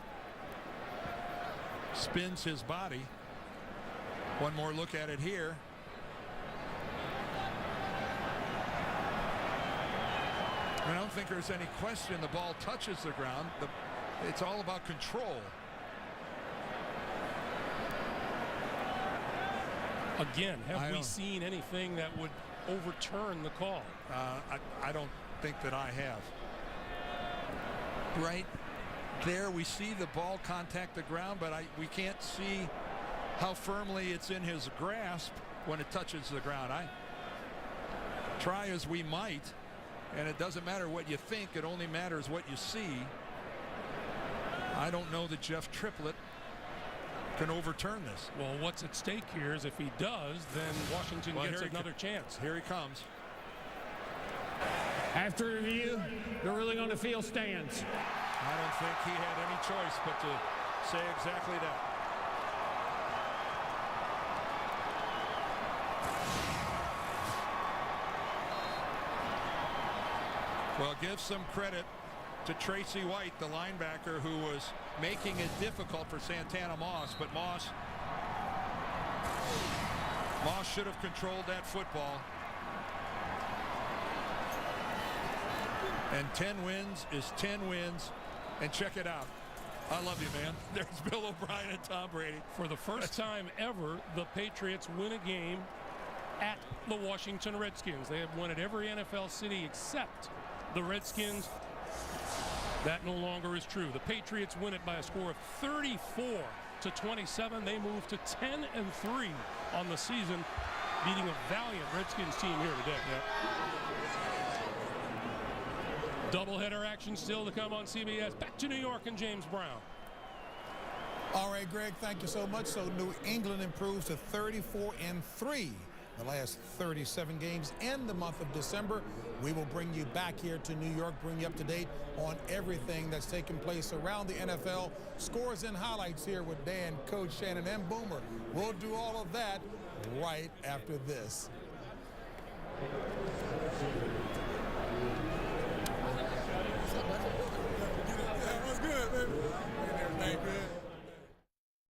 Speaker 3: spins his body. One more look at it here. I don't think there's any question the ball touches the ground. It's all about control.
Speaker 1: Again, have we seen anything that would overturn the call?
Speaker 3: I don't think that I have. Right there we see the ball contact the ground, but we can't see how firmly it's in his grasp when it touches the ground. I try as we might, and it doesn't matter what you think, it only matters what you see. I don't know that Jeff Triplett can overturn this.
Speaker 1: Well, what's at stake here is if he does, then Washington gets another chance.
Speaker 3: Here he comes.
Speaker 4: After review, the ruling on the field stands.
Speaker 3: I don't think he had any choice but to say exactly that. Well, give some credit to Tracy White, the linebacker, who was making it difficult for Santana Moss, but Moss should have controlled that football. And 10 wins is 10 wins. And check it out. I love you, man. There's Bill O'Brien and Tom Brady.
Speaker 1: For the first time ever, the Patriots win a game at the Washington Redskins. They have won at every NFL city except the Redskins. That no longer is true. The Patriots win it by a score of 34-27. They move to 10-3 on the season, beating a valiant Redskins team here today.
Speaker 3: Yep.
Speaker 1: Doubleheader action still to come on CBS. Back to New York and James Brown.
Speaker 5: All right, Greg, thank you so much. So New England improves to 34-3. The last 37 games in the month of December. We will bring you back here to New York, bring you up to date on everything that's taking place around the NFL. Scores and highlights here with Dan, Coach Shannon, and Boomer. We'll do all of that right after this.